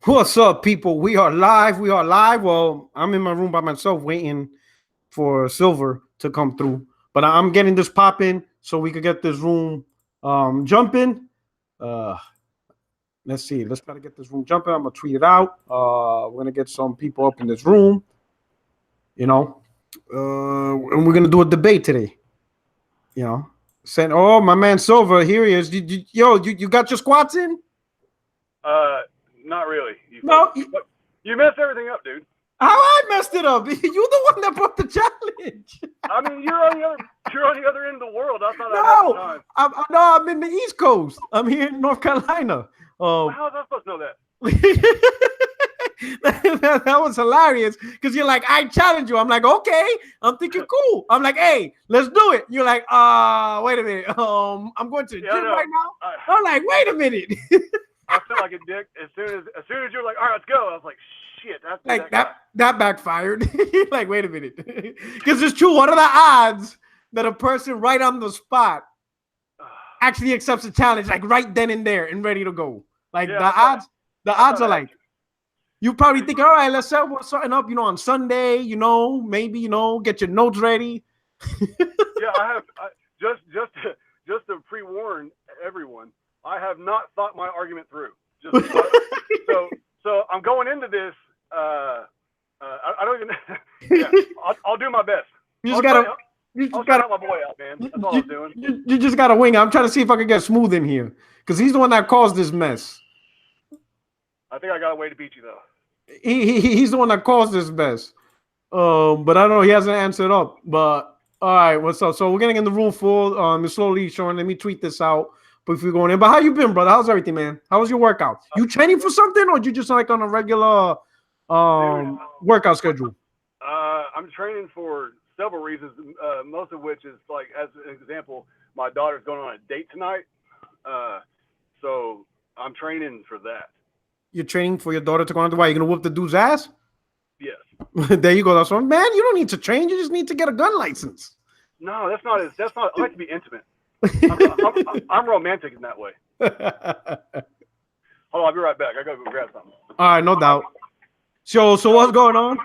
What's up, people? We are live. We are live. Well, I'm in my room by myself waiting for Silver to come through. But I'm getting this popping so we could get this room jumping. Uh let's see. Let's try to get this room jumping. I'm gonna tweet it out. We're gonna get some people up in this room, you know. And we're gonna do a debate today. You know. Saying, oh, my man Silver, here he is. You got your squats in? Not really. No, You messed everything up, dude. how I messed it up? You the one that brought the challenge. I mean, you're on the other end of the world. I thought No, I'm in the East Coast. I'm here in North Carolina. How was I supposed to know that? that was hilarious because you're like, I challenge you. I'm like, okay. I'm thinking, cool. I'm like, hey, let's do it. You're like, wait a minute. I'm going to the gym right now. I'm like, wait a minute. I felt like a dick as soon as you were like, all right, let's go. I was like, shit, that's like that backfired. Like, wait a minute, because it's true. What are the odds that a person right on the spot actually accepts a challenge, like right then and there, and ready to go? Like the odds are like, you probably think, all right, let's set something up, on Sunday, maybe, get your notes ready. Yeah, I just to pre-warn everyone. I have not thought my argument through. So I'm going into this. I don't even. Yeah, I'll do my best. You gotta help my boy out, man. That's all I'm doing. You just gotta wing. I'm trying to see if I can get Smooth in here because he's the one that caused this mess. I think I got a way to beat you though. He's the one that caused this mess. But I don't know. He hasn't answered up. But all right, what's up? So we're getting in the room full. It's slowly showing. Let me tweet this out. But if we're going in, but how you been, brother? How's everything, man? How was your workout? You training for something, or you just like on a regular workout schedule? I'm training for several reasons. Most of which is like, as an example, my daughter's going on a date tonight. So I'm training for that. You're training for your daughter to go on the way. You're gonna whoop the dude's ass? Yes. There you go. That's one, man. You don't need to train. You just need to get a gun license. No, that's not. I like to be intimate. I'm romantic in that way. Hold on, I'll be right back. I gotta go grab something. All right, no doubt. So what's going on?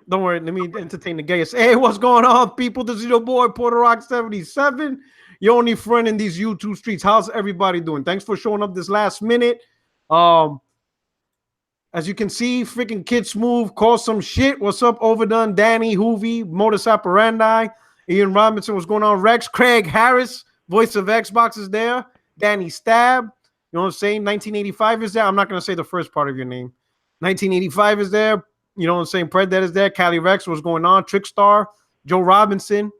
Don't worry, let me entertain the gays. Hey, what's going on, people? This is your boy Porter Rock 77, your only friend in these YouTube streets. How's everybody doing? Thanks for showing up this last minute. As you can see, freaking Kidsmoove caused some shit. What's up, Overdone, Danny, Hoovy, Modus Operandi, Ian Robinson, what's going on? Rex, Craig Harris, voice of Xbox is there. Danny Stab, you know what I'm saying? 1985 is there. I'm not going to say the first part of your name. 1985 is there. You know what I'm saying? Predat is there. Cali Rex, what's going on? Trickstar, Joe Robinson, you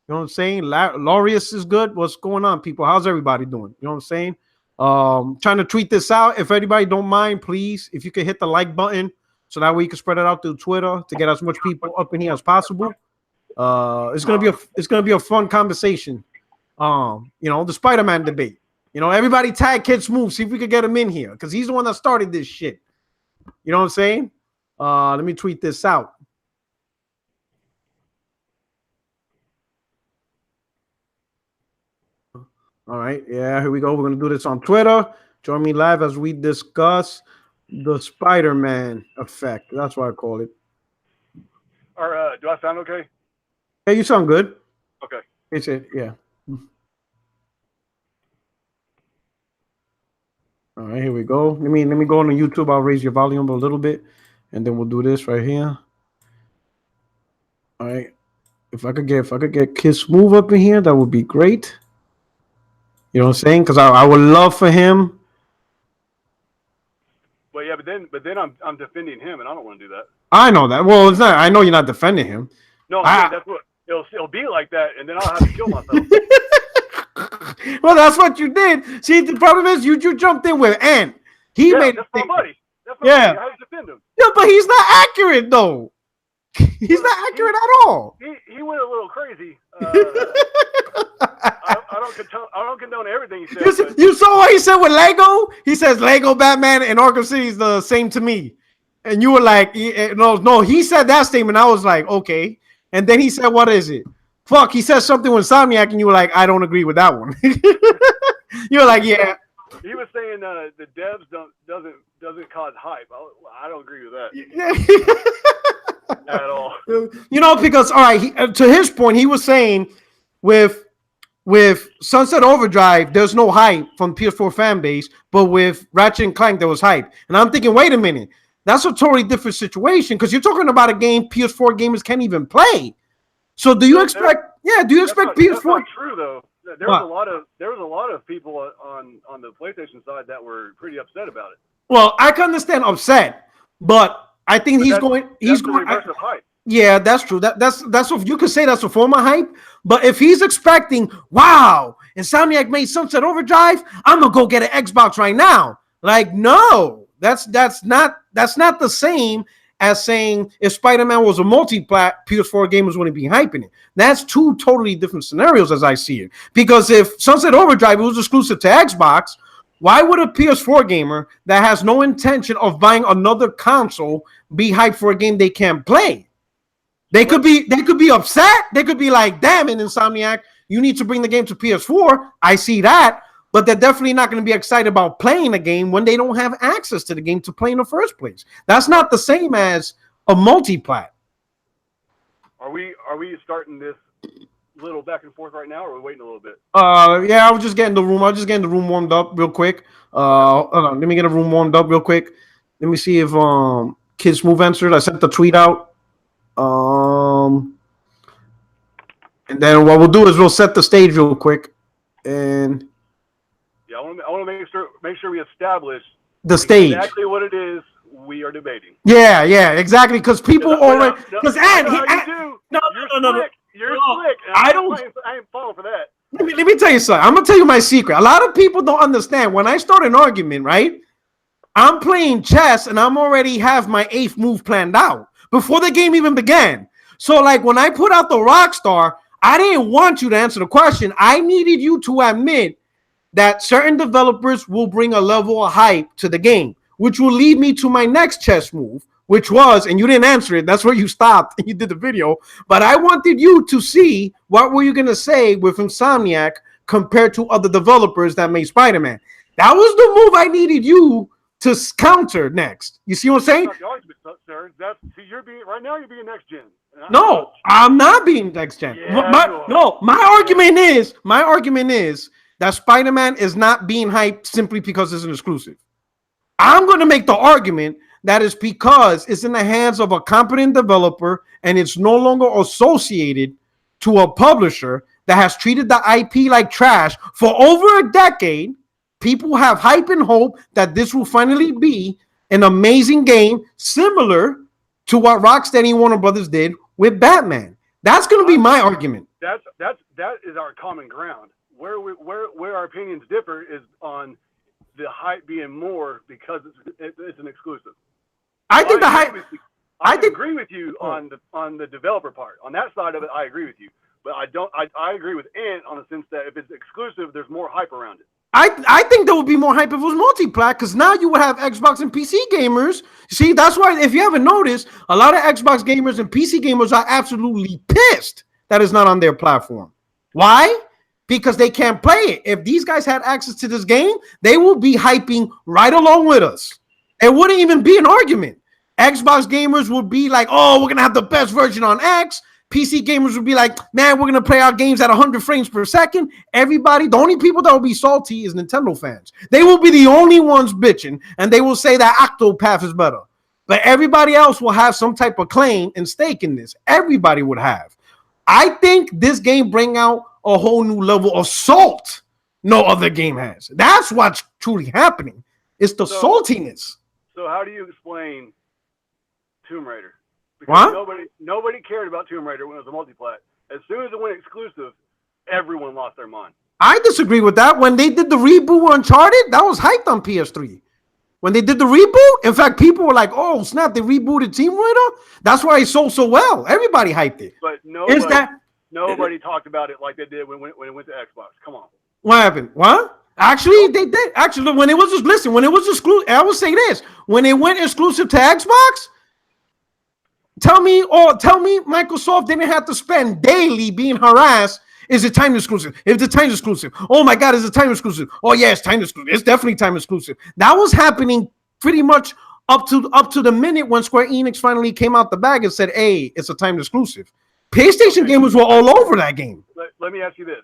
know what I'm saying? Laureus is good. What's going on, people? How's everybody doing? You know what I'm saying? Trying to tweet this out. If anybody don't mind, please, if you could hit the like button so that way you can spread it out through Twitter to get as much people up in here as possible. It's gonna be a fun conversation. The Spider-Man debate. Everybody tag Kidsmoove. See if we could get him in here because he's the one that started this shit. You know what I'm saying? Let me tweet this out. All right, yeah, here we go. We're gonna do this on Twitter. Join me live as we discuss the Spider-Man effect. That's what I call it. Or do I sound okay? Hey, you sound good. Okay. It's it, yeah. All right, here we go. Let me go on the YouTube. I'll raise your volume a little bit, and then we'll do this right here. All right. If I could get Kidsmoove up in here, that would be great. You know what I'm saying? Because I would love for him. Well, yeah, but then I'm defending him, and I don't want to do that. I know that. Well, it's not. I know you're not defending him. No, that's what it'll be like that, and then I'll have to kill myself. Well, that's what you did. See, the problem is you jumped in with Ant. He made that's my buddy. That's my buddy. I have to defend him. Yeah, but he's not accurate though. He's not accurate at all. He went a little crazy. I don't condone everything he said. You saw what he said with Lego? He says Lego Batman and Arkham City is the same to me. And you were like, no, he said that statement. I was like, okay. And then he said, what is it? Fuck, he said something with Insomniac, and you were like, I don't agree with that one. You were like, yeah. He was saying the devs doesn't cause hype. I don't agree with that at all. Because all right, to his point, he was saying with Sunset Overdrive, there's no hype from PS4 fan base, but with Ratchet and Clank, there was hype. And I'm thinking, wait a minute, that's a totally different situation because you're talking about a game PS4 gamers can't even play. So do you expect? Do you expect PS4? That's not true though. There was a lot of people on the PlayStation side that were pretty upset about it. Well, I can understand upset, but I think he's going. Hype. Yeah, that's true. That's what you could say. That's a form of hype. But if he's expecting, wow, Insomniac made Sunset Overdrive, I'm gonna go get an Xbox right now. Like, no, that's not the same as saying if Spider-Man was a multi-plat, PS4 gamers wouldn't be hyping it. That's two totally different scenarios as I see it. Because if Sunset Overdrive was exclusive to Xbox, why would a PS4 gamer that has no intention of buying another console be hyped for a game they can't play? They could be upset. They could be like, damn it, Insomniac, you need to bring the game to PS4. I see that. But they're definitely not going to be excited about playing a game when they don't have access to the game to play in the first place. That's not the same as a multi-plat. Are we starting this little back and forth right now, or are we waiting a little bit? Yeah, I was just getting the room warmed up real quick. Hold on, let me get a room warmed up real quick. Let me see if Kidsmoove answered. I sent the tweet out. And then what we'll do is we'll set the stage real quick. And yeah, I want to make sure we establish the stage, exactly what it is we are debating. Yeah, exactly. Because people already. Because no, you're slick. I ain't falling for that. Let me tell you something. I'm gonna tell you my secret. A lot of people don't understand. When I start an argument, right? I'm playing chess and I'm already have my 8th move planned out before the game even began. So, like, when I put out the Rockstar, I didn't want you to answer the question. I needed you to admit that certain developers will bring a level of hype to the game, which will lead me to my next chess move, which was, and you didn't answer it, that's where you stopped and you did the video, but I wanted you to see what were you going to say with Insomniac compared to other developers that made Spider-Man. That was the move I needed you to counter next. You see what I'm saying? You're being next gen. No, I'm not being next gen. Yeah, my argument is that Spider-Man is not being hyped simply because it's an exclusive. I'm going to make the argument that is because it's in the hands of a competent developer and it's no longer associated to a publisher that has treated the IP like trash for over a decade. People have hype and hope that this will finally be an amazing game similar to what Rocksteady and Warner Brothers did with Batman. That's going to be my argument. That is our common ground. Where our opinions differ is on the hype being more because it's an exclusive. I think the hype. I agree with you on the developer part. On that side of it, I agree with you. But I agree with Ant on the sense that if it's exclusive, there's more hype around it. I think there would be more hype if it was multi-plat because now you would have Xbox and PC gamers. See, that's why if you haven't noticed, a lot of Xbox gamers and PC gamers are absolutely pissed that it's not on their platform. Why? Because they can't play it. If these guys had access to this game, they will be hyping right along with us. It wouldn't even be an argument. Xbox gamers would be like, oh, we're going to have the best version on X. PC gamers would be like, man, we're going to play our games at 100 frames per second. Everybody, the only people that will be salty is Nintendo fans. They will be the only ones bitching, and they will say that Octopath is better. But everybody else will have some type of claim and stake in this. Everybody would have. I think this game bring out a whole new level of salt no other game has. That's what's truly happening. It's the saltiness. So how do you explain Tomb Raider? Because nobody cared about Tomb Raider when it was a multi-plat. As soon as it went exclusive, everyone lost their mind. I disagree with that. When they did the reboot of Uncharted, that was hyped on PS3. When they did the reboot, in fact, people were like, oh, snap, they rebooted Tomb Raider? That's why it sold so well. Everybody hyped it. But nobody talked about it like they did when it went to Xbox. Come on. What happened? What? Actually, they did. Actually, when it was exclusive, I will say this. When it went exclusive to Xbox, tell me Microsoft didn't have to spend daily being harassed Is it time exclusive? If it's time exclusive, oh my God, is it time exclusive? Oh yeah, it's time exclusive. It's definitely time exclusive. That was happening pretty much up to the minute when Square Enix finally came out the bag and said, "Hey, it's a time exclusive." PlayStation gamers were all over that game. Let me ask you this.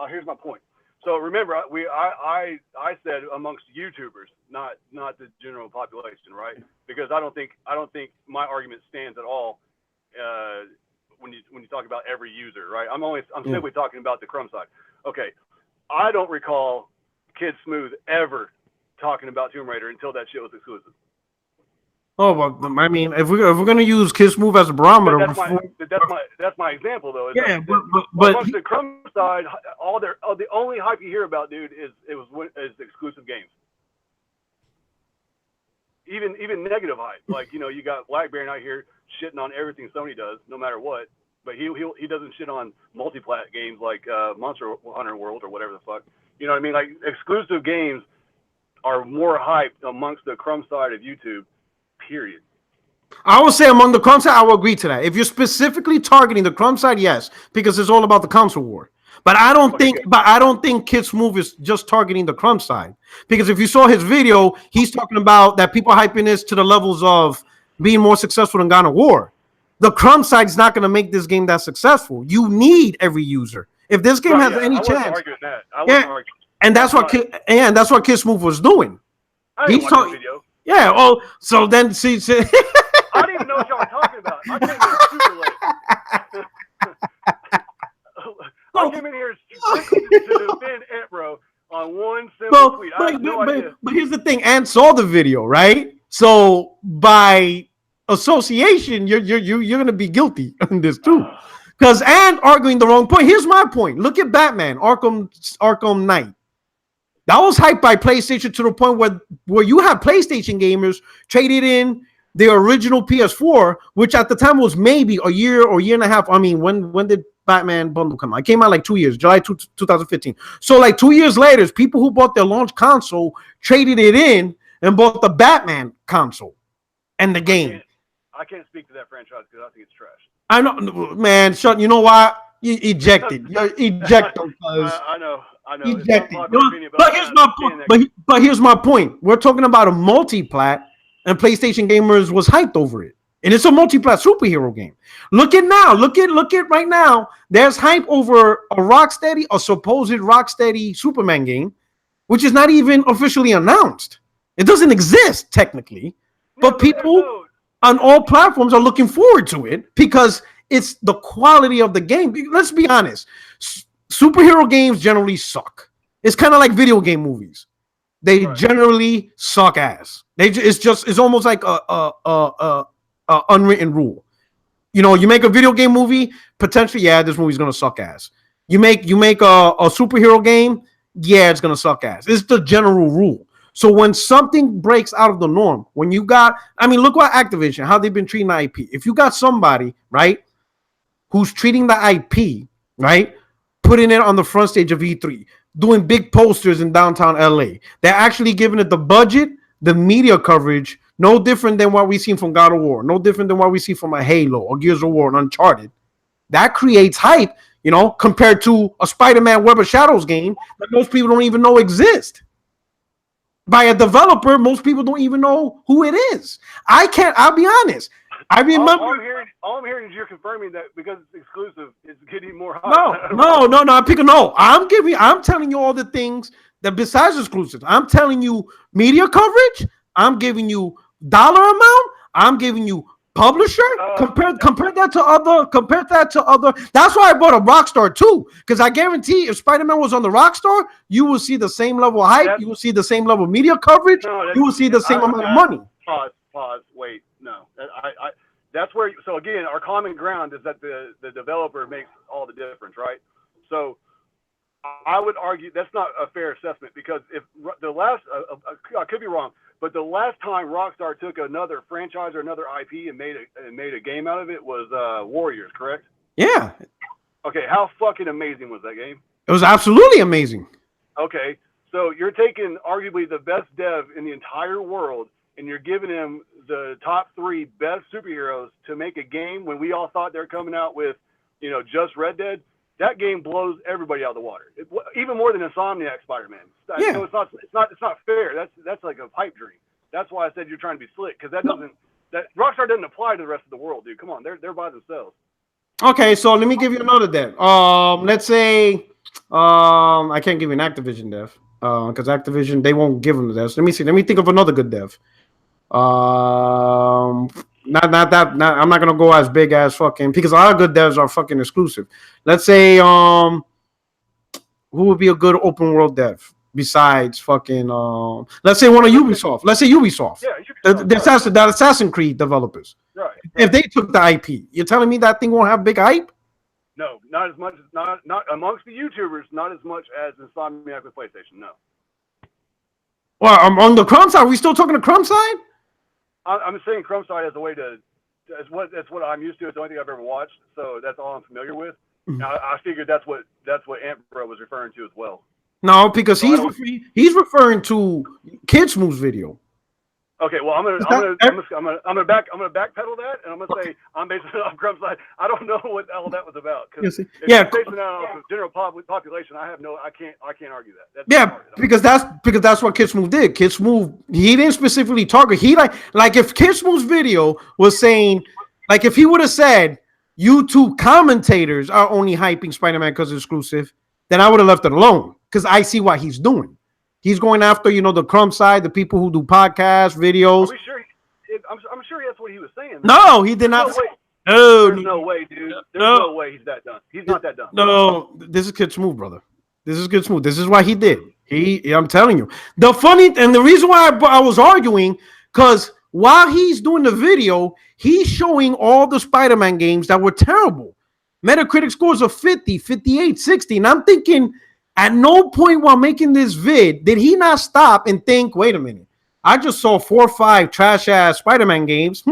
Here's my point. So remember, I said amongst YouTubers, not the general population, right? Because I don't think my argument stands at all when you talk about every user, right? I'm simply talking about the crumb side. Okay, I don't recall Kidsmoove ever talking about Tomb Raider until that shit was exclusive. Oh well, I mean, if we're gonna use Kidsmoove as a barometer, that's my example though. Yeah, but the crumb side, the only hype you hear about, dude, is exclusive games. Even negative hype, like you got Blackberry out here shitting on everything Sony does, no matter what. But he doesn't shit on multi-plat games like Monster Hunter World or whatever the fuck. You know what I mean? Like exclusive games are more hyped amongst the crumb side of YouTube. Period. I would say among the crumb side, I will agree to that. If you're specifically targeting the crumb side, yes, because it's all about the console war. But I don't think Kidsmoove is just targeting the crumb side. Because if you saw his video, he's talking about that people hyping this to the levels of being more successful than God of War. The crumb side is not going to make this game that successful. You need every user. If this game has any chance, and that's what Kidsmoove was doing. He's talking. Yeah. Oh, so then see. I didn't even know what y'all were talking about. I came in super late. I came in here to defend Ant Bro on one simple tweet. I have no idea. But here's the thing: Ant saw the video, right? So by association, you're gonna be guilty on this too, because Ant arguing the wrong point. Here's my point: look at Batman, Arkham Knight. That was hyped by PlayStation to the point where you have PlayStation gamers traded in their original PS4, which at the time was maybe a year or year and a half. I mean, when did Batman bundle come out? It came out like 2 years, July 2015. So like 2 years later, people who bought their launch console traded it in and bought the Batman console and the game. I can't speak to that franchise because I think it's trash. I know, man. Shut. You know why? You ejected. You're ejected. I know. Ejected. But here's my point. But here's my point. We're talking about a multi-plat, and PlayStation gamers was hyped over it. And it's a multi-plat superhero game. Look at right now. There's hype over a supposed Rocksteady Superman game, which is not even officially announced. It doesn't exist technically, but people on all platforms are looking forward to it because it's the quality of the game. Let's be honest. Superhero games generally suck. It's kind of like video game movies. They generally suck ass. It's almost like a unwritten rule. You make a video game movie, potentially, this movie's gonna suck ass. You make a superhero game, it's gonna suck ass. It's the general rule. So when something breaks out of the norm, look what Activision, how they've been treating the IP. If you got somebody, right, who's treating the IP, right, putting it on the front stage of E3, doing big posters in downtown LA, they're actually giving it the budget, the media coverage, no different than what we've seen from God of War, no different than what we see from a Halo or Gears of War and Uncharted. That creates hype, compared to a Spider-Man Web of Shadows game that most people don't even know exists. By a developer, most people don't even know who it is. I'll be honest. I remember. All I'm hearing is you're confirming that because it's exclusive, it's getting more hype. No. I'm telling you all the things that besides exclusives. I'm telling you media coverage. I'm giving you dollar amount. I'm giving you publisher. Compare that to other. That's why I bought a Rockstar too, because I guarantee if Spider-Man was on the Rockstar, you will see the same level of hype. You will see the same level of media coverage. You will see the same amount of money. Pause. Wait. No. That's where. So again, our common ground is that the developer makes all the difference, right? So I would argue that's not a fair assessment because if the last, I could be wrong, but the last time Rockstar took another franchise or another IP and made a game out of it was Warriors, correct? Yeah. Okay, how fucking amazing was that game? It was absolutely amazing. Okay, so you're taking arguably the best dev in the entire world and you're giving him the top 3 best superheroes to make a game when we all thought they're coming out with, just Red Dead. that game blows everybody out of the water. Even more than Insomniac Spider-Man. Yeah. So it's not fair. That's like a pipe dream. That's why I said you're trying to be slick, because that Rockstar doesn't apply to the rest of the world, dude. Come on, they're by themselves. Okay, so let me give you another dev. Let's say I can't give you an Activision dev because Activision, they won't give them the devs. Let me see. Let me think of another good dev. Not that. I'm not gonna go as big as fucking, because a lot of good devs are fucking exclusive. Let's say who would be a good open world dev besides fucking let's say one of Ubisoft. Let's say Ubisoft. Yeah, the Assassin's Creed developers. Right. If they took the IP, you're telling me that thing won't have big hype? No, not as much. Not amongst the YouTubers. Not as much as Insomniac with PlayStation. No. Well, on the Crumb side, are we still talking the Crumb side? I'm saying Crumb side as a way to. That's what I'm used to. It's the only thing I've ever watched, so that's all I'm familiar with. Now I figured that's what Amber was referring to as well. No, because he's referring to Kidsmoove's video. Okay, well I'm gonna backpedal that, and I'm gonna say I'm basing it off Crumb's side. I don't know what all that was about, because if you're basing it off the general population, I can't argue that. Because that's what Kidsmoove did. Kidsmoove, he didn't specifically target. He like if Kidsmoove's video was saying, like if he would have said YouTube commentators are only hyping Spider-Man because it's exclusive, then I would have left it alone, because I see what he's doing. He's going after, the Crumb side, the people who do podcasts, videos. I'm sure that's what he was saying. No, he did not. There's no way, dude. There's no way he's that done. He's not that done. No, this is Kidsmoove, brother. This is Kidsmoove. This is what he did. I'm telling you. The reason why I was arguing, because while he's doing the video, he's showing all the Spider-Man games that were terrible. Metacritic scores of 50, 58, 60. And I'm thinking, at no point while making this vid did he not stop and think, wait a minute, I just saw 4 or 5 trash-ass Spider-Man games.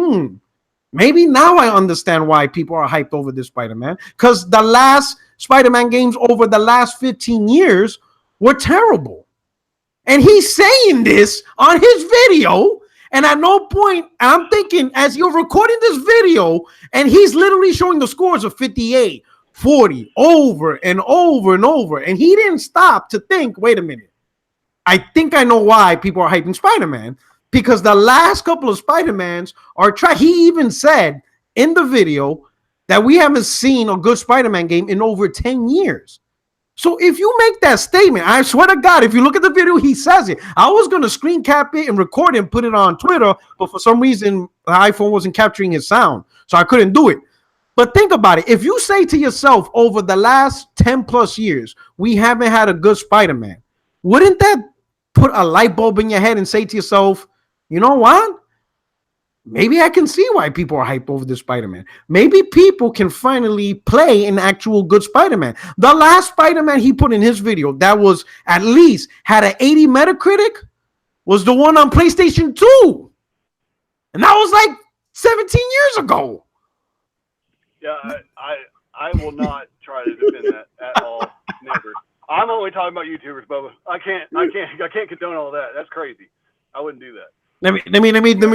Maybe now I understand why people are hyped over this Spider-Man, because the last Spider-Man games over the last 15 years were terrible. And he's saying this on his video, and at no point, I'm thinking, as you're recording this video, and he's literally showing the scores of 58, 40 over and over and over, and he didn't stop to think, wait a minute, I think I know why people are hyping Spider-Man, because the last couple of Spider-Mans are he even said in the video that we haven't seen a good Spider-Man game in over 10 years. So if you make that statement, I swear to God, if you look at the video, he says it. I was going to screen cap it and record it and put it on Twitter, but for some reason the iPhone wasn't capturing his sound, so I couldn't do it. But think about it. If you say to yourself, over the last 10 plus years, we haven't had a good Spider-Man, wouldn't that put a light bulb in your head and say to yourself, you know what? Maybe I can see why people are hyped over this Spider-Man. Maybe people can finally play an actual good Spider-Man. The last Spider-Man he put in his video that was at least had an 80 Metacritic was the one on PlayStation 2. And that was like 17 years ago. Yeah, I will not try to defend that at all. Never. I'm only talking about YouTubers, Bubba. I can't condone all that. That's crazy. I wouldn't do that. Let me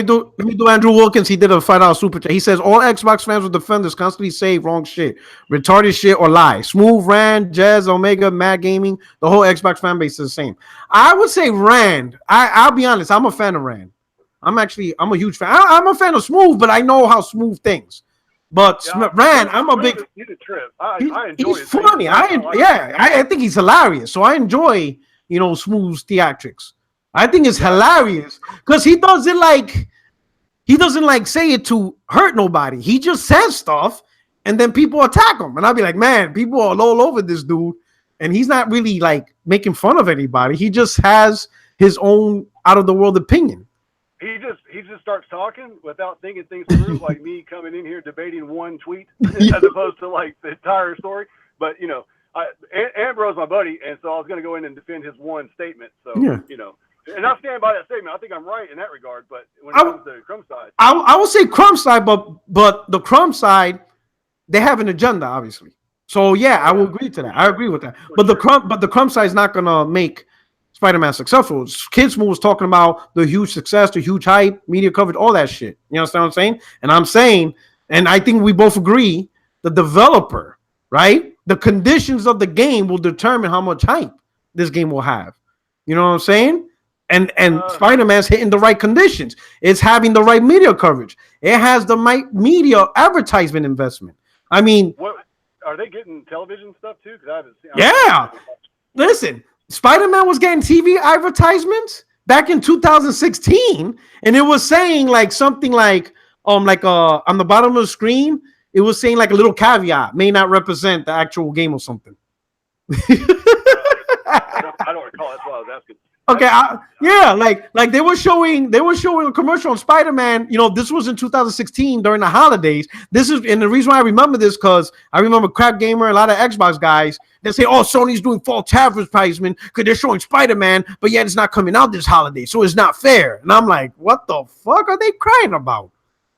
do Andrew Wilkins. He did a $5 super chat. He says all Xbox fans will defend this, constantly say wrong shit, retarded shit, or lie. Smooth, Rand, Jazz, Omega, Mad Gaming, the whole Xbox fan base is the same. I would say Rand. I'll be honest. I'm a fan of Rand. I'm a huge fan. I'm a fan of Smooth, but I know how Smooth thinks. But Rand, I'm a big. He's a trip. I enjoy. He's funny. I think he's hilarious. So I enjoy, Smooth's theatrics. I think it's hilarious because he doesn't say it to hurt nobody. He just says stuff and then people attack him. And I'll be like, man, people are all over this dude. And he's not really like making fun of anybody. He just has his own out of the world opinion. He just starts talking without thinking things through, like me coming in here debating one tweet as opposed to like the entire story. But Ambrose's my buddy, and so I was going to go in and defend his one statement. So and I stand by that statement. I think I'm right in that regard. But when it comes to Crumb side, I will say Crumb side, but the Crumb side, they have an agenda, obviously. So yeah, I will agree to that. I agree with that. But the Crumb side is not gonna make Spider-Man successful. Kidsmoove was talking about the huge success, the huge hype, media coverage, all that shit. You understand what I'm saying? And I'm saying, and I think we both agree, the developer, right? The conditions of the game will determine how much hype this game will have. You know what I'm saying? And Spider-Man's hitting the right conditions. It's having the right media coverage. It has the right media advertisement investment. I mean, what are they getting television stuff too? Because I haven't seen. Yeah. Listen, Spider-Man was getting TV advertisements back in 2016, and it was saying like something like on the bottom of the screen, it was saying like a little caveat, may not represent the actual game or something. I don't recall. That's why I was asking. Okay, like they were showing a commercial on Spider-Man. You know, this was in 2016 during the holidays. And the reason why I remember this because I remember Crap Gamer, a lot of Xbox guys, they say, "Oh, Sony's doing false advertisement because they're showing Spider-Man, but yet it's not coming out this holiday, so it's not fair." And I'm like, "What the fuck are they crying about?"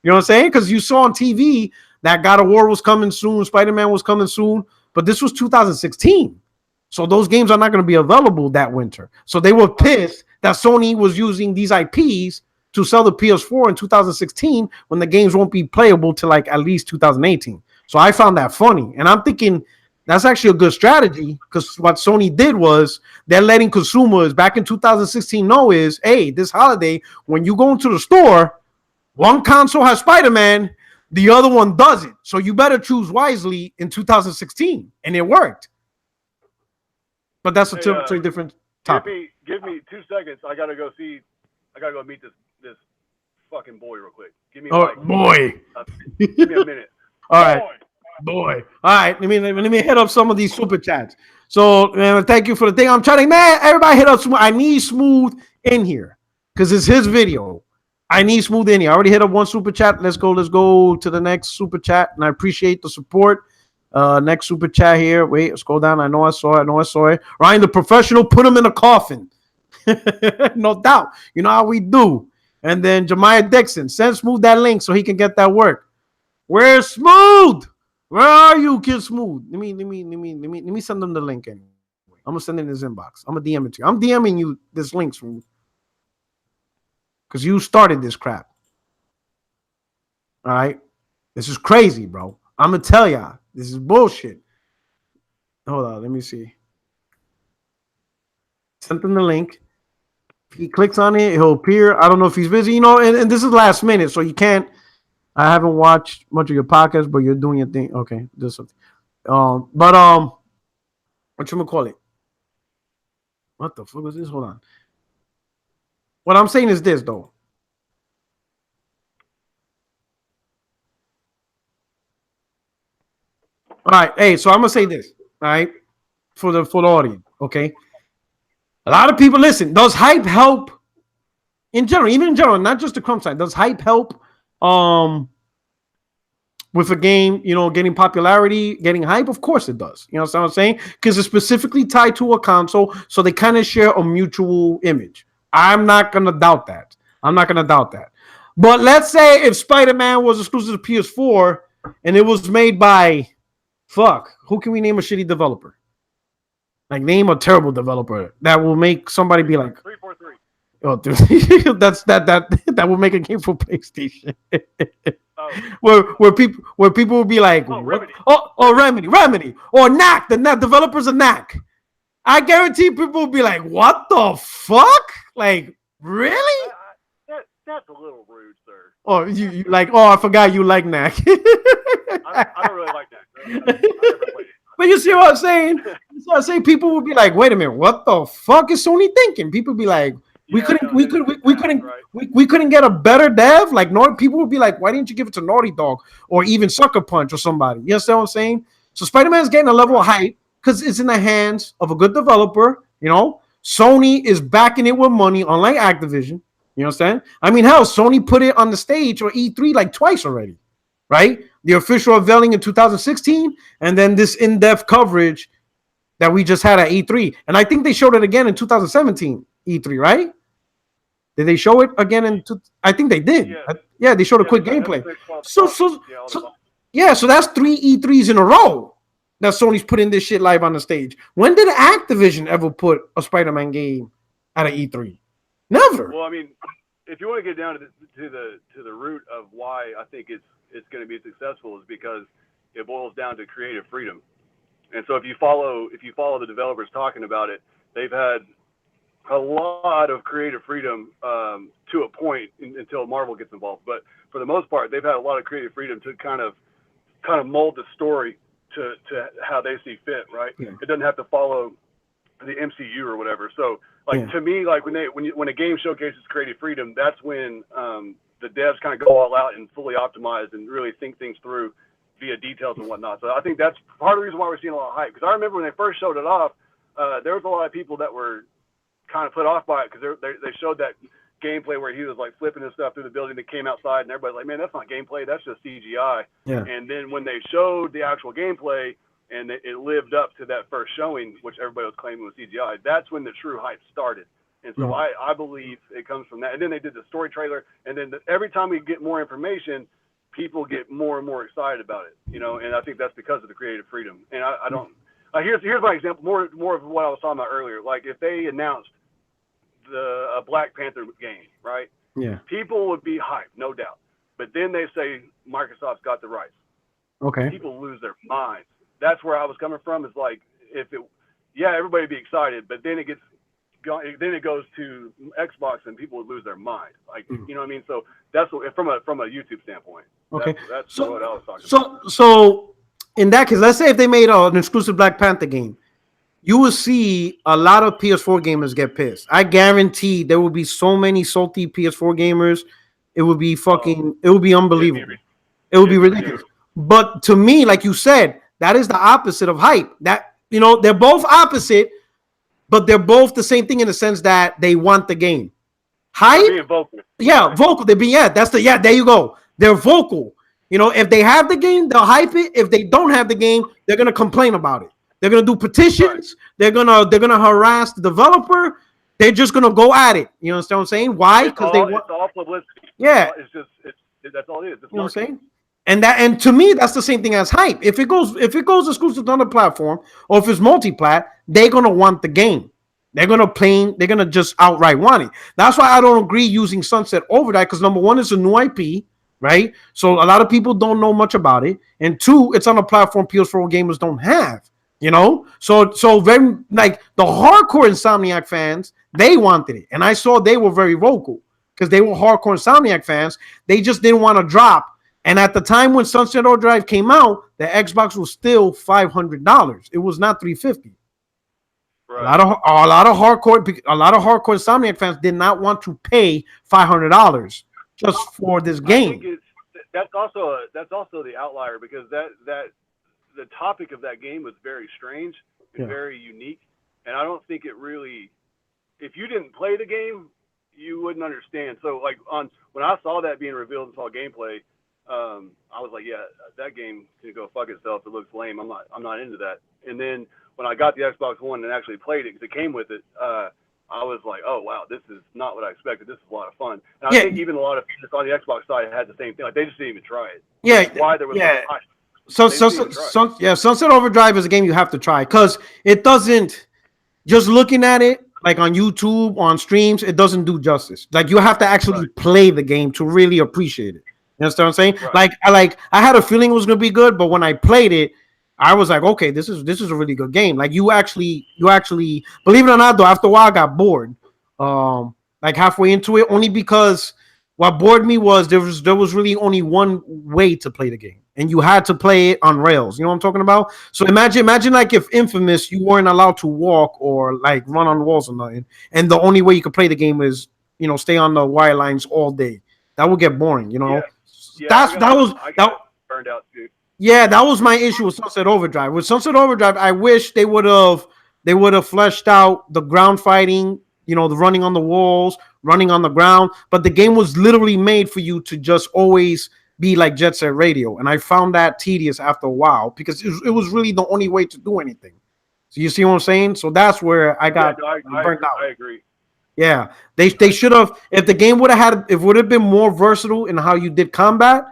You know what I'm saying? Because you saw on TV that God of War was coming soon, Spider-Man was coming soon, but this was 2016. So those games are not going to be available that winter. So they were pissed that Sony was using these IPs to sell the PS4 in 2016 when the games won't be playable till like at least 2018. So I found that funny. And I'm thinking that's actually a good strategy because what Sony did was they're letting consumers back in 2016 know is, hey, this holiday, when you go into the store, one console has Spider-Man, the other one doesn't. So you better choose wisely in 2016. And it worked. But that's a totally different topic. Give me 2 seconds. I gotta go meet this fucking boy real quick. Give me boy. Give me a minute. All right. Boy. All right. Let me hit up some of these super chats. So thank you for the thing. I'm trying to, man, everybody hit up Smooth. I need Smooth in here because it's his video. I need Smooth in here. I already hit up one super chat. Let's go to the next super chat. And I appreciate the support. Next super chat here. Wait, scroll down. I know I saw it. Ryan, the professional, put him in a coffin. No doubt. You know how we do. And then Jemiah Dixon, send Smooth that link so he can get that work. Where's Smooth? Where are you, Kidsmoove? Let me send them the link anyway. I'm gonna send it in his inbox. I'm gonna DM it to you. I'm DMing you this link, Smooth. Because you started this crap. All right. This is crazy, bro. I'm gonna tell y'all. This is bullshit. Hold on, let me see. Sent him the link. If he clicks on it, he'll appear. I don't know if he's busy, and this is last minute, so you can't. I haven't watched much of your podcast, but you're doing your thing. Okay, this something. What you gonna call it? What the fuck was this? Hold on. What I'm saying is this, though. All right, hey, so I'm gonna say this, all right, for the audience, okay. A lot of people listen. Does hype help in general, even in general, not just the crumb side? Does hype help with a game, getting popularity, getting hype? Of course it does. You know what I'm saying? Because it's specifically tied to a console, so they kind of share a mutual image. I'm not gonna doubt that. But let's say if Spider-Man was exclusive to PS4 and it was made by who can we name a shitty developer? Like, name a terrible developer that will make somebody be like 343. Oh, that will make a game for PlayStation. where people will be like, Remedy. Remedy, or Knack. The developers of Knack. I guarantee people will be like, what the fuck? Like, really? That's a little rude, sir. Oh, you like? Oh, I forgot you like Knack. I don't really like that. I never played it. But you see what I'm saying? People will be like, wait a minute, what the fuck is Sony thinking? People be like, we couldn't get a better dev. Like, people would be like, why didn't you give it to Naughty Dog or even Sucker Punch or somebody? You understand what I'm saying? So Spider-Man's getting a level of hype because it's in the hands of a good developer. Sony is backing it with money, unlike Activision. You understand? I mean, hell, Sony put it on the stage or E3 like twice already, right? The official unveiling in 2016, and then this in-depth coverage that we just had at E3. And I think they showed it again in 2017 E3, right? Did they show it again I think they did. Yeah, they showed a quick gameplay. So that's 3 E3s in a row that Sony's putting this shit live on the stage. When did Activision ever put a Spider-Man game at an E3? Never. Well, I mean, if you want to get down to the root of why I think it's going to be successful, is because it boils down to creative freedom. And so if you follow the developers talking about it, they've had a lot of creative freedom to a point until Marvel gets involved. But for the most part, they've had a lot of creative freedom to kind of mold the story to how they see fit, right? Yeah. It doesn't have to follow the MCU or whatever. So like to me, like when a game showcases creative freedom, that's when the devs kind of go all out and fully optimize and really think things through via details and whatnot. So I think that's part of the reason why we're seeing a lot of hype. Because I remember when they first showed it off, there was a lot of people that were kind of put off by it because they showed that gameplay where he was like flipping his stuff through the building that came outside, and everybody's like, man, that's not gameplay, that's just CGI. Yeah. And then when they showed the actual gameplay and it lived up to that first showing, which everybody was claiming was CGI, that's when the true hype started. And so I believe it comes from that. And then they did the story trailer, and then every time we get more information, people get more and more excited about it, you know. And I think that's because of the creative freedom. And I don't. Here's my example. More of what I was talking about earlier. Like if they announced a Black Panther game, right? Yeah. People would be hyped, no doubt. But then they say Microsoft's got the rights. Okay. People lose their minds. That's where I was coming from. Is like everybody would be excited, but then it goes to Xbox and people would lose their mind. Like you know what I mean? So that's from a YouTube standpoint. Okay. That's what I was talking about. So in that case, let's say if they made an exclusive Black Panther game, you will see a lot of PS4 gamers get pissed. I guarantee there will be so many salty PS4 gamers. It would be it would be unbelievable. It would be ridiculous. But to me, like you said, that is the opposite of hype. That, you know, they're both opposite, but they're both the same thing in the sense that they want the game. Hype, being vocal. Yeah, vocal. There you go. They're vocal. You know, if they have the game, they'll hype it. If they don't have the game, they're gonna complain about it. They're gonna do petitions. Right. They're gonna harass the developer. They're just gonna go at it. You understand what I'm saying? Why? Because it's all publicity. Yeah, that's all it is. It's you know what I'm saying? And to me, that's the same thing as hype. If it goes exclusive to another platform, or if it's multi-plat, they're gonna want the game. They're gonna just outright want it. That's why I don't agree using Sunset Overdrive, because number one, it's a new IP, right? So a lot of people don't know much about it, and two, it's on a platform PS4 gamers don't have. You know, so very like the hardcore Insomniac fans, they wanted it, and I saw they were very vocal because they were hardcore Insomniac fans. They just didn't want to drop. And at the time when Sunset Overdrive came out, the Xbox was still $500. It was not $350. Right. A lot of hardcore Insomniac fans did not want to pay $500 just for this game. I think that's also the outlier, because that the topic of that game was very strange and very unique, and I don't think it really, if you didn't play the game, you wouldn't understand. So like when I saw that being revealed and saw gameplay, I was like, yeah, that game can go fuck itself. It looks lame. I'm not into that. And then when I got the Xbox One and actually played it, because it came with it, I was like, oh wow, this is not what I expected. This is a lot of fun. And I think even a lot of people on the Xbox side had the same thing. Like they just didn't even try it. Yeah. Why there was Sunset Overdrive is a game you have to try, because it doesn't, just looking at it like on YouTube, on streams, it doesn't do justice. Like you have to actually play the game to really appreciate it. You understand what I'm saying? Right. I had a feeling it was gonna be good, but when I played it, I was like, okay, this is a really good game. Like you actually, believe it or not, though, after a while I got bored. Like halfway into it, only because what bored me was there was really only one way to play the game, and you had to play it on rails. You know what I'm talking about? So imagine like if Infamous, you weren't allowed to walk or like run on walls or nothing, and the only way you could play the game is, you know, stay on the wire lines all day. That would get boring, you know. Yeah, I got burned out too. Yeah, that was my issue with Sunset Overdrive. With Sunset Overdrive, I wish they would have fleshed out the ground fighting, you know, the running on the walls, running on the ground. But the game was literally made for you to just always be like Jet Set Radio. And I found that tedious after a while, because it was really the only way to do anything. So you see what I'm saying? So that's where I got burnt out. I agree. Yeah, they should have, if the game would have been more versatile in how you did combat,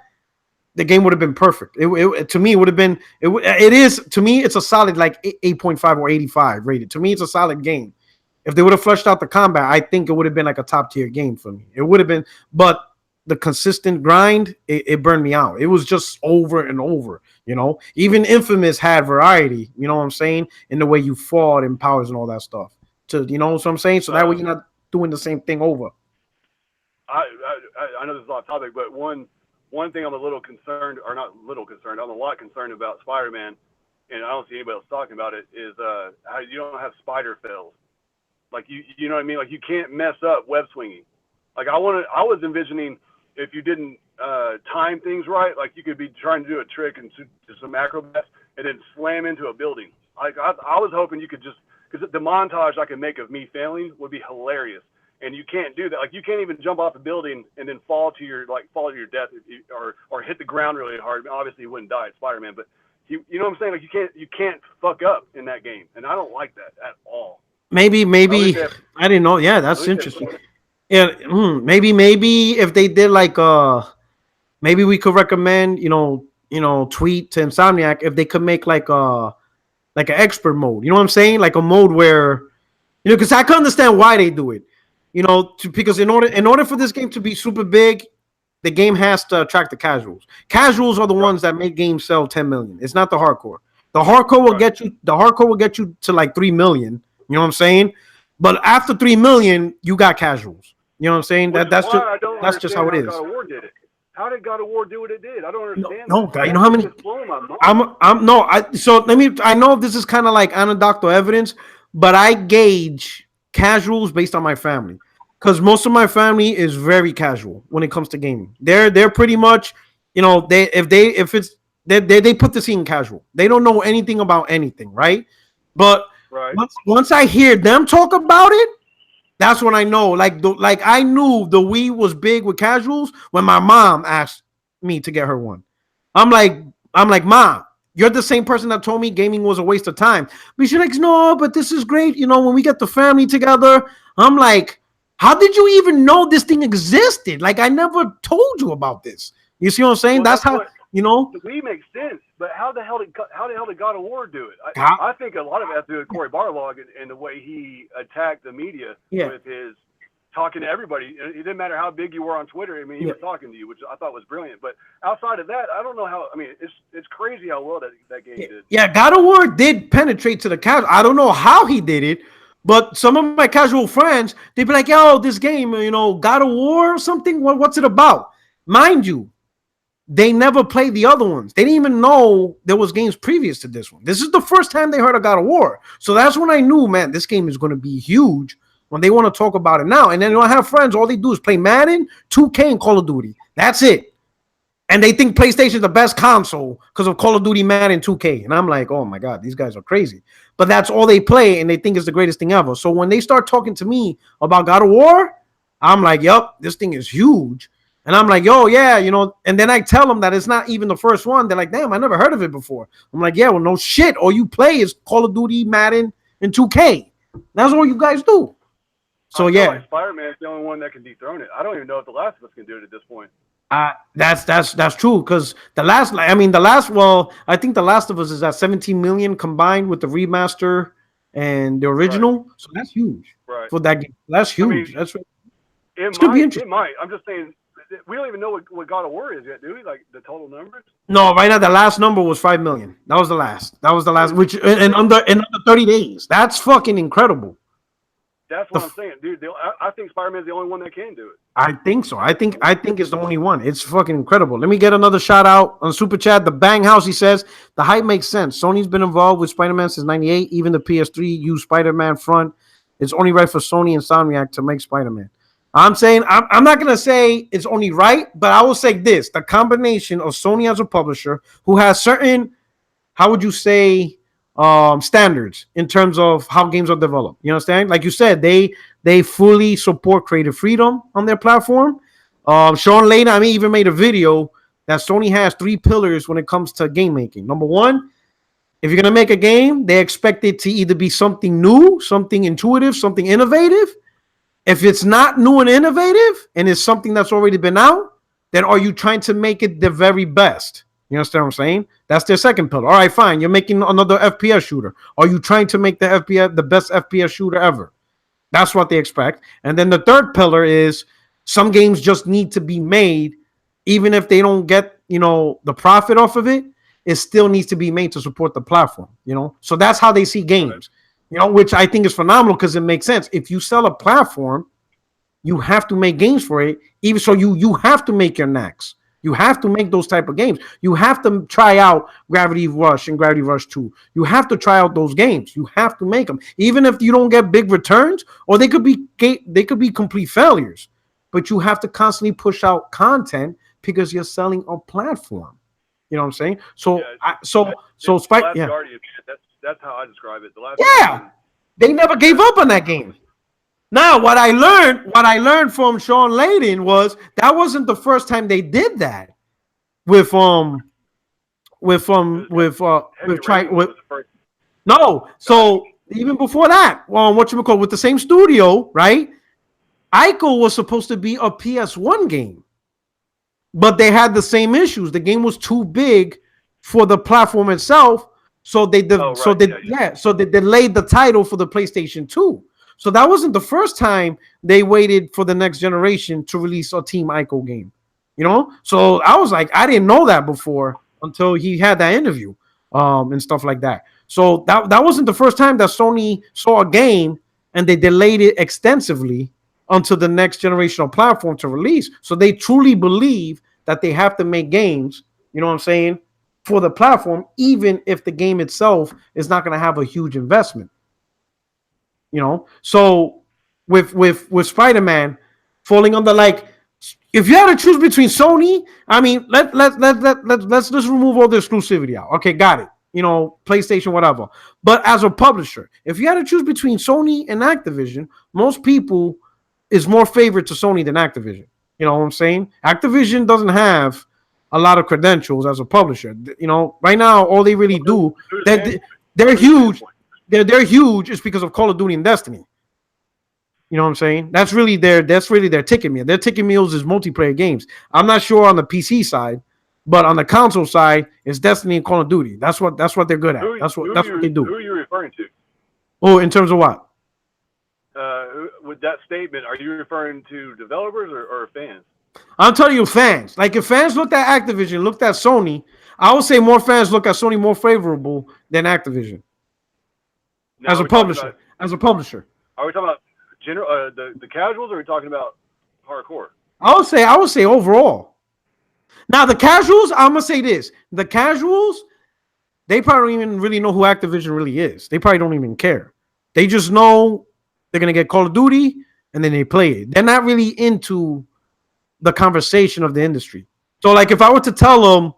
the game would have been perfect. To me, it would have been. It is to me. It's a solid like 8.5 or 85 rated. To me, it's a solid game. If they would have fleshed out the combat, I think it would have been like a top tier game for me. It would have been, but the consistent grind, it burned me out. It was just over and over. Even Infamous had variety. You know what I'm saying? In the way you fought and powers and all that stuff. What I'm saying? So that way you're not doing the same thing over. I know this is off topic, but one thing I'm a little concerned, or not little concerned, I'm a lot concerned about Spider-Man, and I don't see anybody else talking about it, is how you don't have spider fails. Like you know what I mean? Like you can't mess up web swinging. Like I was envisioning if you didn't time things right, like you could be trying to do a trick and do some acrobats and then slam into a building. Like I was hoping you could just, because the montage I could make of me failing would be hilarious. And you can't do that. Like you can't even jump off a building and then fall to your death, or hit the ground really hard. Obviously, you wouldn't die at Spider-Man, but you know what I'm saying? Like you can't fuck up in that game, and I don't like that at all. Maybe I didn't know. Yeah, that's interesting. Yeah, maybe if they did like maybe we could recommend tweet to Insomniac if they could make like an expert mode. You know what I'm saying? Like a mode where because I can understand why they do it. Because in order for this game to be super big, the game has to attract the casuals. Casuals are the ones that make games sell 10 million. It's not the hardcore. The hardcore will get you. The hardcore will get you to like 3 million. You know what I'm saying? But after 3 million, you got casuals. You know what I'm saying? That's just how it is. God of War did it. How did God of War do what it did? I don't understand. No, guy. You know how many? So let me. I know this is kind of like anecdotal evidence, but I gauge casuals based on my family. Because most of my family is very casual when it comes to gaming. They're pretty much, they put the scene casual. They don't know anything about anything, right? But once I hear them talk about it, that's when I know. Like I knew the Wii was big with casuals when my mom asked me to get her one. I'm like, Mom, you're the same person that told me gaming was a waste of time. But she's like, no, but this is great. When we get the family together, I'm like, how did you even know this thing existed? Like, I never told you about this. You see what I'm saying? That's how, The Wii makes sense, but how the hell did God of War do it? I think a lot of it has to do with Cory Barlog and the way he attacked the media with his talking to everybody. It didn't matter how big you were on Twitter. I mean, he was talking to you, which I thought was brilliant. But outside of that, I don't know how. I mean, it's crazy how well that game did. Yeah, God of War did penetrate to the casual. I don't know how he did it. But some of my casual friends, they'd be like, yo, this game, God of War or something, what's it about? Mind you, they never played the other ones. They didn't even know there was games previous to this one. This is the first time they heard of God of War. So that's when I knew, man, this game is going to be huge when they want to talk about it now. And then I have friends, all they do is play Madden, 2K, and Call of Duty. That's it. And they think PlayStation is the best console because of Call of Duty, Madden, 2K. And I'm like, oh, my God, these guys are crazy. But that's all they play, and they think it's the greatest thing ever. So when they start talking to me about God of War, I'm like, yup, this thing is huge. And I'm like, yo, yeah, and then I tell them that it's not even the first one. They're like, damn, I never heard of it before. I'm like, yeah, well, no shit. All you play is Call of Duty, Madden, and 2K. That's all you guys do. So, yeah. Like Spider-Man is the only one that can dethrone it. I don't even know if The Last of Us can do it at this point. That's true, because I think The Last of Us is at 17 million combined with the remaster and the original. So that's huge for that game. That's huge. I mean, it might. I'm just saying, we don't even know what God of War is yet, do we? Like the total numbers? No, right now the last number was 5 million. That was the last, which in under 30 days. That's fucking incredible. That's what I'm saying, dude. I think Spider-Man is the only one that can do it. I think so. I think it's the only one. It's fucking incredible. Let me get another shout out on Super Chat. The Bang House, he says, the hype makes sense. Sony's been involved with Spider-Man since 98. Even the PS3 used Spider-Man front. It's only right for Sony and Insomniac to make Spider-Man. I'm saying, I'm not going to say it's only right, but I will say this. The combination of Sony as a publisher who has certain, how would you say, standards in terms of how games are developed. You understand? Like you said, they fully support creative freedom on their platform. Sean Layden, even made a video that Sony has 3 pillars when it comes to game making. Number 1, if you're going to make a game, they expect it to either be something new, something intuitive, something innovative. If it's not new and innovative and it's something that's already been out, then are you trying to make it the very best? You understand what I'm saying? That's their second pillar. All right, fine. You're making another FPS shooter. Are you trying to make the best FPS shooter ever? That's what they expect. And then the third pillar is, Some games just need to be made, even if they don't get, the profit off of it. It still needs to be made to support the platform. So that's how they see games. Which I think is phenomenal because it makes sense. If you sell a platform, you have to make games for it. Even so, you have to make your knacks. You have to make those type of games. You have to try out Gravity Rush and Gravity Rush 2. You have to try out those games. You have to make them, even if you don't get big returns, or they could be complete failures. But you have to constantly push out content because you're selling a platform. You know what I'm saying? So, Guardian, that's how I describe it. Guardian, they never gave up on that game. Now, what I learned from Sean Layden was that wasn't the first time they did that with no. So even before that, with the same studio, right? Ico was supposed to be a PS1 game, but they had the same issues. The game was too big for the platform itself, so they delayed the title for the PlayStation 2. So that wasn't the first time they waited for the next generation to release a Team Ico game, So I was like, I didn't know that before until he had that interview, and stuff like that. So that wasn't the first time that Sony saw a game and they delayed it extensively until the next generational platform to release. So they truly believe that they have to make games, for the platform, even if the game itself is not going to have a huge investment. So with Spider-Man falling under, like, if you had to choose between Sony, I mean, let's just remove all the exclusivity out. Okay, got it. PlayStation, whatever. But as a publisher, if you had to choose between Sony and Activision, most people is more favored to Sony than Activision. You know what I'm saying? Activision doesn't have a lot of credentials as a publisher. Right now, all they really do, they're huge. They're huge is because of Call of Duty and Destiny. You know what I'm saying? That's really their ticket meal. Their ticket meals is multiplayer games. I'm not sure on the PC side, but on the console side, it's Destiny and Call of Duty. That's what they're good at. That's what they do. Who are you referring to? Oh, in terms of what? With that statement, are you referring to developers or fans? I'm telling you, fans. Like, if fans looked at Activision, looked at Sony, I would say more fans look at Sony more favorable than Activision. Now, As a publisher. Are we talking about general the casuals, or are we talking about hardcore? I would say overall. Now, the casuals, I'm gonna say this: the casuals, they probably don't even really know who Activision really is. They probably don't even care. They just know they're gonna get Call of Duty, and then they play it. They're not really into the conversation of the industry. So, like, if I were to tell them,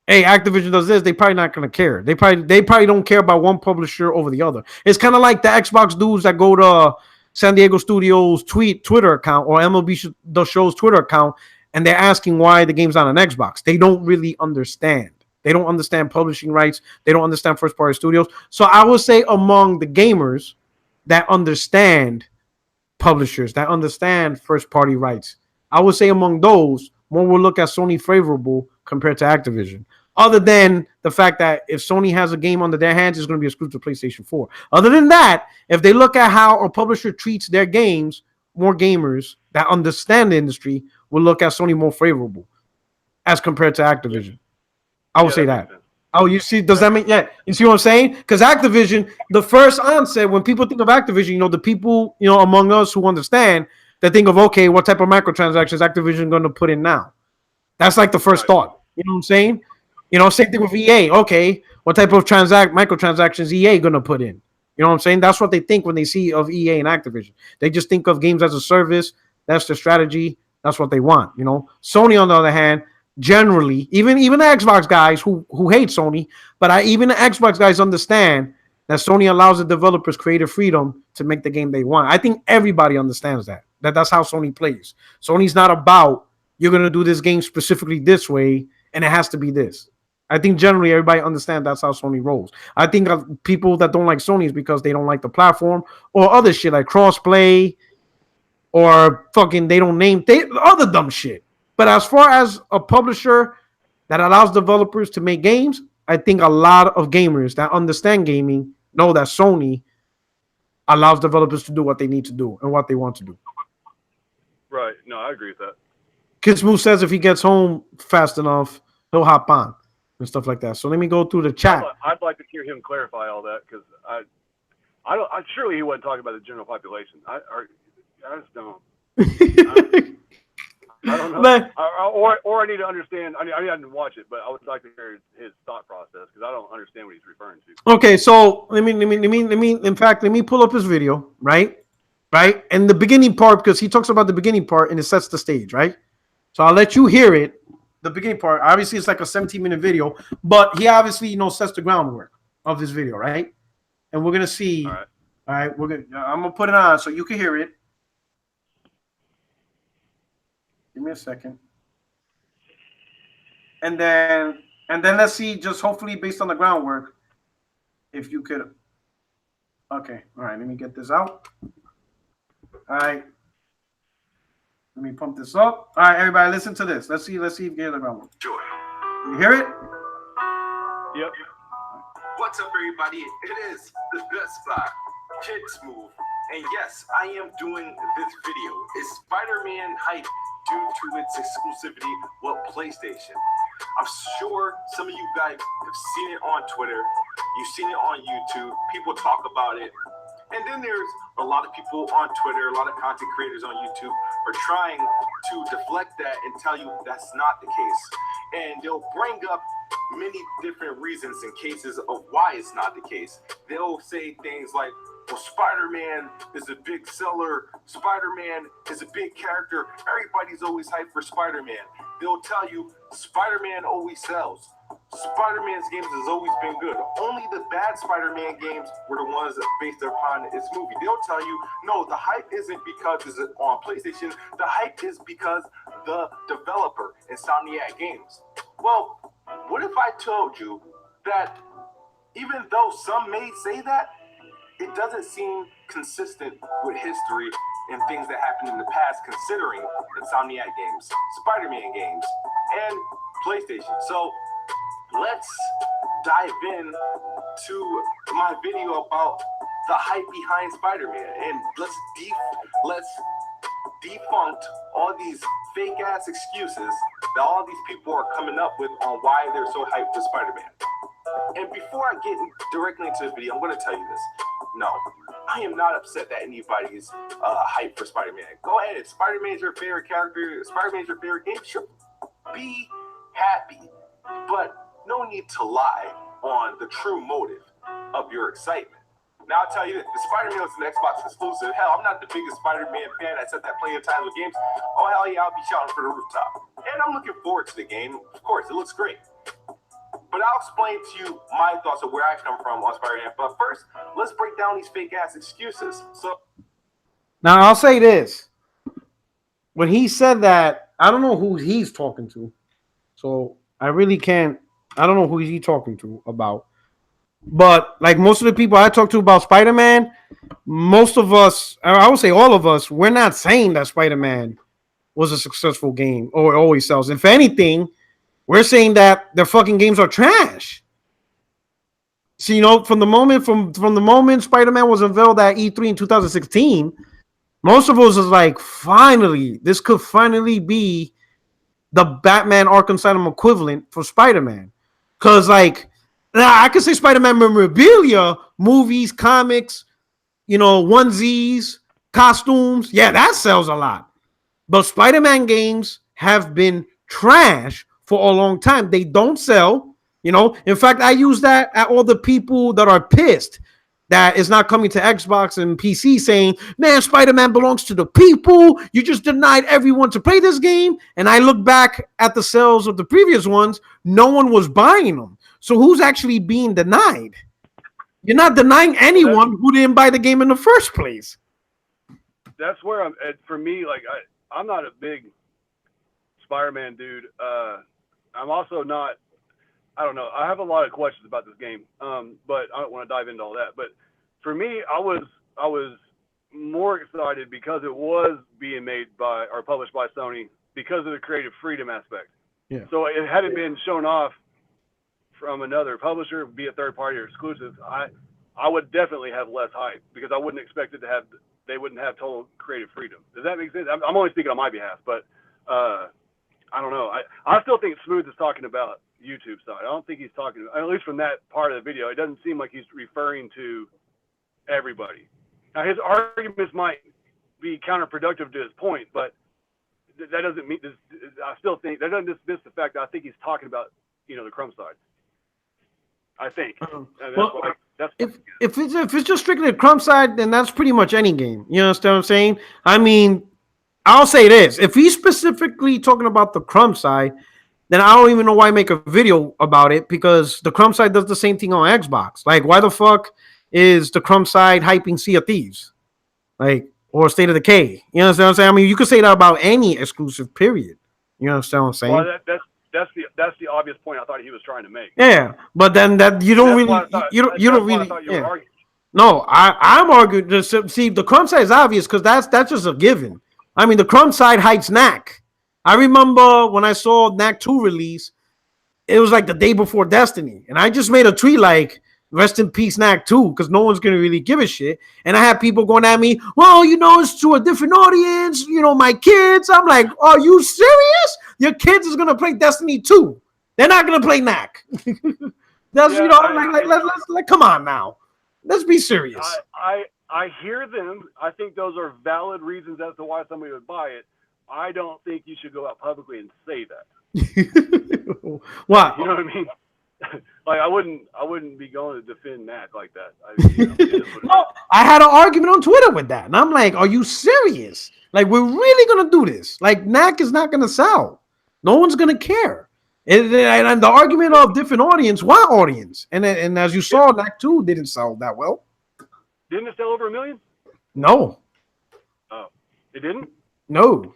hey, Activision does this, they probably not gonna care. They probably don't care about one publisher over the other. It's kind of like the Xbox dudes that go to San Diego Studios Twitter account or MLB The Show's Twitter account, and they're asking why the game's not on Xbox. They don't really understand. They don't understand publishing rights. They don't understand first-party studios. So I would say among the gamers that understand publishers, that understand first-party rights, I would say among those, one will look at Sony favorable compared to Activision. Other than the fact that if Sony has a game under their hands, it's going to be exclusive to PlayStation 4. Other than that, if they look at how a publisher treats their games, more gamers that understand the industry will look at Sony more favorable as compared to Activision. I would say that. Oh, you see, does that mean, you see what I'm saying? Because Activision, the first onset, when people think of Activision, the people, among us who understand, they think of, okay, what type of microtransactions Activision going to put in now? That's like the first thought. You know what I'm saying? Same thing with EA. Okay, what type of microtransactions EA going to put in? You know what I'm saying? That's what they think when they see of EA and Activision. They just think of games as a service. That's their strategy. That's what they want. Sony, on the other hand, generally, even the Xbox guys who hate Sony, but even the Xbox guys understand that Sony allows the developers creative freedom to make the game they want. I think everybody understands that's how Sony plays. Sony's not about, you're going to do this game specifically this way, and it has to be this. I think generally everybody understands that's how Sony rolls. I think people that don't like Sony is because they don't like the platform or other shit like crossplay or fucking they don't name other dumb shit. But as far as a publisher that allows developers to make games, I think a lot of gamers that understand gaming know that Sony allows developers to do what they need to do and what they want to do. No, I agree with that. Kidsmoove says if he gets home fast enough, he'll hop on and stuff like that. So let me go through the chat. I'd like to hear him clarify all that because I don't. Surely he wasn't talking about the general population. I just don't. I don't know. Man, or I need to understand. I didn't watch it, but I would like to hear his thought process because I don't understand what he's referring to. okay, so let me. In fact, let me pull up his video, right? And the beginning part, because he talks about the beginning part and it sets the stage, right? So I'll let you hear it. The beginning part, obviously, it's like a 17-minute video, but he obviously, sets the groundwork of this video, right? And we're gonna see. All right, I'm gonna put it on so you can hear it. Give me a second. And then let's see, just hopefully based on the groundwork, if you could. Okay, all right, let me get this out. All right. Let me pump this up. All right, everybody, listen to this. Let's see if you hear the groundwork. Joy. You hear it? Yep. What's up, everybody? It is the best spot, Kidsmoove. And yes, I am doing this video. Is Spider-Man hype due to its exclusivity with PlayStation? I'm sure some of you guys have seen it on Twitter. You've seen it on YouTube. People talk about it. And then there's a lot of people on Twitter, a lot of content creators on YouTube are trying to deflect that and tell you that's not the case. And they'll bring up many different reasons and cases of why it's not the case. They'll say things like, well, Spider-Man is a big seller. Spider-Man is a big character. Everybody's always hyped for Spider-Man. They'll tell you Spider-Man always sells. Spider-Man's games has always been good. Only the bad Spider-Man games were the ones that based upon its movie. They'll tell you, no, the hype isn't because it's on PlayStation. The hype is because the developer, Insomniac Games. Well, what if I told you that even though some may say that, it doesn't seem consistent with history and things that happened in the past, considering Insomniac Games, Spider-Man games, and PlayStation. So let's dive in to my video about the hype behind Spider-Man, and let's defunct all these fake ass excuses that all these people are coming up with on why they're so hyped for Spider-Man. And before I get directly into the video, I'm going to tell you this. No, I am not upset that anybody's hyped for Spider-Man. Go ahead. If Spider-Man's your favorite character, Spider-Man's your favorite game, sure, be happy. But no need to lie on the true motive of your excitement. Now, I'll tell you this. If Spider-Man was an Xbox exclusive, hell, I'm not the biggest Spider-Man fan. I said that plenty of times with games. Oh, hell yeah, I'll be shouting for the rooftop. And I'm looking forward to the game. Of course, it looks great. But I'll explain to you my thoughts of where I come from on Spider-Man. But first, let's break down these fake-ass excuses. So now, I'll say this. When he said that, I don't know who he's talking to. So I really can't. I don't know who he's talking to about. But like most of the people I talk to about Spider-Man, most of us, I would say all of us, we're not saying that Spider-Man was a successful game or always sells. If anything, we're saying that their fucking games are trash. So, from the moment Spider-Man was unveiled at E3 in 2016, most of us was like, finally, this could finally be the Batman Arkham Asylum equivalent for Spider-Man. Because, I could say Spider-Man memorabilia, movies, comics, onesies, costumes. Yeah, that sells a lot. But Spider-Man games have been trash for a long time. They don't sell. In fact, I use that at all the people that are pissed that is not coming to Xbox and PC saying, man, Spider-Man belongs to the people. You just denied everyone to play this game. And I look back at the sales of the previous ones. No one was buying them. So who's actually being denied? You're not denying anyone who didn't buy the game in the first place. That's where I'm at. For me, I'm not a big Spider-Man dude. I'm also not, I don't know. I have a lot of questions about this game, but I don't want to dive into all that. But for me, I was more excited because it was being made by or published by Sony because of the creative freedom aspect. Yeah. So it hadn't been shown off from another publisher, be it third party or exclusive. I would definitely have less hype because I wouldn't expect it to have they wouldn't have total creative freedom. Does that make sense? I'm only speaking on my behalf, but I don't know. I still think Smooth is talking about YouTube side. I don't think he's talking, at least from that part of the video, it doesn't seem like he's referring to everybody. Now, his arguments might be counterproductive to his point, but that doesn't mean this. I still think that doesn't dismiss the fact that I think he's talking about, you know, the crumb side. I think. If it's just strictly the crumb side, then that's pretty much any game. You understand what I'm saying? I mean, I'll say this: if he's specifically talking about the crumb side, then I don't even know why make a video about it, because the crumb side does the same thing on Xbox. Like, why the fuck is the crumb side hyping Sea of Thieves, like, or State of Decay? You understand what I'm saying? I mean, you could say that about any exclusive. Period. You understand what I'm saying? Well, that's the obvious point I thought he was trying to make. Yeah, but then that you don't really, you don't really. Yeah. No, I'm arguing. See, the crumb side is obvious because that's just a given. I mean, the crumb side hypes Knack. I remember when I saw Knack 2 release, it was like the day before Destiny, and I just made a tweet like, "Rest in peace, Knack 2," because no one's gonna really give a shit. And I had people going at me, "Well, you know, it's to a different audience. You know, my kids." I'm like, "Are you serious? Your kids is gonna play Destiny 2. They're not gonna play Knack." That's, you know, let's come on now. Let's be serious. I hear them. I think those are valid reasons as to why somebody would buy it. I don't think you should go out publicly and say that. Why? You know what I mean? Like, I wouldn't be going to defend Knack like that. No, I had an argument on Twitter with that, and I'm like, "Are you serious? Like, we're really gonna do this? Like, Knack is not gonna sell. No one's gonna care." And the argument of different audience, what audience? And as you saw, Knack 2 didn't sell that well. Didn't it sell over 1 million? No. Oh, it didn't? No.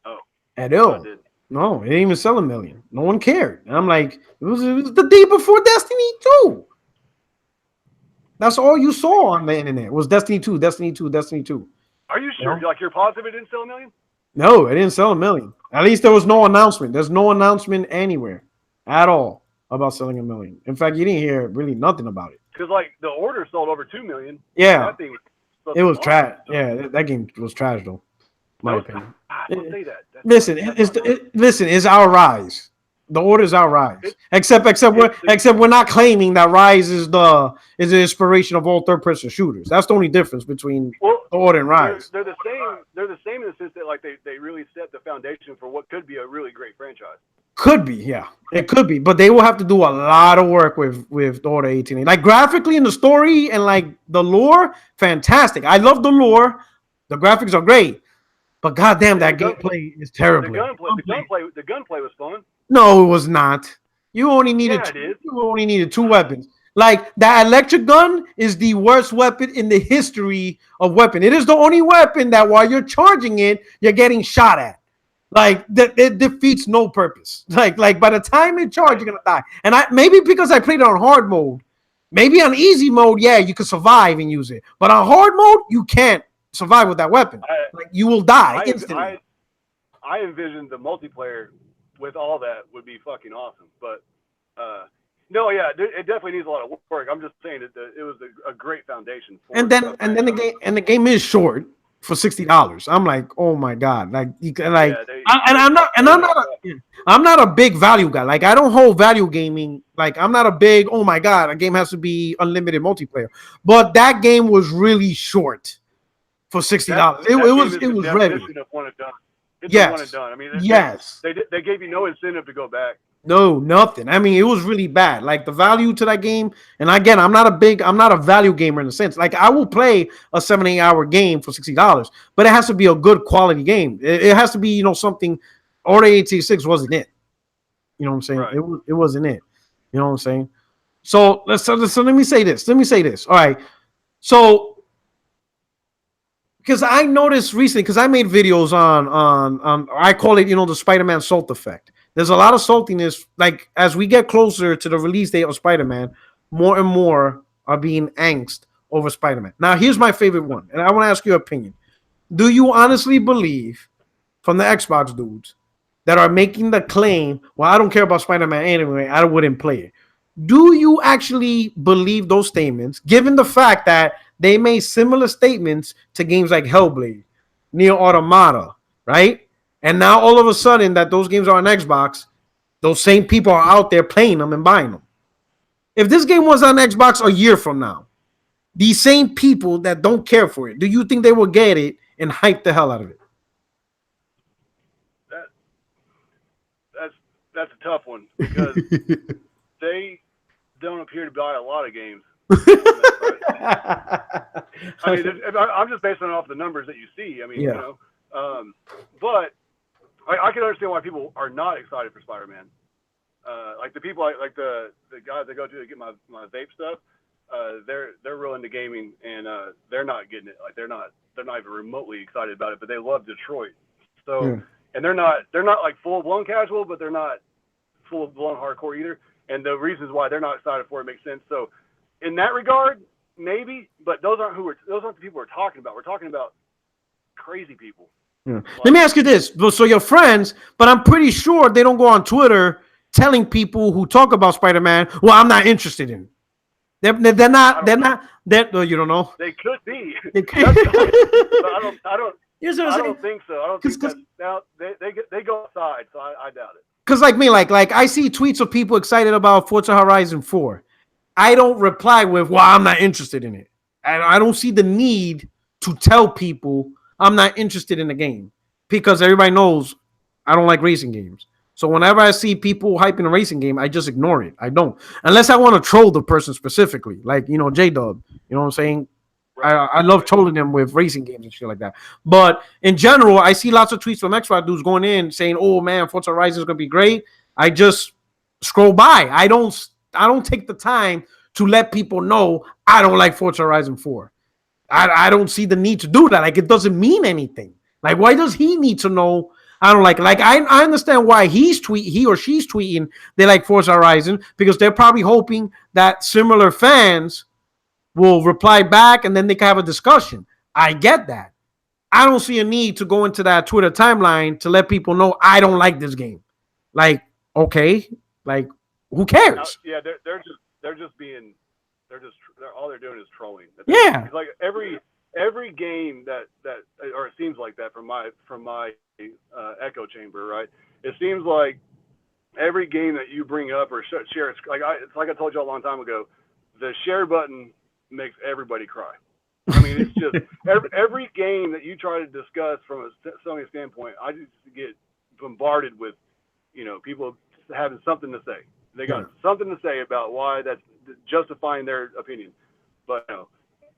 Oh. At all. No, it didn't even sell 1 million. No one cared. And I'm like, it was the day before Destiny 2. That's all you saw on the internet was Destiny 2, Destiny 2, Destiny 2. Are you sure? Like, you're positive it didn't sell 1 million? No, it didn't sell 1 million. At least there was no announcement. There's no announcement anywhere at all about selling 1 million. In fact, you didn't hear really nothing about it. Because, like, the order sold over 2 million. Yeah. It was trash. Yeah, that game was trash, though. My opinion. Don't say that. Listen, it's our Rise. The order's our Rise. Except we're not claiming that Rise is the inspiration of all third-person shooters. That's the only difference between the Order and Rise. They're the same. They're the same in the sense that, like, they really set the foundation for what could be a really great franchise. Could be, yeah, it could be, but they will have to do a lot of work with Order 18. Like, graphically in the story and like the lore, fantastic. I love the lore. The graphics are great, but goddamn, that gameplay is terrible. The gunplay was fun. No, it was not. You only needed two weapons. Like, that electric gun is the worst weapon in the history of weapon. It is the only weapon that while you're charging it, you're getting shot at. Like, it defeats no purpose. Like by the time it charges, you're gonna die. And maybe because I played it on hard mode, maybe on easy mode, yeah, you can survive and use it. But on hard mode, you can't survive with that weapon. Like, you will die instantly. I envisioned the multiplayer with all that would be fucking awesome. But no, yeah, it definitely needs a lot of work. I'm just saying that it was a great foundation. And then the game is short. For $60, I'm like, oh my god, like, I'm not a big value guy. Like, I don't hold value gaming. Like, I'm not a big, oh my god, a game has to be unlimited multiplayer. But that game was really short for $60. It was ready. Yes. I mean, yes. They gave you no incentive to go back. No, nothing. I mean, it was really bad. Like, the value to that game, and again, I'm not a value gamer in a sense. Like, I will play a 7-8 hour game for $60, but it has to be a good quality game. It has to be, you know, something. Order 86 wasn't it. You know what I'm saying? Right. It wasn't it. You know what I'm saying? So let me say this. All right. So, because I noticed recently, because I made videos on I call it, you know, the Spider-Man salt effect. There's a lot of saltiness. Like, as we get closer to the release date of Spider-Man, more and more are being angst over Spider-Man. Now, here's my favorite one, and I want to ask your opinion. Do you honestly believe, from the Xbox dudes that are making the claim, well, I don't care about Spider-Man anyway, I wouldn't play it. Do you actually believe those statements, given the fact that they made similar statements to games like Hellblade, Nier Automata, right? And now all of a sudden that those games are on Xbox, those same people are out there playing them and buying them. If this game was on Xbox a year from now, these same people that don't care for it, do you think they will get it and hype the hell out of it? That's a tough one because they don't appear to buy a lot of games. I mean, I'm just basing it off the numbers that you see. I mean, you know, but I can understand why people are not excited for Spider-Man. Like the people, like the guys that go to get my vape stuff, they're real into gaming and they're not getting it. Like they're not even remotely excited about it, but they love Detroit. So and they're not like full blown casual, but they're not full blown hardcore either. And the reasons why they're not excited for it makes sense. So in that regard, maybe, but those aren't the people we're talking about. We're talking about crazy people. Like, let me ask you this. So your friends, but I'm pretty sure they don't go on Twitter telling people who talk about Spider-Man, well, I'm not interested in it. They're not, you don't know. They could be. They could. I don't think so. I don't think that now they go outside, so I doubt it. Because like me, like I see tweets of people excited about Forza Horizon 4. I don't reply with, well, I'm not interested in it. And I don't see the need to tell people I'm not interested in the game because everybody knows I don't like racing games. So whenever I see people hyping a racing game, I just ignore it. I don't. Unless I want to troll the person specifically, like, you know, J-Dub. You know what I'm saying? I love trolling them with racing games and shit like that. But in general, I see lots of tweets from Xbox dudes going in saying, "Oh man, Forza Horizon is gonna be great." I just scroll by. I don't take the time to let people know I don't like Forza Horizon 4. I don't see the need to do that. Like it doesn't mean anything. Like why does he need to know? I don't like I understand why he or she's tweeting they like Forza Horizon because they're probably hoping that similar fans will reply back and then they can have a discussion. I get that. I don't see a need to go into that Twitter timeline to let people know I don't like this game. Like, okay, like who cares? Yeah, they're all they're doing is trolling. Yeah, it's like every game that or it seems like that from my echo chamber, right? It seems like every game that you bring up or share, it's like I told you a long time ago, the share button makes everybody cry. I mean, it's just every game that you try to discuss from a Sony standpoint, I just get bombarded with, you know, people having something to say. They got something to say about why that's justifying their opinion. But you know,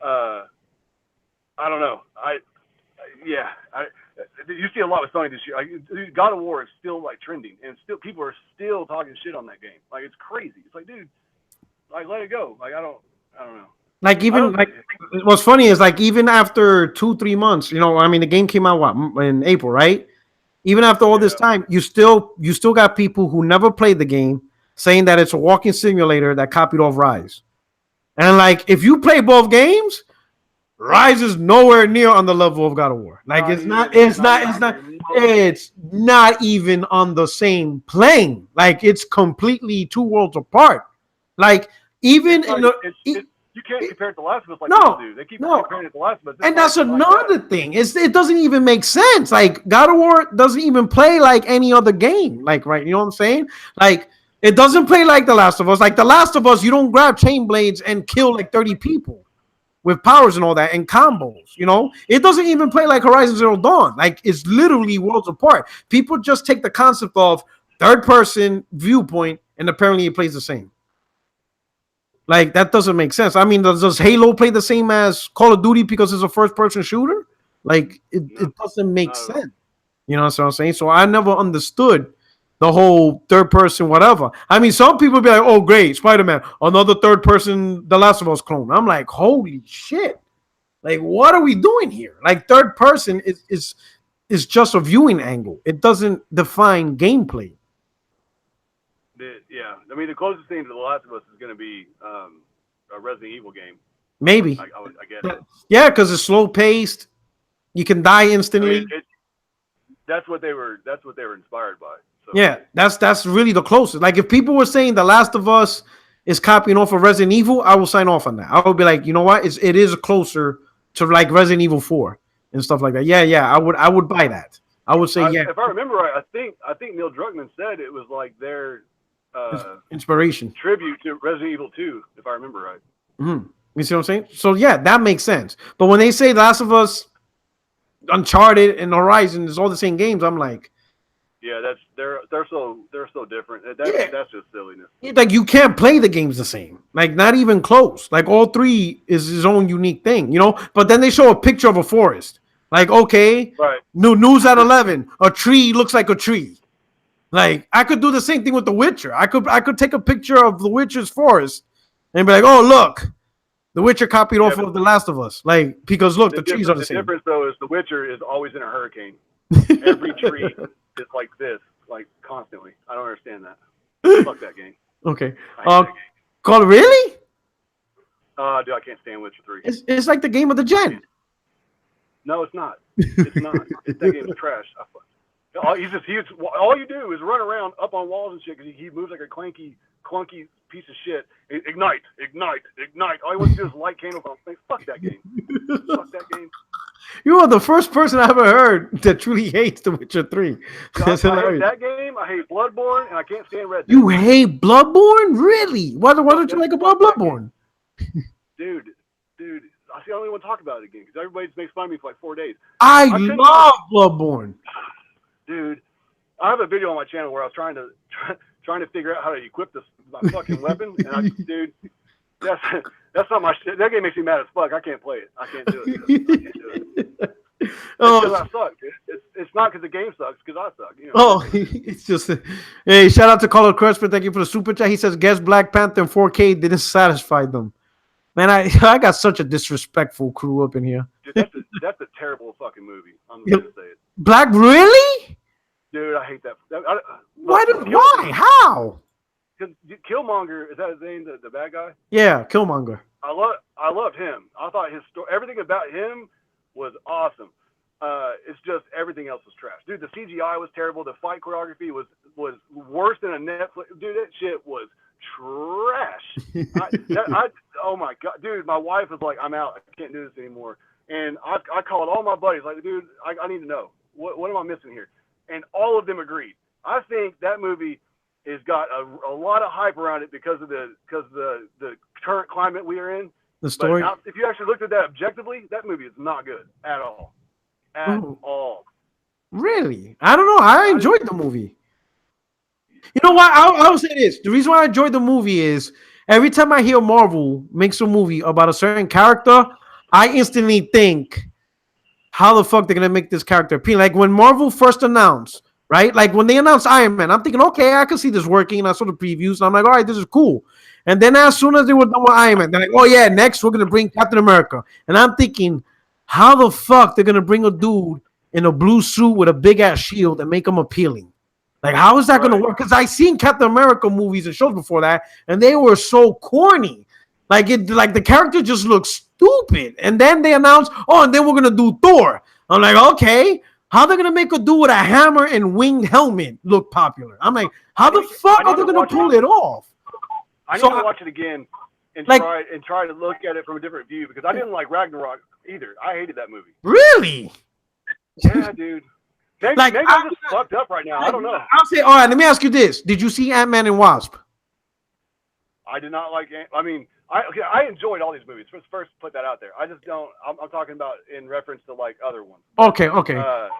I don't know. You see a lot with Sony this year. Like, God of War is still like trending, and still people are still talking shit on that game. Like it's crazy. It's like, dude, like let it go. Like I don't know. Like even like what's funny is like even after 2-3 months, you know, I mean the game came out in April, right? Even after all this time, you still got people who never played the game saying that it's a walking simulator that copied off Rise. And like if you play both games, Rise is nowhere near on the level of God of War. Like it's not even on the same plane. Like it's completely two worlds apart. Like even you can't compare it to Last of Us like people do. They keep comparing it to Last of Us. And that's another thing. It doesn't even make sense. Like God of War doesn't even play like any other game. Like, right, you know what I'm saying? Like it doesn't play like The Last of Us. Like The Last of Us, you don't grab chain blades and kill like 30 people with powers and all that and combos, you know? It doesn't even play like Horizon Zero Dawn. Like it's literally worlds apart. People just take the concept of third person viewpoint and apparently it plays the same. Like that doesn't make sense. I mean, does Halo play the same as Call of Duty because it's a first-person shooter? Like it doesn't make sense. You know what I'm saying? So I never understood the whole third-person whatever. I mean, some people be like, "Oh, great, Spider-Man, another third-person, The Last of Us clone." I'm like, "Holy shit! Like, what are we doing here? Like, third person is just a viewing angle. It doesn't define gameplay." Yeah, I mean the closest thing to The Last of Us is going to be a Resident Evil game. Maybe. I guess. Yeah, because it's slow paced. You can die instantly. I mean, that's what they were inspired by. So. Yeah, that's really the closest. Like if people were saying The Last of Us is copying off of Resident Evil, I will sign off on that. I would be like, you know what? It is closer to like Resident Evil 4 and stuff like that. Yeah. I would buy that. I would say yeah. If I remember right, I think Neil Druckmann said it was like their inspiration tribute to Resident Evil 2, if I remember right. Mm-hmm. You see what I'm saying? So yeah, that makes sense. But when they say Last of Us, Uncharted, and Horizon is all the same games, I'm like, yeah, they're so different. That's just silliness. Like you can't play the games the same. Like not even close. Like all three is his own unique thing, you know. But then they show a picture of a forest. Like okay, right. New news at 11. A tree looks like a tree. Like I could do the same thing with The Witcher. I could take a picture of The Witcher's forest and be like, oh look, The Witcher copied off of The Last of Us. Like because look, the trees are the same. The difference though is The Witcher is always in a hurricane. Every tree is like this, like constantly. I don't understand that. Fuck that game. Okay. Call really? Dude, I can't stand Witcher 3. It's like the game of the gen. No, it's not. It's not. That game is trash. All you do is run around up on walls and shit because he moves like a clunky piece of shit. Ignite. All he wants to do is light candles on things. Fuck that game. Fuck that game. You are the first person I ever heard that truly hates The Witcher 3. That's hilarious. I hate that game. I hate Bloodborne, and I can't stand Red Dead. You hate Bloodborne? Really? Why don't you like about Bloodborne? Dude, I see the only one talk about it again because everybody makes fun of me for like 4 days. I love Bloodborne. Dude, I have a video on my channel where I was trying to figure out how to equip my fucking weapon, and that's not my shit. That game makes me mad as fuck. I can't play it. I can't do it. Because I suck. It's not because the game sucks. Because I suck. You know? Oh, it's just. Hey, shout out to Carlos Crespo. Thank you for the super chat. He says, "Guess Black Panther in 4K didn't satisfy them." Man, I got such a disrespectful crew up in here. Dude, that's a terrible fucking movie. I'm gonna say it. Black, really? Dude, I hate that. Why? How? Because Killmonger, is that his name? The bad guy? Yeah, Killmonger. I loved him. I thought his story, everything about him was awesome. It's just everything else was trash. Dude, the CGI was terrible. The fight choreography was worse than a Netflix. Dude, that shit was trash. Oh my god, dude, my wife was like, I'm out. I can't do this anymore. And I called all my buddies, like, dude, I need to know what am I missing here? And all of them agreed. I think that movie has got a lot of hype around it because of the current climate we are in. The story. But if you actually looked at that objectively, that movie is not good at all. At all. Really? I don't know. I enjoyed the movie. You know what? I'll say this. The reason why I enjoyed the movie is every time I hear Marvel makes a movie about a certain character, I instantly think, how the fuck they're going to make this character appeal? Like when Marvel first announced, right? Like when they announced Iron Man, I'm thinking, okay, I can see this working. And I saw the previews and I'm like, all right, this is cool. And then as soon as they were done with Iron Man, they're like, oh yeah, next we're going to bring Captain America. And I'm thinking, how the fuck they're going to bring a dude in a blue suit with a big ass shield and make him appealing? Like, how is that going to work? Because I've seen Captain America movies and shows before that, and they were so corny. Like the character just looks stupid. And then they announced, oh, and then we're going to do Thor. I'm like, okay, how they going to make a dude with a hammer and winged helmet look popular? I'm like, how the fuck are they going to pull it off? I need to watch it again and try to look at it from a different view because I didn't like Ragnarok either. I hated that movie. Really? Yeah, dude. Maybe I'm just fucked up right now. I don't know. I'll say, all right, let me ask you this. Did you see Ant-Man and Wasp? I did not like it. I mean, I enjoyed all these movies. First, put that out there. I just don't. I'm talking about in reference to like other ones. Okay.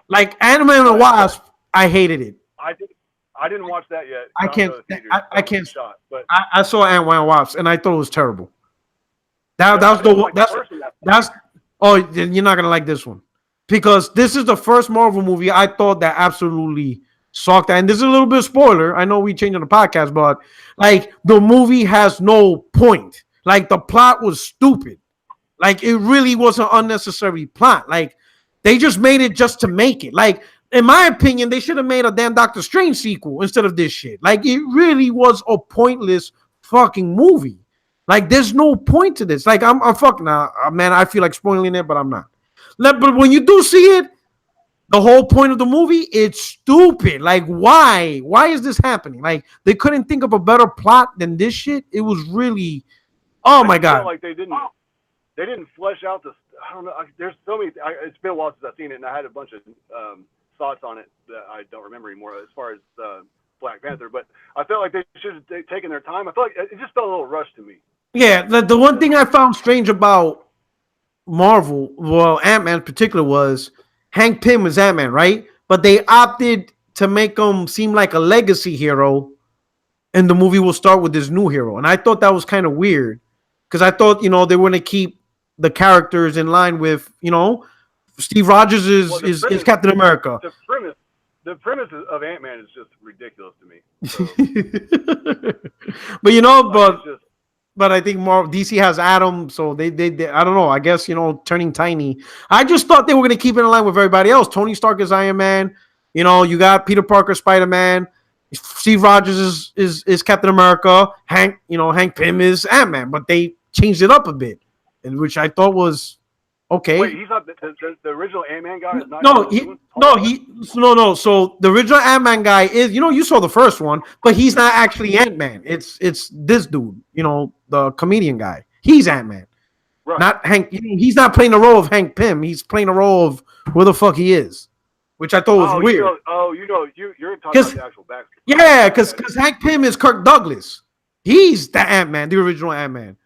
Like Ant-Man and Wasp, I hated it. I didn't watch that yet. I can't. But I saw Ant-Man and Wasp, and I thought it was terrible. Oh, you're not gonna like this one. Because this is the first Marvel movie I thought that absolutely sucked. And this is a little bit of spoiler. I know we changed on the podcast, but like the movie has no point. Like the plot was stupid. Like it really was an unnecessary plot. Like they just made it just to make it. Like in my opinion, they should have made a damn Doctor Strange sequel instead of this shit. Like it really was a pointless fucking movie. Like there's no point to this. Like I'm fucking man. I feel like spoiling it, but I'm not. But when you do see it, the whole point of the movie, it's stupid. Like, why? Why is this happening? Like, they couldn't think of a better plot than this shit. It was really, oh I my just felt god. like they didn't flesh out the. I don't know. There's so many. It's been a while since I've seen it, and I had a bunch of thoughts on it that I don't remember anymore as far as Black Panther. But I felt like they should have taken their time. I felt like it just felt a little rushed to me. Yeah, the one thing I found strange about Marvel, well, Ant-Man in particular, was Hank Pym was Ant-Man, right? But they opted to make him seem like a legacy hero, and the movie will start with this new hero. And I thought that was kind of weird because I thought, they want to keep the characters in line with, Steve Rogers is Captain America. The premise of Ant-Man is just ridiculous to me. So, but but I think more DC has Adam, so they I don't know. I guess turning tiny. I just thought they were gonna keep it in line with everybody else. Tony Stark is Iron Man. You got Peter Parker, Spider-Man. Steve Rogers is Captain America. Hank Pym is Ant-Man. But they changed it up a bit, and which I thought was okay. Wait, he's not the original Ant-Man guy. Is not no. So the original Ant-Man guy is, you saw the first one, but he's not actually Ant-Man. It's this dude, the comedian guy. He's Ant-Man, right. Not Hank. He's not playing the role of Hank Pym. He's playing the role of where the fuck he is, which I thought was weird. You're talking about the actual backstory. Yeah, because Hank Pym is Kirk Douglas. He's the Ant-Man, the original Ant-Man.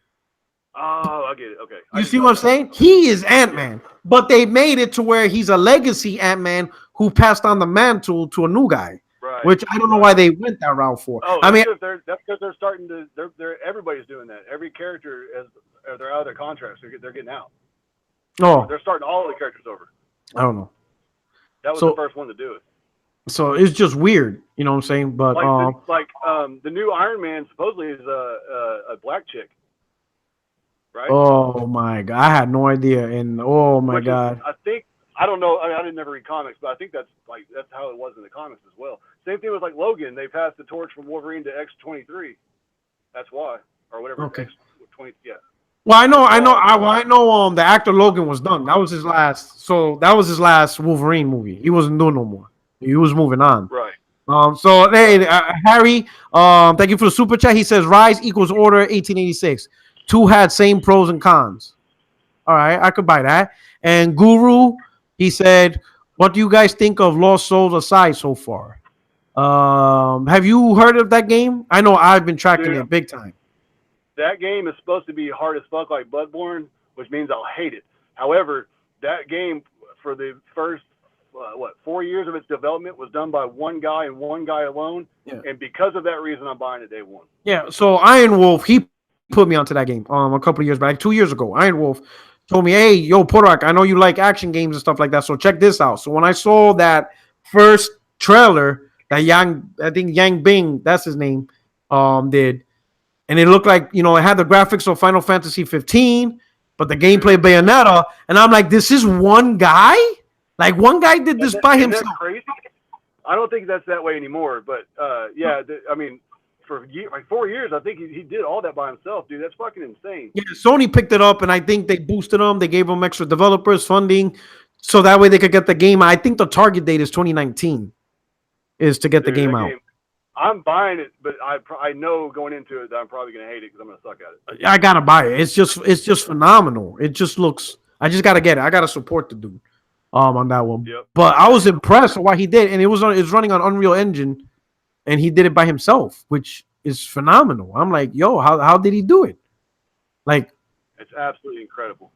Oh, I get it. Okay. You see what I'm saying? He is Ant-Man, but they made it to where he's a legacy Ant-Man who passed on the mantle to a new guy, right. Which I don't know why they went that route for. Oh, that's because they're starting to. Everybody's doing that. Every character, as they're out of their contracts, they're getting out. Oh, they're starting all the characters over. I don't know. That was the first one to do it. So it's just weird, you know what I'm saying? But the new Iron Man supposedly is a black chick. Right? Oh my god, I had no idea, and oh my god, I don't know. I didn't never read comics, but I think that's how it was in the comics as well. Same thing with Logan. They passed the torch from Wolverine to X-23. That's why, or whatever. Okay. X-20. Yeah. Well, I know. The actor Logan was done. That was his last. So that was his last Wolverine movie. He wasn't doing no more. He was moving on. Right. So hey, Harry, thank you for the super chat. He says Rise equals Order 1886. Two had same pros and cons. All right, I could buy that. And Guru, he said, what do you guys think of Lost Souls Aside so far? Have you heard of that game? I know I've been tracking it big time. That game is supposed to be hard as fuck like Bloodborne, which means I'll hate it. However, that game for the first 4 years of its development was done by one guy and one guy alone. Yeah. And because of that reason, I'm buying it day one. Yeah, so Iron Wolf, he put me onto that game a couple of years back, 2 years ago. Iron Wolf told me, hey, yo, Porak, I know you like action games and stuff like that, so check this out. So when I saw that first trailer that Yang Bing, that's his name, did, and it looked like, it had the graphics of Final Fantasy 15, but the gameplay Bayonetta, and I'm like, this is one guy? Like, one guy did this by himself. Crazy? I don't think that's that way anymore, but for 4 years, I think he did all that by himself, dude. That's fucking insane. Yeah, Sony picked it up, and I think they boosted them. They gave them extra developers, funding, so that way they could get the game. I think the target date is 2019, is to get the game out. I'm buying it, but I know going into it that I'm probably gonna hate it because I'm gonna suck at it. I gotta buy it. It's just phenomenal. It just looks. I just gotta get it. I gotta support the dude, on that one. Yep. But I was impressed with what he did, and it's running on Unreal Engine. And he did it by himself, which is phenomenal. I'm like, yo, how did he do it? Like, it's absolutely incredible.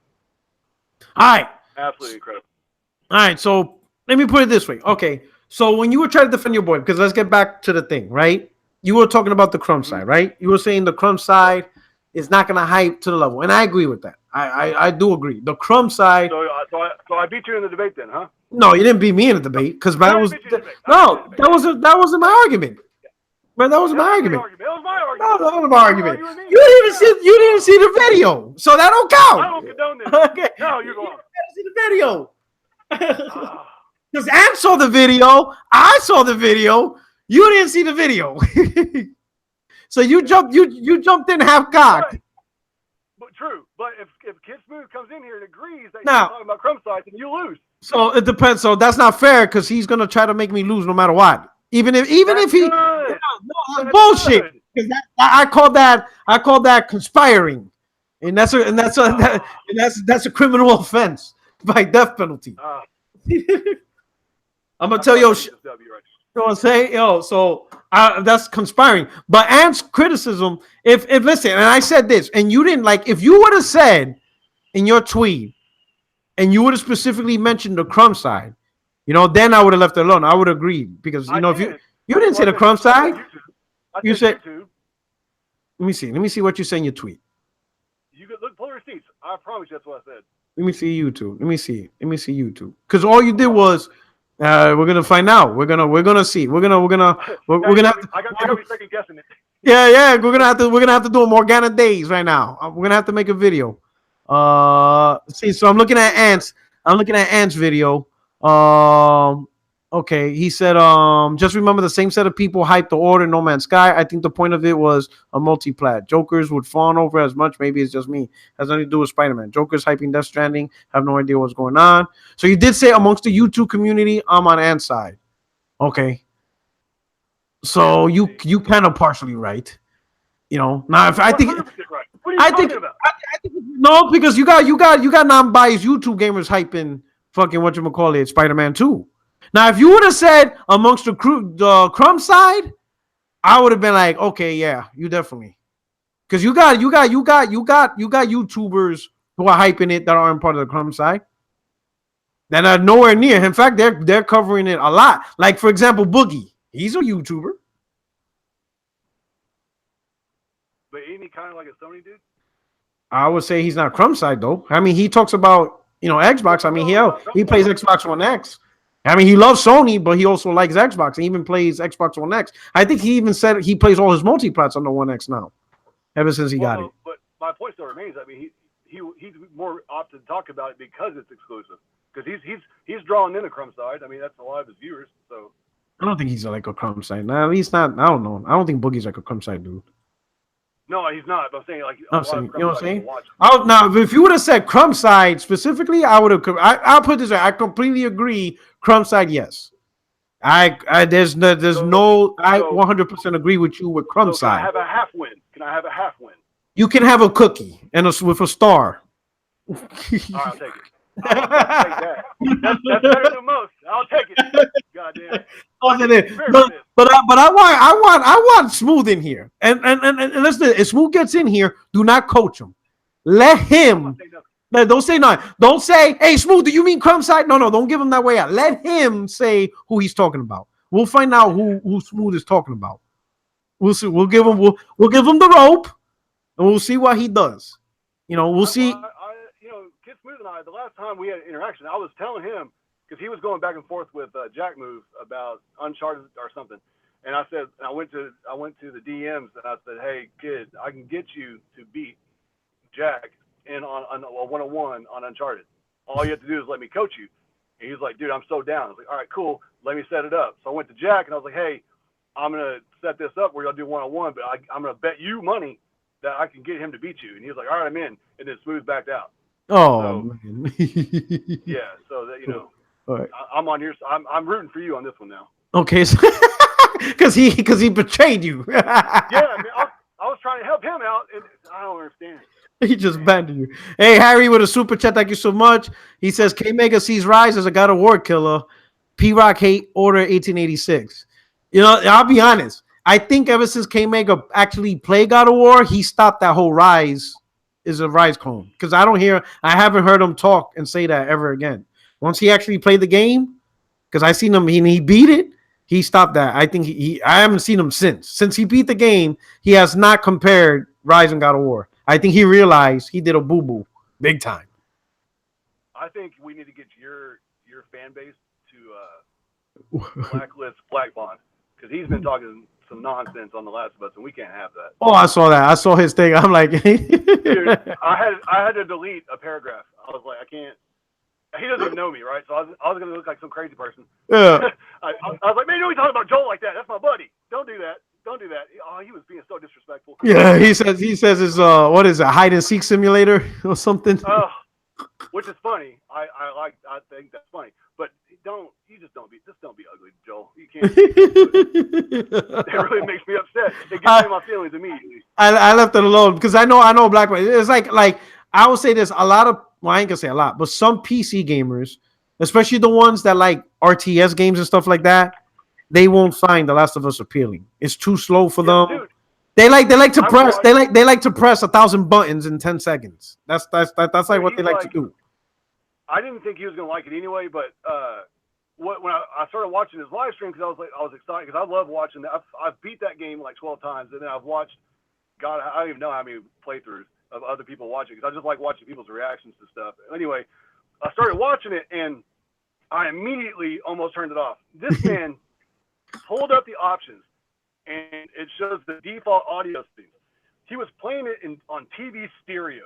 All right. Absolutely incredible. All right. So let me put it this way. Okay. So when you were trying to defend your boy, because let's get back to the thing, right? You were talking about the Crumb side, right? You were saying the Crumb side is not going to hype to the level. And I agree with that. I do agree. The Crumb side. So I beat you in the debate then, huh? No, you didn't beat me in the debate because that wasn't my argument. But that wasn't my argument. That was my argument. No, that wasn't my argument. You didn't see the video, so that don't count. I don't condone this. Okay. No, you're wrong. You didn't see the video. Because Ant saw the video, I saw the video. You didn't see the video, so you jumped in half cocked. But true. But if Kidsmoove comes in here and agrees that you're talking about Crumb sides, then you lose. So it depends. So that's not fair because he's gonna try to make me lose no matter what. Even if he Good. no, bullshit. Good. I call that conspiring, and that's a criminal offense by death penalty. I'm gonna tell you. You know what I'm saying? Yo, so that's conspiring. But Ant's criticism, if listen, and I said this, and you didn't like, if you would have said in your tweet, and you would have specifically mentioned the crumb side, then I would have left it alone. I would agree because if you didn't say the crumb side, you said. Let me see what you say in your tweet. You could look, pull the receipts. I promise you that's what I said. Let me see YouTube. Let me see YouTube. Because all you did was. We're gonna find out. We're gonna see. We're gonna have to. I got me second guessing it. Yeah. We're gonna have to do a Morgana days right now. We're gonna have to make a video. See. So I'm looking at Ant's video. Okay. He said, just remember the same set of people hyped the Order, No Man's Sky. I think the point of it was a multi-plat. Jokers would fawn over as much. Maybe it's just me. Has nothing to do with Spider-Man. Jokers hyping Death Stranding. Have no idea what's going on. So you did say amongst the YouTube community, I'm on Ant's side. Okay. So you kind of partially right. Now if I think right. What are you talking about? I think no, because you got non-biased YouTube gamers hyping fucking whatchamacallit Spider-Man 2. Now, if you would have said amongst the crumb side, I would have been like, okay, yeah, you definitely, because you got YouTubers who are hyping it that aren't part of the crumb side, that are nowhere near. In fact, they're covering it a lot. Like for example, Boogie, he's a YouTuber. But ain't he kind of like a Sony dude? I would say he's not crumb side though. I mean, he talks about Xbox. I mean, he plays Xbox One X. I mean, he loves Sony, but he also likes Xbox. He even plays Xbox One X. I think he even said he plays all his multi-plats on the One X now, ever since he got it. But my point still remains. I mean, he's more apt to talk about it because it's exclusive. Because he's drawing in the crumb side. I mean, that's a lot of his viewers. So I don't think he's like a crumb side. Nah, at least not. I don't know. I don't think Boogie's like a crumb side dude. No, he's not. But I'm saying like you know what I'm saying? Now, if you would have said crumb side specifically, I would have. I'll put this way. I completely agree. Crumb side, yes. I 100% agree with you with crumb side. Can I have a half win? You can have a cookie with a star. All right, I'll take it. I'll take that. That's better than most. I'll take it. Goddamn. But I want Smooth in here, and listen. If Smooth gets in here, do not coach him. Let him. Don't say nothing. Don't say, "Hey, Smooth, do you mean crumb side?" No. Don't give him that way out. Let him say who he's talking about. We'll find out who Smooth is talking about. We'll see. We'll give him the rope, and we'll see what he does. We'll see. Kidsmoove and I, the last time we had an interaction, I was telling him because he was going back and forth with Jackmoove about Uncharted or something, and I said, I went to the DMs and I said, "Hey, kid, I can get you to beat Jack in on a 101 on Uncharted. All you have to do is let me coach you." And he was like, "Dude, I'm so down." I was like, "All right, cool. Let me set it up." So I went to Jack and I was like, "Hey, I'm gonna set this up where y'all do 101, but I'm gonna bet you money that I can get him to beat you." And he was like, "All right, I'm in." And then Smooth backed out. Oh, man. Yeah. So that all right. I'm on your. I'm rooting for you on this one now. Okay, because he betrayed you. Yeah, I mean, I was trying to help him out, and I don't understand. He just abandoned you. Hey, Harry with a super chat. Thank you so much. He says, K Mega sees Rise as a God of War killer. P Rock hate Order 1886. I'll be honest. I think ever since K Mega actually played God of War, he stopped that whole Rise is a Rise clone. Because I haven't heard him talk and say that ever again. Once he actually played the game, because I seen him, he beat it. He stopped that. I think I haven't seen him since he beat the game. He has not compared Rise and God of War. I think he realized he did a boo-boo big time. I think we need to get your fan base to blacklist Black Bond because he's been talking some nonsense on The Last of Us, and we can't have that. Oh, I saw that. I saw his thing. I'm like, dude, I had to delete a paragraph. I was like, I can't. He doesn't even know me, right? So I was going to look like some crazy person. Yeah. I was like, man, you don't talk about Joel like that. That's my buddy. Don't do that. Don't do that. Oh, he was being so disrespectful. Yeah, he says it's what is it, hide and seek simulator or something? Which is funny. I think that's funny. don't be ugly, Joel. You can't. It really makes me upset. It gets me my feelings immediately. I left it alone because I know black. It's like I would say this. A lot of I ain't gonna say a lot, but some PC gamers, especially the ones that like RTS games and stuff like that, they won't find The Last of Us appealing. It's too slow for them. Dude, they like to press. They like to press 1,000 buttons in 10 seconds. That's like what they like to do. I didn't think he was gonna like it anyway, but when I started watching his live stream because I was excited because I love watching that. I've beat that game like 12 times, and then I've watched I don't even know how many playthroughs of other people watching because I just like watching people's reactions to stuff. Anyway, I started watching it and I immediately almost turned it off. This man pulled up the options and it shows the default audio stream. He was playing it on TV stereo.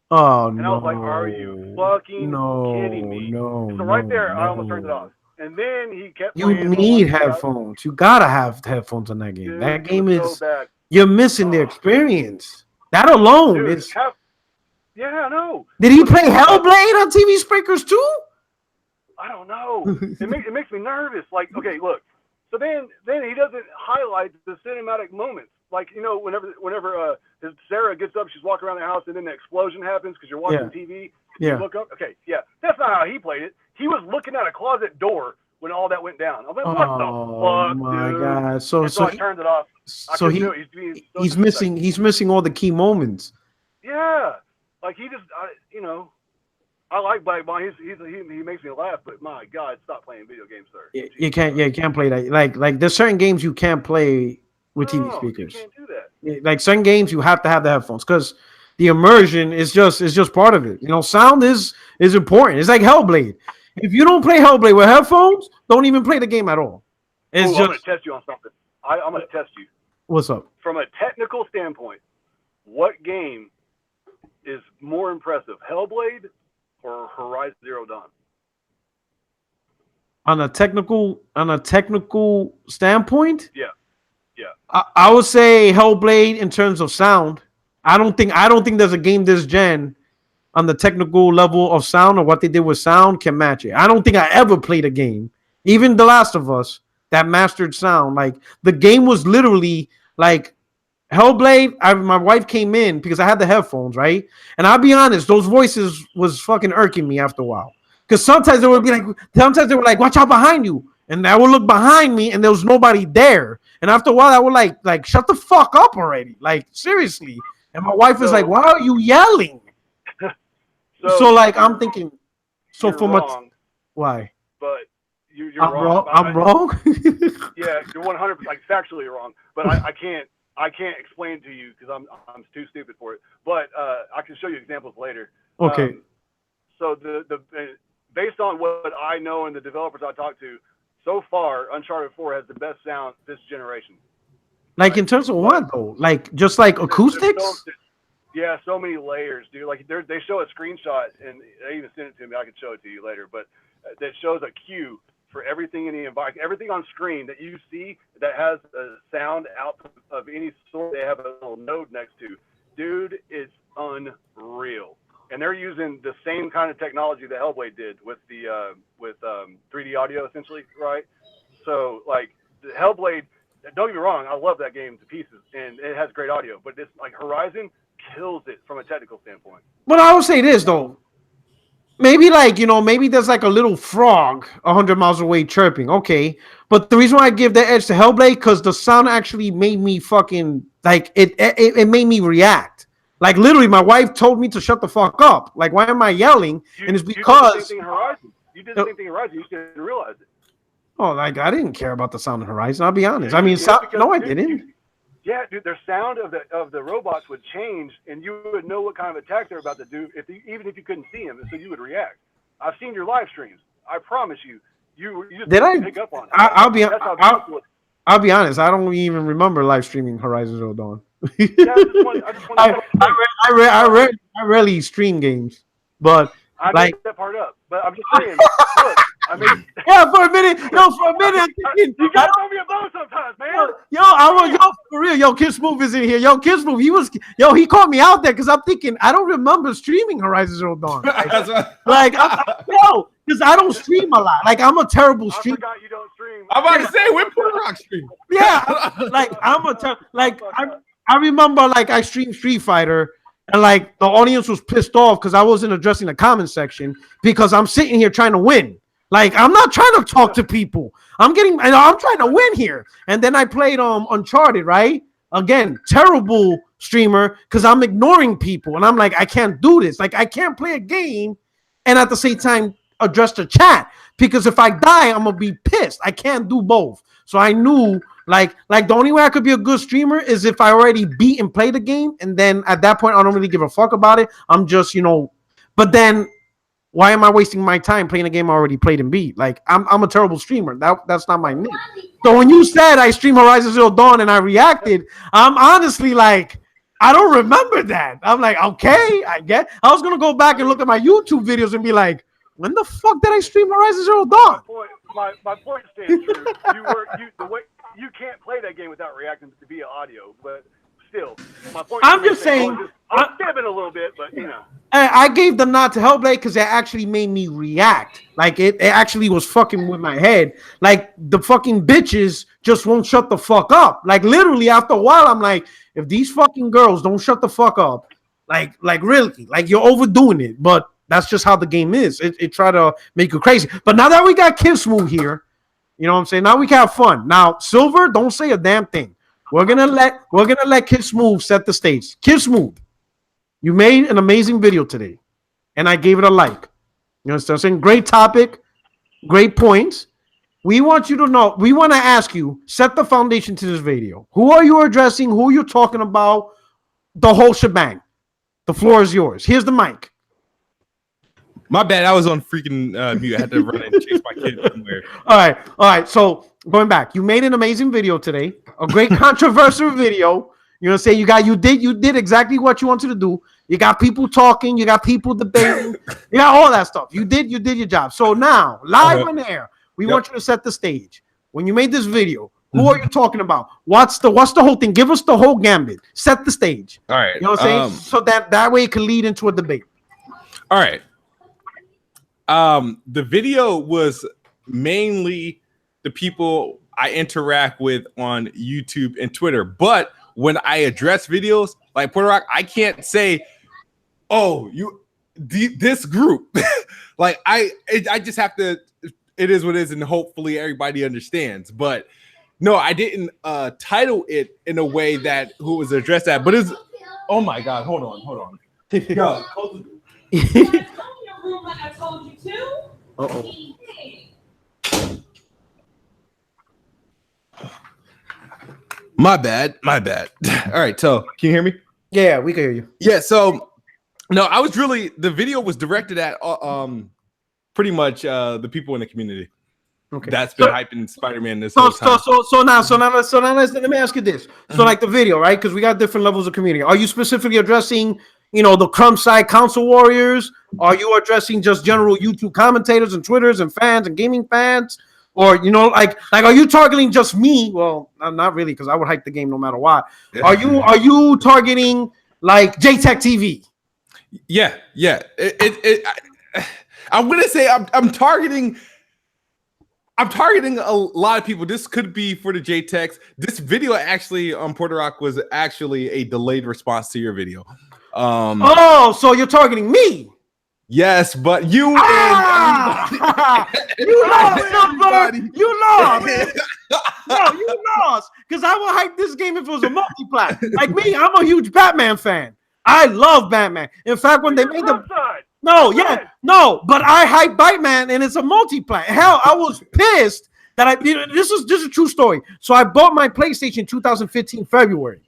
Oh, and I was like, are you fucking kidding me? So right there, I almost turned it off. And then he kept playing. You need headphones. You gotta have headphones on that game. Dude, that game is so bad. You're missing the experience. That alone is. Yeah, I know. Did he play Hellblade on TV speakers too? I don't know. It makes me nervous. Like, okay, look. So then he doesn't highlight the cinematic moments. Like, you know, whenever Sarah gets up, she's walking around the house, and then the explosion happens because you're watching TV. You look up. Okay, yeah, that's not how he played it. He was looking at a closet door when all that went down. I was like, what the fuck, my dude? God! So I turned it off. So he's missing all the key moments. Yeah, like he just, you know. I like Black Bond. He makes me laugh, but my God, stop playing video games, sir. You can't play that. Like there's certain games you can't play with TV speakers. You can't do that. Like certain games you have to have the headphones because the immersion is just part of it. You know, sound is important. It's like Hellblade. If you don't play Hellblade with headphones, don't even play the game at all. I'm gonna test you on something. I'm gonna test you. What's up? From a technical standpoint, what game is more impressive, Hellblade or Horizon Zero Dawn? On a technical standpoint, yeah. I would say Hellblade in terms of sound. I don't think there's a game this gen on the technical level of sound or what they did with sound can match it. I don't think I ever played a game, even The Last of Us, that mastered sound. Like the game was literally like Hellblade. My wife came in because I had the headphones, right? And I'll be honest, those voices was fucking irking me after a while. Because sometimes they were like, watch out behind you. And I would look behind me and there was nobody there. And after a while, I would like shut the fuck up already. Like, seriously. And my wife was like, why are you yelling? So like, I'm thinking, so for wrong, why? But you're wrong. I'm wrong? Yeah, you're 100% like factually wrong. But I can't explain to you because I'm too stupid for it. But I can show you examples later. Okay. So the based on what I know and the developers I talked to, so far Uncharted 4 has the best sound this generation. Like in terms of what though? Like just like acoustics? Yeah, so many layers, dude. Like they show a screenshot and they even sent it to me. I can show it to you later, but that shows a cue for everything in the environment, everything on screen that you see that has a sound output of any sort. They have a little node next to. Dude, it's unreal. And they're using the same kind of technology that Hellblade did with the 3D audio, essentially, right? So, like, the Hellblade, don't get me wrong, I love that game to pieces, and it has great audio. But this, like, Horizon kills it from a technical standpoint. But I would say this, though. Maybe, like, you know, maybe there's, like, a little frog 100 miles away chirping. Okay. But the reason why I give that edge to Hellblade, because the sound actually made me fucking, like, it made me react. Like, literally, my wife told me to shut the fuck up. Like, why am I yelling? And it's because... You did the same thing in Horizon. You did the same thing in Horizon. You just didn't realize it. Oh, like, I didn't care about the sound of Horizon. I'll be honest. I mean, I didn't. Yeah, dude, their sound of the robots would change, and you would know what kind of attack they're about to do, even if you couldn't see them, so you would react. I've seen your live streams. I promise you. You just didn't pick up on it. I'll be honest. I don't even remember live streaming Horizon Zero Dawn. Yeah, I rarely I Like, made that part up, but I'm just saying. Look, I mean, yeah, for a minute, I'm thinking, you gotta throw me a bone sometimes, man. For real, Kidsmoove is in here. Kidsmoove, he called me out there because I'm thinking, I don't remember streaming Horizon Zero Dawn. Because I don't stream a lot. Like, I'm a terrible I streamer. forgot you don't stream. I'm about to say, we're Puerto Rock stream. Yeah, I remember, like, I streamed Street Fighter, and like the audience was pissed off because I wasn't addressing the comment section because I'm sitting here trying to win. Like, I'm not trying to talk to people. I'm trying to win here. And then I played Uncharted, right? Again, terrible streamer because I'm ignoring people, and I'm like, I can't do this. Like, I can't play a game and at the same time address the chat because if I die, I'm gonna be pissed. I can't do both. So I knew. Like the only way I could be a good streamer is if I already beat and play the game, and then at that point I don't really give a fuck about it. I'm just, but then why am I wasting my time playing a game I already played and beat? Like I'm a terrible streamer. That's not my niche. So when you said I stream Horizon Zero Dawn and I reacted, I'm honestly like, I don't remember that. I'm like, okay, I get. I was gonna go back and look at my YouTube videos and be like, when the fuck did I stream Horizon Zero Dawn? My point stands true. You can't play that game without reacting to via audio, but still, my point. I'm just saying. I'm stabbing a little bit, but I gave the nod to Hellblade because it actually made me react. Like it actually was fucking with my head. Like the fucking bitches just won't shut the fuck up. Like literally after a while, I'm like, if these fucking girls don't shut the fuck up, like really, like you're overdoing it. But that's just how the game is. It try to make you crazy. But now that we got Kidsmoove here. You know what I'm saying? Now we can have fun. Now, Silver, don't say a damn thing. We're gonna let Kidsmoove set the stage. Kidsmoove, you made an amazing video today, and I gave it a like. You understand what I'm saying? Great topic, great points. We want you to know. We want to ask you, set the foundation to this video. Who are you addressing? Who are you talking about? The whole shebang. The floor is yours. Here's the mic. My bad. I was on freaking mute. I had to run and chase my kid somewhere. All right. So going back, you made an amazing video today. A great controversial video. You know what I'm saying? You did exactly what you wanted to do. You got people talking. You got people debating. You got all that stuff. You did your job. So now, live on air, we want you to set the stage. When you made this video, who are you talking about? What's the whole thing? Give us the whole gambit. Set the stage. All right. You know what I'm saying? So that way it can lead into a debate. All right. The video was mainly the people I interact with on YouTube and Twitter. But when I address videos like Puerto Rock, I can't say, "Oh, this group." Like I just have to. It is what it is, and hopefully everybody understands. But no, I didn't title it in a way that who was addressed at. But it's oh my god, hold on. Yo, like I told you to. My bad. All right, so can you hear me? Yeah, we can hear you. Yeah, so no, I was really the video was directed at pretty much the people in the community. Okay. That's been hyping Spider-Man this So whole time. Let me ask you this. So like the video, right? Because we got different levels of community. Are you specifically addressing the crumb side council warriors? Are you addressing just general YouTube commentators and Twitters and fans and gaming fans? Or, like are you targeting just me? Well, not really, because I would hype the game no matter what. Are you targeting like JTech TV? Yeah. I'm gonna say I'm targeting a lot of people. This could be for the JTechs. This video actually on Puerto Rock was actually a delayed response to your video. So you're targeting me? Yes, but you you lost, Silver. You lost. No, you lost. Because I will hype this game if it was a multi-plat. Like me, I'm a huge Batman fan. I love Batman. In fact, when they made the but I hype Batman and it's a multi-plat. Hell, I was pissed that this is a true story. So I bought my PlayStation 2015 February.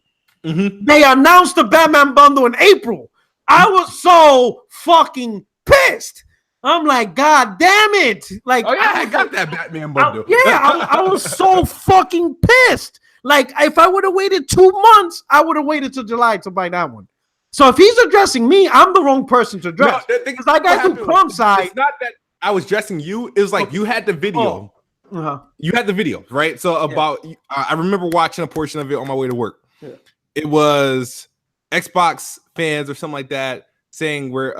Mm-hmm. They announced the Batman bundle in April. I was so fucking pissed. I'm like, God damn it! Like, I got that Batman bundle. I was so fucking pissed. Like, if I would have waited 2 months, I would have waited till July to buy that one. So if he's addressing me, I'm the wrong person to address. Because I got to Crumb side. It's not that I was addressing you. It was like you had the video. You had the video, right? So about I remember watching a portion of it on my way to work. Yeah. It was Xbox fans or something like that saying we're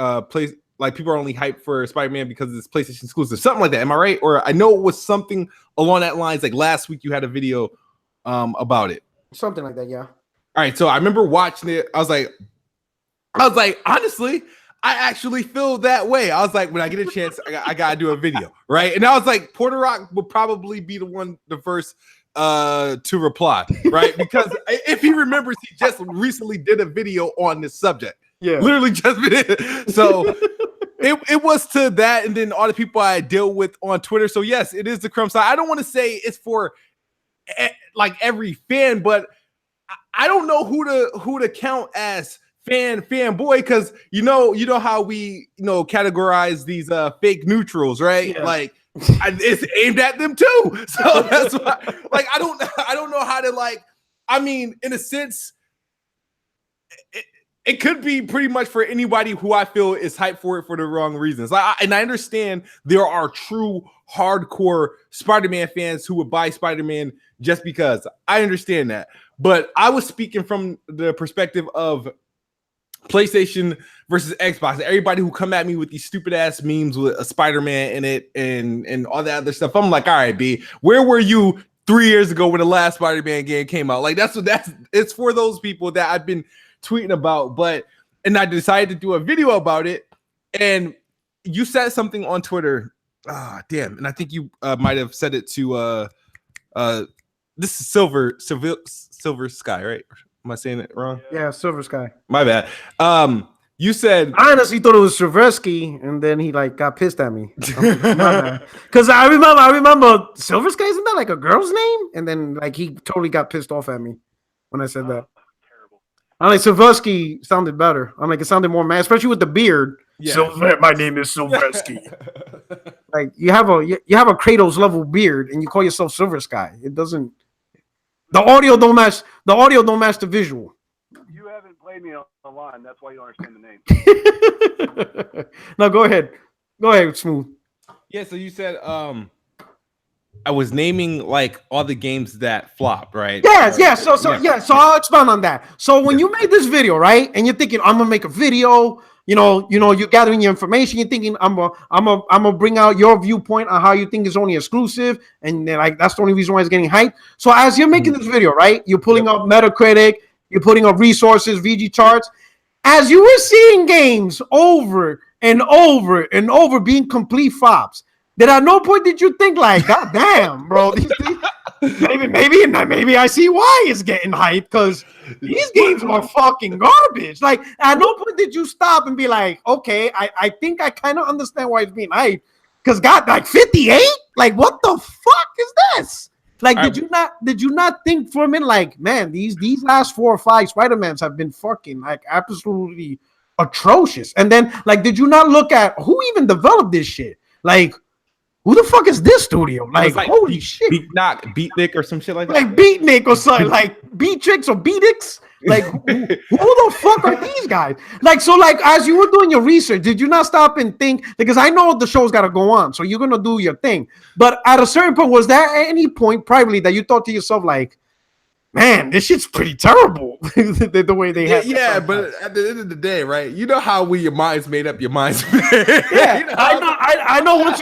like people are only hyped for Spider-Man because it's PlayStation exclusive, something like that. Am I right? Or I know it was something along that lines. Like last week, you had a video about it, something like that. Yeah. All right. So I remember watching it. I was like, honestly, I actually feel that way. I was like, when I get a chance, I gotta do a video, right? And I was like, Porter Rock would probably be the first to reply, right? Because if he remembers, he just recently did a video on this subject. Yeah, literally just so it was to that, and then all the people I deal with on Twitter. So yes, it is the Crumb side. I don't want to say it's for like every fan, but I don't know who to count as fanboy, because you know how we categorize these fake neutrals, right? Yeah. Like it's aimed at them too. So that's why, like, I don't know how to, like, I mean, in a sense, it could be pretty much for anybody who I feel is hyped for it for the wrong reasons. And I understand there are true hardcore Spider-Man fans who would buy Spider-Man just because. I understand that. But I was speaking from the perspective of PlayStation versus Xbox. Everybody who come at me with these stupid ass memes with a Spider-Man in it and all that other stuff. I'm like, all right, B, where were you 3 years ago when the last Spider-Man game came out? Like it's for those people that I've been tweeting about, and I decided to do a video about it. And you said something on Twitter. Damn. And I think you might have said it to this is Silver Sky, right? Am I saying it wrong? Yeah, Silver Sky. My bad. You said I honestly thought it was Silversky, and then he like got pissed at me. Because I remember Silver Sky, isn't that like a girl's name? And then like he totally got pissed off at me when I said that. Terrible. I'm like, Silversky sounded better. I'm like, it sounded more mad, especially with the beard. Yeah. My name is Silversky. Like you have a Kratos level beard, and you call yourself Silver Sky. It doesn't. The audio don't match. The audio don't match the visual. You haven't played me online. That's why you don't understand the name. No, go ahead. Go ahead, Smooth. Yeah. So you said I was naming like all the games that flopped, right? Yes. So I'll expound on that. So when you made this video, right, and you're thinking I'm gonna make a video. You know, you're gathering your information. You're thinking, I'm gonna bring out your viewpoint on how you think it's only exclusive, and then like that's the only reason why it's getting hyped. So as you're making this video, right, you're pulling up Metacritic, you're putting up resources, VG charts. As you were seeing games over and over and over being complete flops, that at no point did you think like, God damn, bro, maybe I see why it's getting hyped, because these games are fucking garbage. Like at no point did you stop and be like, okay, I think I kind of understand why it's being hyped, because God, like 58, like what the fuck is this? Like did you not think for a minute like, man, these last 4 or 5 Spider-Mans have been fucking like absolutely atrocious? And then like, did you not look at who even developed this shit? Like, who the fuck is this studio? Like holy shit. Beatnik or some shit like that. Like Beatnik or something, like Beatrix or Beatix. Like who the fuck are these guys? Like, so like as you were doing your research, did you not stop and think? Because I know the show's gotta go on, so you're gonna do your thing. But at a certain point, was there any point privately that you thought to yourself like, man, this shit's pretty terrible, the way they have. Yeah, but at the end of the day, right? You know how your mind's made up. Your mind's yeah, you know? I know. Once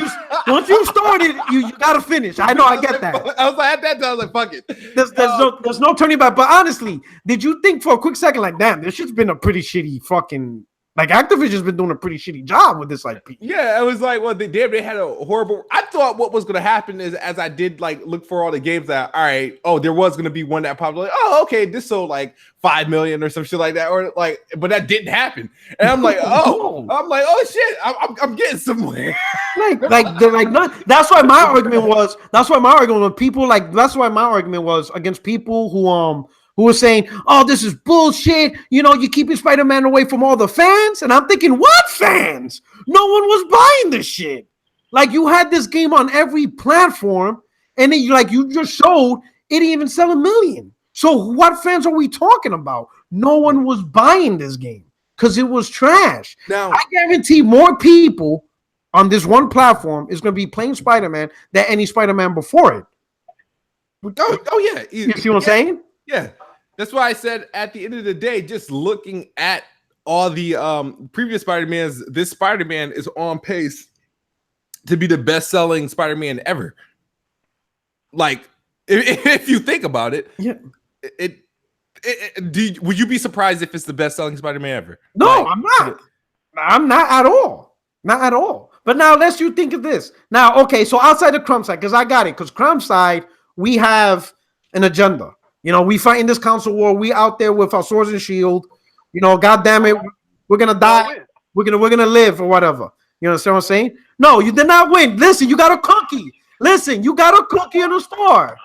you started, you gotta finish. I know. I get that. I was like, at that time, I was like, fuck it. There's no turning back. But honestly, did you think for a quick second, like, damn, this shit's been a pretty shitty fucking. Like Activision's been doing a pretty shitty job with this IP. Yeah, it was like, well, they had a horrible. I thought what was going to happen is, as I did like look for all the games that, all right, there was going to be one that popped like, oh, okay, this sold like 5 million or some shit like that, or like, but that didn't happen. And I'm like, oh shit, I'm getting somewhere. That's why my argument was. That's why my argument with people like. That's why my argument was against people who was saying, oh, this is bullshit. You know, you're keeping Spider-Man away from all the fans. And I'm thinking, what fans? No one was buying this shit. Like, you had this game on every platform, and then you just showed it didn't even sell 1 million. So what fans are we talking about? No one was buying this game. because it was trash. Now, I guarantee more people on this one platform is going to be playing Spider-Man than any Spider-Man before it. oh yeah, You see what I'm saying? Yeah, that's why I said at the end of the day, just looking at all the previous Spider-Mans, this Spider-Man is on pace to be the best-selling Spider-Man ever. Like, if you think about it, Yeah. Would you be surprised if it's the best-selling Spider-Man ever? No, Like, I'm not. I'm not at all. Not at all. But now let's you think of this. Now, okay, so outside the Crumb side, because I got it, because Crumb side, we have an agenda. You know, we fight in this council war. We out there with our swords and shield. You know, God damn it, we're gonna die. We're gonna live or whatever. You understand what I'm saying? No, you did not win. Listen, you got a cookie. Listen, you got a cookie in the store.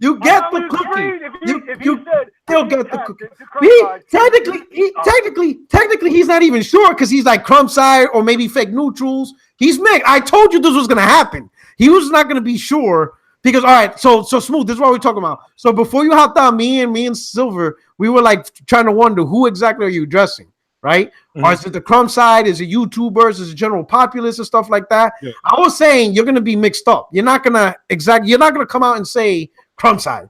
You get the cookie. You still get the cookie. Technically, he's not even sure because he's like Crumb side or maybe fake neutrals. He's mixed. I told you this was gonna happen. He was not gonna be sure because all right. So Smooth. This is what we're talking about. So before you hopped on, me and Silver, we were like trying to wonder who exactly are you addressing, right? Mm-hmm. Or is it the Crumb side? Is it YouTubers? Is it general populace and stuff like that? Yeah. I was saying you're gonna be mixed up. You're not gonna come out and say Crumb side.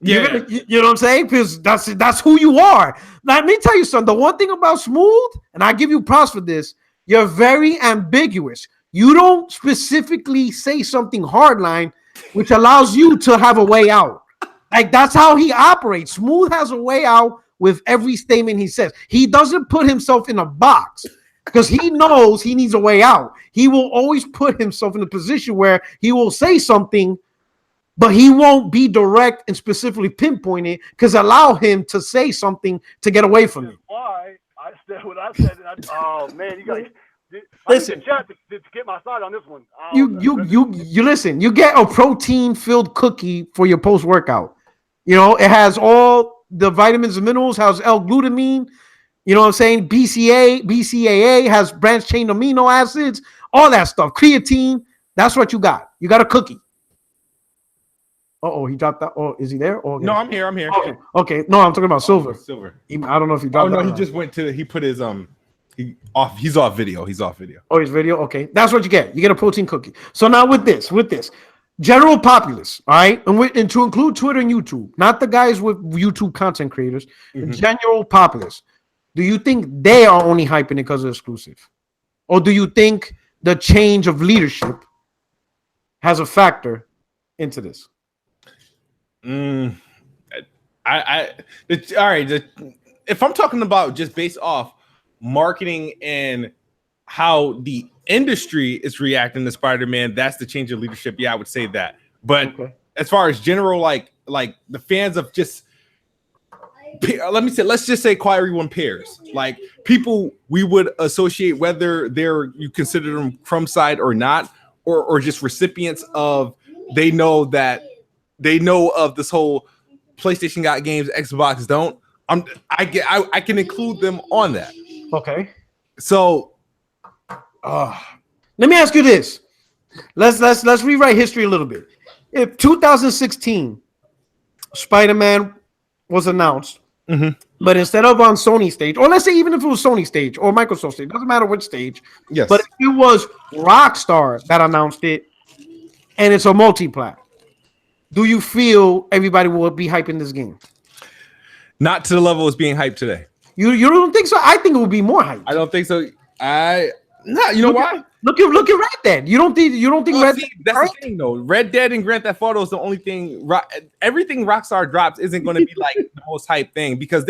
Yeah, you know what I'm saying? Because that's who you are. Let me tell you something. The one thing about Smooth, and I give you props for this, you're very ambiguous. You don't specifically say something hardline, which allows you to have a way out. Like that's how he operates. Smooth has a way out with every statement he says. He doesn't put himself in a box because he knows he needs a way out. He will always put himself in a position where he will say something, but he won't be direct and specifically pinpoint it because allow him to say something to get away from it. Why I said what I said. Oh man, you guys listen. To get my side on this one. You listen. You get a protein-filled cookie for your post-workout. You know it has all the vitamins and minerals. Has L-glutamine. You know what I'm saying? BCAA has branched chain amino acids. All that stuff. Creatine. That's what you got. You got a cookie. Oh, he dropped that. Oh, is he there? Oh, okay. No, I'm here. Okay. No, I'm talking about Silver. Silver. I don't know if he dropped. Oh no, he just went to. He put his He's off video. Oh, his video. Okay, that's what you get. You get a protein cookie. So now with this, general populace, all right, and to include Twitter and YouTube, not the guys with YouTube content creators, general populace. Do you think they are only hyping it because of exclusive, or do you think the change of leadership has a factor into this? All right. If I'm talking about just based off marketing and how the industry is reacting to Spider-Man, that's the change of leadership. Yeah, I would say that. But as far as general, like the fans of just, let's just say Quiet Rewind pairs, like people we would associate whether you consider them Crumb side or not, or just recipients of they know of this whole PlayStation got games, Xbox don't. I can include them on that. Okay. So, let me ask you this. Let's rewrite history a little bit. If 2016 Spider-Man was announced, but instead of on Sony stage, or let's say even if it was Sony stage or Microsoft stage, doesn't matter which stage. Yes. But if it was Rockstar that announced it, and it's a multi-plat, do you feel everybody will be hyping this game? Not to the level it's being hyped today. You don't think so? I think it would be more hyped. I don't think so. You know why? Look at Red Dead. You don't think Red Dead? That's the thing though. Red Dead and Grand Theft Auto is the only thing. Everything Rockstar drops isn't going to be like the most hype thing because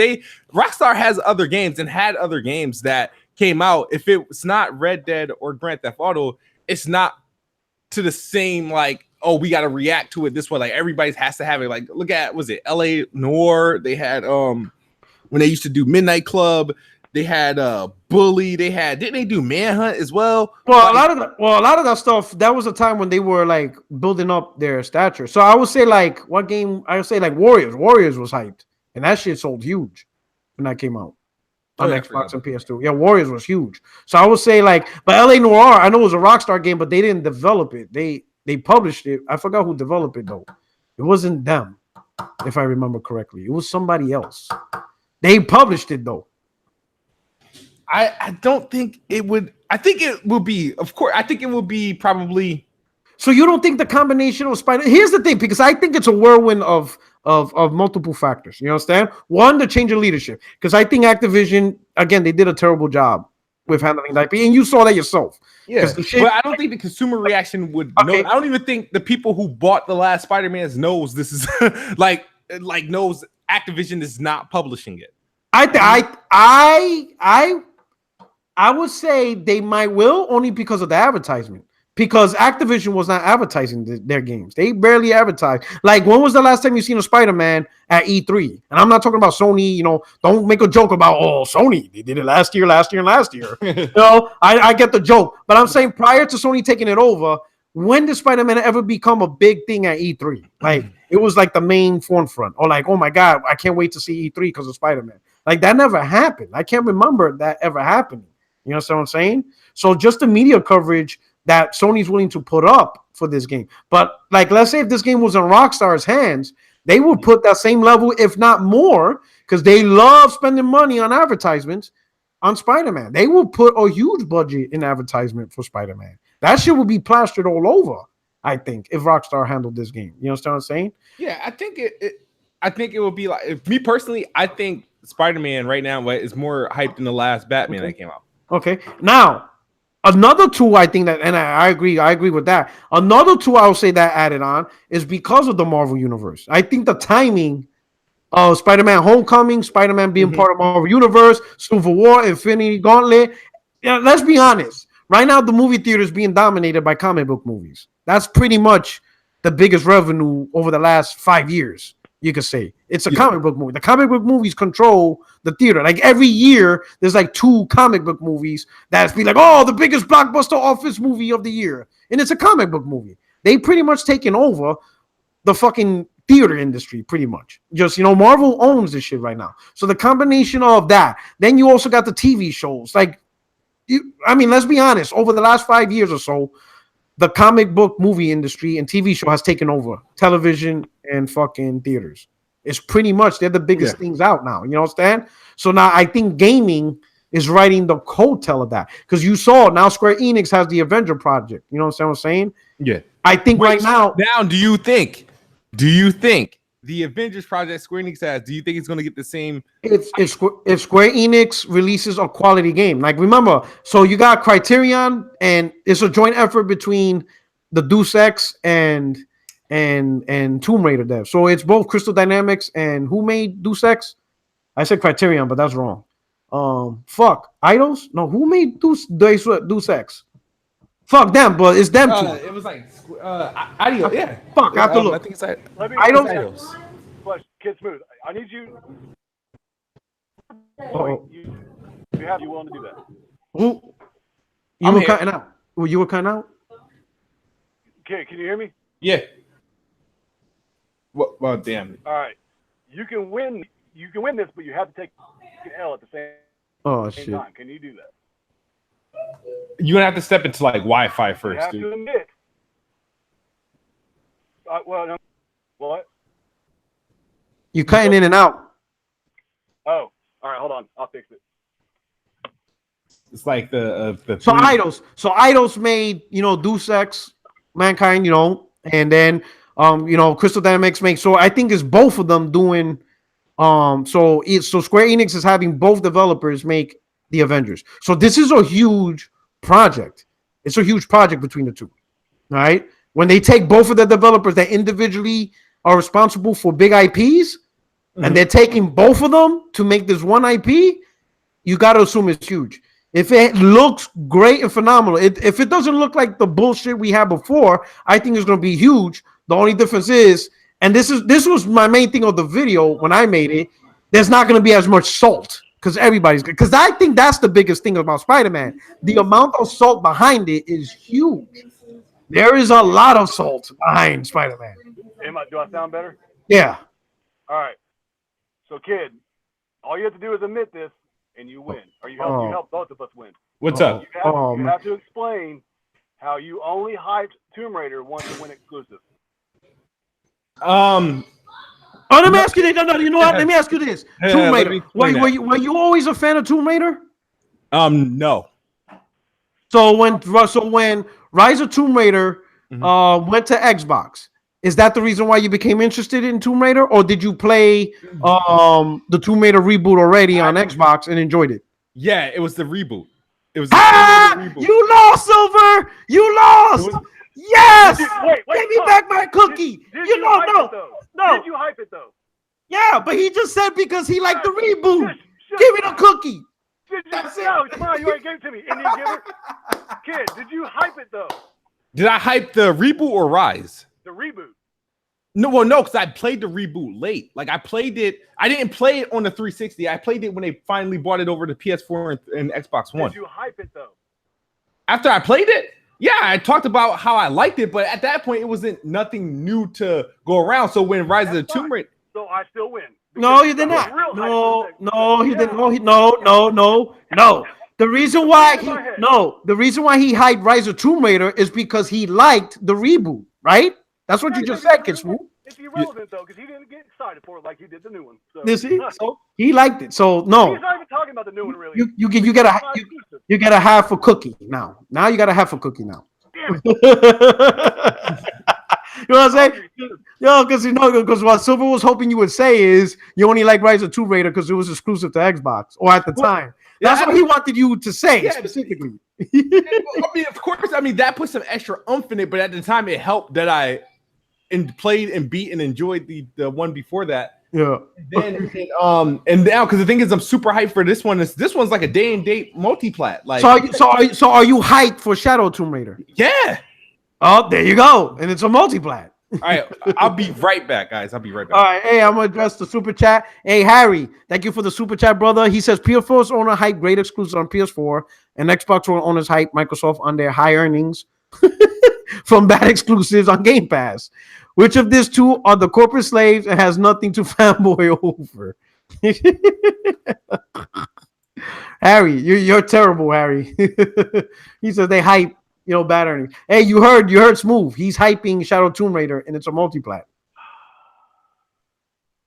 Rockstar has other games and had other games that came out. If it's not Red Dead or Grand Theft Auto, it's not to the same like. Oh, we got to react to it this way. Like everybody has to have it. Like look at was it L.A. Noire? They had when they used to do Midnight Club. They had Bully. Didn't they do Manhunt as well? Well, a lot of that stuff. That was a time when they were like building up their stature. So I would say like what game? I would say like Warriors. Warriors was hyped, and that shit sold huge when that came out on Xbox and PS2. Yeah, Warriors was huge. So I would say like, but L.A. Noire. I know it was a Rockstar game, but they didn't develop it. They published it. I forgot who developed it though. It wasn't them, if I remember correctly. It was somebody else. They published it though. I don't think it would. I think it will be. Of course, I think it will be probably. So you don't think the combination of Spider? Here's the thing, because I think it's a whirlwind of multiple factors. You understand? One, the change of leadership, because I think Activision, again, they did a terrible job with handling the IP, and you saw that yourself. Yeah, the shit, but I don't think the consumer reaction would know. I don't even think the people who bought the last Spider-Man knows this is like knows Activision is not publishing it. I would say they might will only because of the advertisement. Because Activision was not advertising their games. They barely advertised. Like, when was the last time you seen a Spider-Man at E3? And I'm not talking about Sony, don't make a joke about, Sony. They did it last year. I get the joke. But I'm saying prior to Sony taking it over, when did Spider-Man ever become a big thing at E3? Like, it was like the main forefront. Or like, oh my God, I can't wait to see E3 because of Spider-Man. Like, that never happened. I can't remember that ever happening. You know what I'm saying? So just the media coverage that Sony's willing to put up for this game. But like, let's say if this game was in Rockstar's hands, they would put that same level, if not more, because they love spending money on advertisements on Spider-Man. They will put a huge budget in advertisement for Spider-Man. That shit would be plastered all over, I think, if Rockstar handled this game. You understand what I'm saying? Yeah, I think it will be like, me personally, I think Spider-Man right now is more hyped than the last Batman that came out. Okay. Now, another tool I think that, and I agree with that. Another tool I will say that added on is because of the Marvel Universe. I think the timing of Spider-Man Homecoming, Spider-Man being part of Marvel Universe, Civil War, Infinity Gauntlet. Yeah, let's be honest. Right now, the movie theater is being dominated by comic book movies. That's pretty much the biggest revenue over the last 5 years. You could say it's a comic book movie. The comic book movies control the theater. Like, every year, there's like 2 comic book movies that's be like, the biggest blockbuster office movie of the year, and it's a comic book movie. They pretty much taken over the fucking theater industry, pretty much. Just Marvel owns this shit right now. So the combination of that, then you also got the TV shows. Like, let's be honest. Over the last 5 years or so, the comic book movie industry and TV show has taken over television and fucking theaters. It's pretty much, they're the biggest things out now. You understand? So now I think gaming is writing the coattail of that. Because you saw now Square Enix has the Avenger project. You know what I'm saying? Yeah. I think right now. Now, do you think the Avengers project Square Enix has, do you think it's going to get the same? If Square Enix releases a quality game, like, remember, so you got Criterion, and it's a joint effort between the Deus Ex and Tomb Raider devs. So it's both Crystal Dynamics and who made Deus Ex? I said Criterion, but that's wrong. Eidos? No, who made Deus Ex? Fuck them, but it's them too. It was like Eidos, yeah. Fuck, I have to look. I think it's Eidos. Kidsmoove, I need you. You willing to do that? Who? You were cutting out. Well, you were cutting out. Okay, can you hear me? Yeah. Well, damn. All right, you can win. You can win this, but you have to take an L at the same time. Can you do that? You're gonna have to step into like Wi-Fi first. You have dude. to admit. No. What? You're cutting in and out. Oh, all right. Hold on. I'll fix it. It's like the So Eidos made Deus Ex, Mankind, and then Crystal Dynamics makes. So I think it's both of them doing. So Square Enix is having both developers make the Avengers. So this is a huge project. It's a huge project between the two. All right. When they take both of the developers that individually are responsible for big IPs, and they're taking both of them to make this one IP, you got to assume it's huge. If it looks great and phenomenal, if it doesn't look like the bullshit we had before, I think it's going to be huge. The only difference is, and this was my main thing of the video when I made it, there's not going to be as much salt because because I think that's the biggest thing about Spider-Man. The amount of salt behind it is huge. There is a lot of salt behind Spider-Man. Do I sound better? Yeah. All right. So, kid, all you have to do is admit this, and you win. Or you help both of us win. What's up? You have to explain how you only hyped Tomb Raider once to win exclusive. Let me ask you this. No, you know what? Let me ask you this. Tomb Raider. Were you always a fan of Tomb Raider? No. So when Rise of Tomb Raider went to Xbox, is that the reason why you became interested in Tomb Raider, or did you play the Tomb Raider reboot already on Xbox and enjoyed it? Yeah, it was the reboot. It was the reboot. You lost, Silver. You lost. Yes. Wait, Give me back my cookie. Did You you know, hype no, it, though? no. Did you hype it though? Yeah, but he just said because he liked the reboot. Shush. Give me the cookie. That's it. No, come on, you already gave it to me. Indian giver. Kid, did you hype it though? Did I hype the reboot or Rise? The reboot. No, because I played the reboot late. Like I played it. I didn't play it on the 360. I played it when they finally brought it over to PS4 and Xbox One. Did you hype it though? After I played it, yeah, I talked about how I liked it, but at that point, it wasn't nothing new to go around. So when Rise of the Tomb Raider, So I still win. No, you did not. No, he didn't. No. The reason why he hyped Rise of Tomb Raider is because he liked the reboot, right? That's what you just said, Kidsmoove. It's irrelevant though, because he didn't get excited for it like he did the new one. So, You see? So he liked it. So no, he's not even talking about the new one really. you get a half a cookie now. Now you got a half a cookie now. Damn You know what I'm saying? Yo, because what Silver was hoping you would say is you only like Rise of Tomb Raider because it was exclusive to Xbox or at the time. That's what he wanted you to say specifically. I mean, of course, that put some extra oomph in it, but at the time, it helped that I played and beat and enjoyed the one before that. Yeah. And now because the thing is, I'm super hyped for this one. This one's like a day and date multi-plat. Like, so are you hyped for Shadow Tomb Raider? Yeah. Oh, there you go, and it's a multi-plat. All right, I'll be right back, guys. I'll be right back. All right, hey, I'm gonna address the super chat. Hey, Harry, thank you for the super chat, brother. He says PS4's owner hype great exclusives on PS4, and Xbox One owners hype Microsoft on their high earnings from bad exclusives on Game Pass. Which of these two are the corporate slaves and has nothing to fanboy over? Harry, you're terrible, Harry. He says they hype, bad earnings. Hey, you heard Smooth. He's hyping Shadow Tomb Raider, and it's a multi-plat.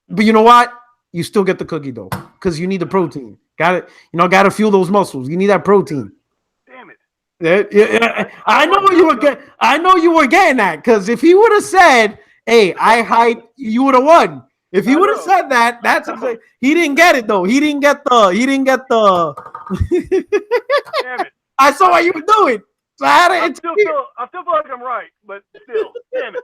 But you know what? You still get the cookie though, because you need the protein. Got it? Got to fuel those muscles. You need that protein. Damn it! Yeah. I know you were getting that, because if he would have said, "Hey, I hype," you would have won. If he would have said that, that's exactly, he didn't get it though. He didn't get the. Damn it! I saw what you were doing. So I still feel like I'm right, but still, damn it.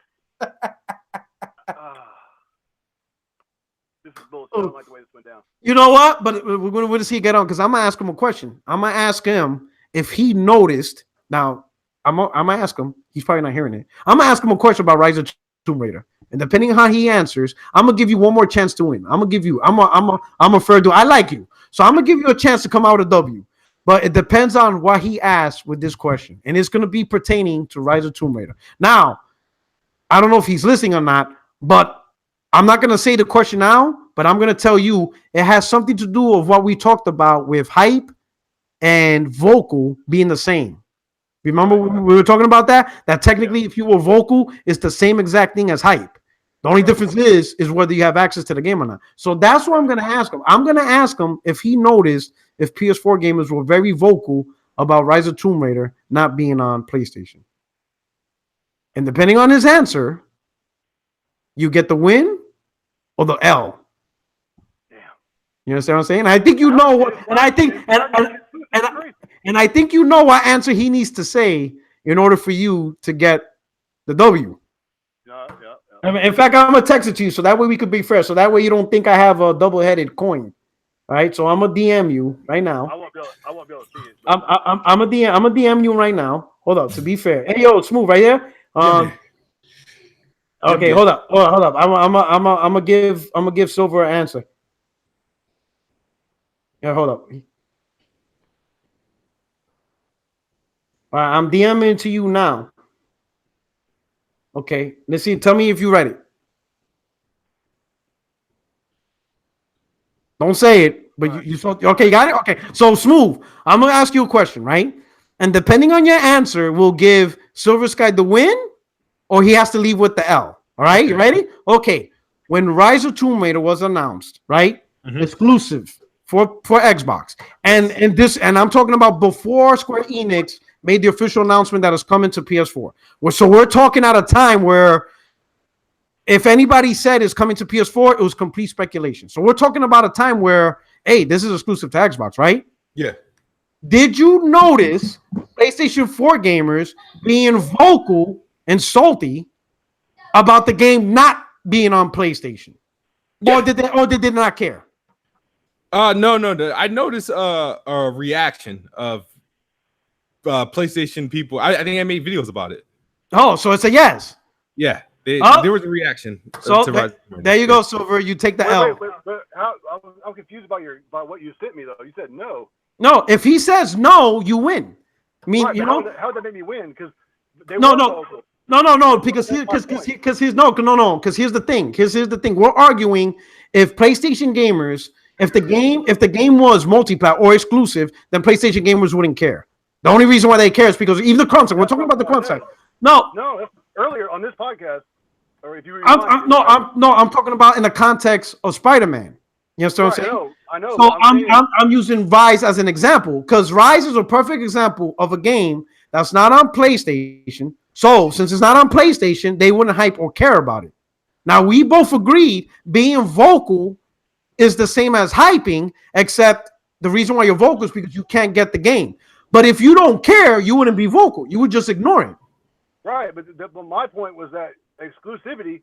This is bullshit. I don't like the way this went down. You know what? But we're going to see it get on, because I'm going to ask him a question. I'm going to ask him if he noticed. Now, I'm going to ask him. He's probably not hearing it. I'm going to ask him a question about Rise of Tomb Raider. And depending on how he answers, I'm going to give you one more chance to win. I'm a fair dude. I like you. So I'm going to give you a chance to come out with a W. But it depends on what he asks with this question. And it's going to be pertaining to Rise of Tomb Raider. Now, I don't know if he's listening or not, but I'm not going to say the question now, but I'm going to tell you it has something to do with what we talked about with hype and vocal being the same. Remember we were talking about that? That technically, if you were vocal, it's the same exact thing as hype. The only difference is whether you have access to the game or not. So that's what I'm going to ask him. I'm going to ask him if he noticed if PS4 gamers were very vocal about Rise of Tomb Raider not being on PlayStation. And depending on his answer, you get the win or the L. Damn. You understand what I'm saying? I think you know what, and I think I think you know what answer he needs to say in order for you to get the W. Yeah. I mean, in fact, I'm gonna text it to you so that way we could be fair. So that way you don't think I have a double-headed coin. All right, so I'm gonna DM you right now. I won't be able to see it. I'm a DM you right now. Hold up, to be fair. Hey, yo, Smooth right here. Okay, hold up. I'm gonna give Silver an answer. Yeah, hold up. All right, I'm DMing to you now. Okay, let's see. Tell me if you read it. Don't say it, but you saw. Okay, you got it. Okay, so Smooth. I'm gonna ask you a question, right? And depending on your answer, we'll give Silver Sky the win, or he has to leave with the L. All right, you ready? Okay. When Rise of Tomb Raider was announced, right? Mm-hmm. Exclusive for Xbox. And I'm talking about before Square Enix made the official announcement that it's coming to PS4. So we're talking at a time where if anybody said it's coming to PS4, it was complete speculation. So we're talking about a time where, hey, this is exclusive to Xbox, right? Yeah. Did you notice PlayStation 4 gamers being vocal and salty about the game not being on PlayStation? Yeah. Or did they not care? No. I noticed a reaction of PlayStation people. I think I made videos about it. Oh, so it's a yes. Yeah. There was a reaction. So there you go, Silver. You take the L. Wait, I'm confused about what you sent me though. You said no. No, if he says no, you win. I mean, right, you know how would that make me win? Because no. Because here's the thing. Here's the thing. We're arguing if PlayStation gamers, if the game was multiplayer or exclusive, then PlayStation gamers wouldn't care. The only reason why they care is because even the concept. We're talking about the concept. No, earlier on this podcast, or if you I'm talking about in the context of Spider-Man. You know what I'm saying? I know. So I'm using Rise as an example because Rise is a perfect example of a game that's not on PlayStation. So since it's not on PlayStation, they wouldn't hype or care about it. Now we both agreed being vocal is the same as hyping, except the reason why you're vocal is because you can't get the game. But if you don't care, you wouldn't be vocal. You would just ignore it. Right, but my point was that exclusivity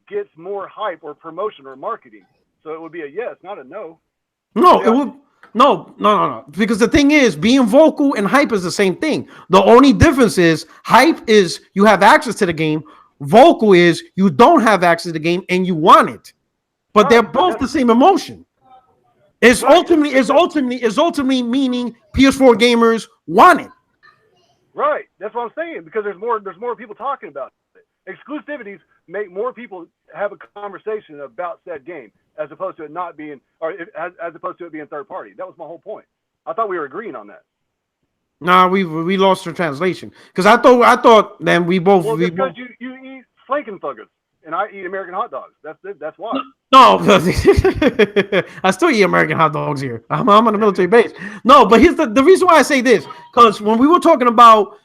gets more hype or promotion or marketing. So it would be a yes, not a no. No, it would no. Because the thing is, being vocal and hype is the same thing. The only difference is hype is you have access to the game. Vocal is you don't have access to the game and you want it. But they're both the same emotion. It's ultimately meaning PS4 gamers want it. Right. That's what I'm saying, because there's more people talking about it. Exclusivities make more people have a conversation about said game as opposed to it not being, as opposed to it being third party. That was my whole point. I thought we were agreeing on that. Nah, we lost the translation because I thought then we both. Well, because you eat Frankenfuggers and I eat American hot dogs. That's why. No, I still eat American hot dogs here. I'm on a military base. No, but here's the reason why I say this, because when we were talking about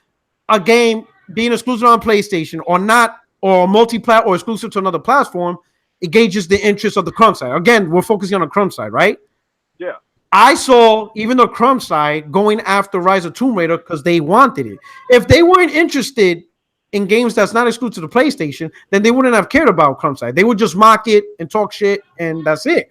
a game being exclusive on PlayStation or not, or multiplayer or exclusive to another platform, it gauges the interest of the crumb side. Again, we're focusing on the crumb side, right? Yeah. I saw even the crumb side going after Rise of Tomb Raider because they wanted it. If they weren't interested in games that's not exclusive to the PlayStation, then they wouldn't have cared about crumb side. They would just mock it and talk shit, and that's it.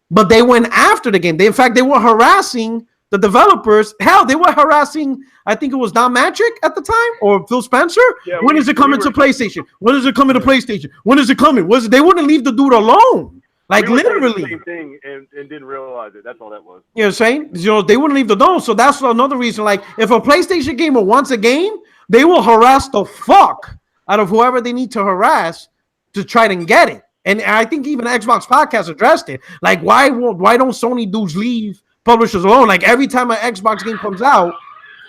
But they went after the game. In fact, they were harassing the developers. Hell, they were harassing, I think it was Don Matrick at the time, or Phil Spencer. Yeah, when is it coming to PlayStation? When is it coming to PlayStation? When is it coming? They wouldn't leave the dude alone. Like literally. The same thing and didn't realize it. That's all that was. You know what I'm saying? You know, they wouldn't leave the door. So that's another reason. Like, if a PlayStation gamer wants a game, they will harass the fuck out of whoever they need to harass to try and get it. And I think even the Xbox podcast addressed it. Like, why don't Sony dudes leave publishers alone? Like, every time an Xbox game comes out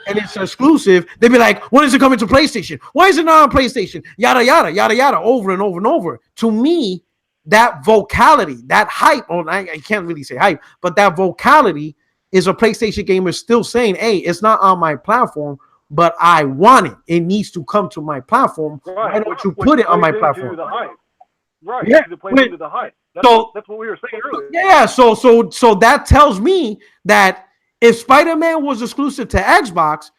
and it's exclusive, they'd be like, when is it coming to PlayStation? Why is it not on PlayStation? Yada, yada, yada, yada, over and over and over. To me, that vocality, that hype, I can't really say hype, but that vocality is a PlayStation gamer still saying, hey, it's not on my platform, but I want it. It needs to come to my platform. Right. Why don't you put it on my platform? The hype. Right. Yeah. Into the hype. That's what we were saying earlier. Yeah. So that tells me that if Spider-Man was exclusive to Xbox,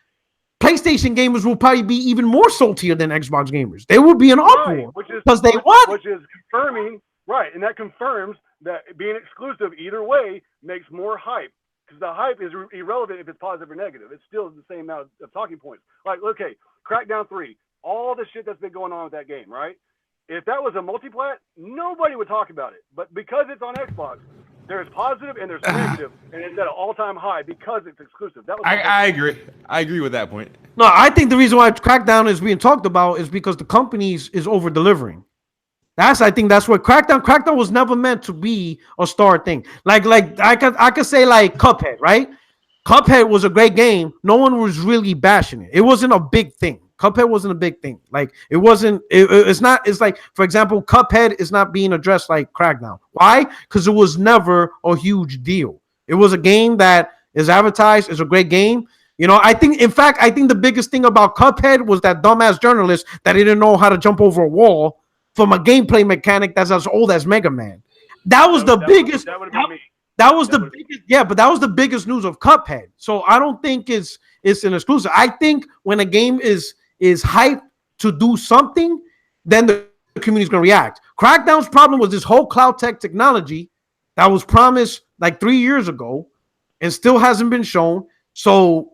PlayStation gamers will probably be even more saltier than Xbox gamers. They would be an uproar because they want it. Which is confirming, right? And that confirms that being exclusive either way makes more hype. Because the hype is irrelevant if it's positive or negative. It's still the same amount of talking points. Like, okay, Crackdown 3, all the shit that's been going on with that game, right? If that was a multiplayer, nobody would talk about it. But because it's on Xbox, there's positive and there's negative, and it's at an all-time high because it's exclusive. That was I agree. I agree with that point. No, I think the reason why Crackdown is being talked about is because the companies is over-delivering. I think that's what Crackdown was never meant to be a star thing. Like I could say like Cuphead, right? Cuphead was a great game. No one was really bashing it. It wasn't a big thing. Cuphead wasn't a big thing. Like it wasn't. It's not. It's like, for example, Cuphead is not being addressed like Crackdown. Why? Because it was never a huge deal. It was a game that is advertised. It's a great game. You know, I think the biggest thing about Cuphead was that dumbass journalist that didn't know how to jump over a wall from a gameplay mechanic that's as old as Mega Man. That was the biggest. That would have been me. That was the biggest, but that was the biggest news of Cuphead. So I don't think it's an exclusive. I think when a game is hyped to do something, then the community's gonna react. Crackdown's problem was this whole cloud tech technology that was promised like 3 years ago and still hasn't been shown. So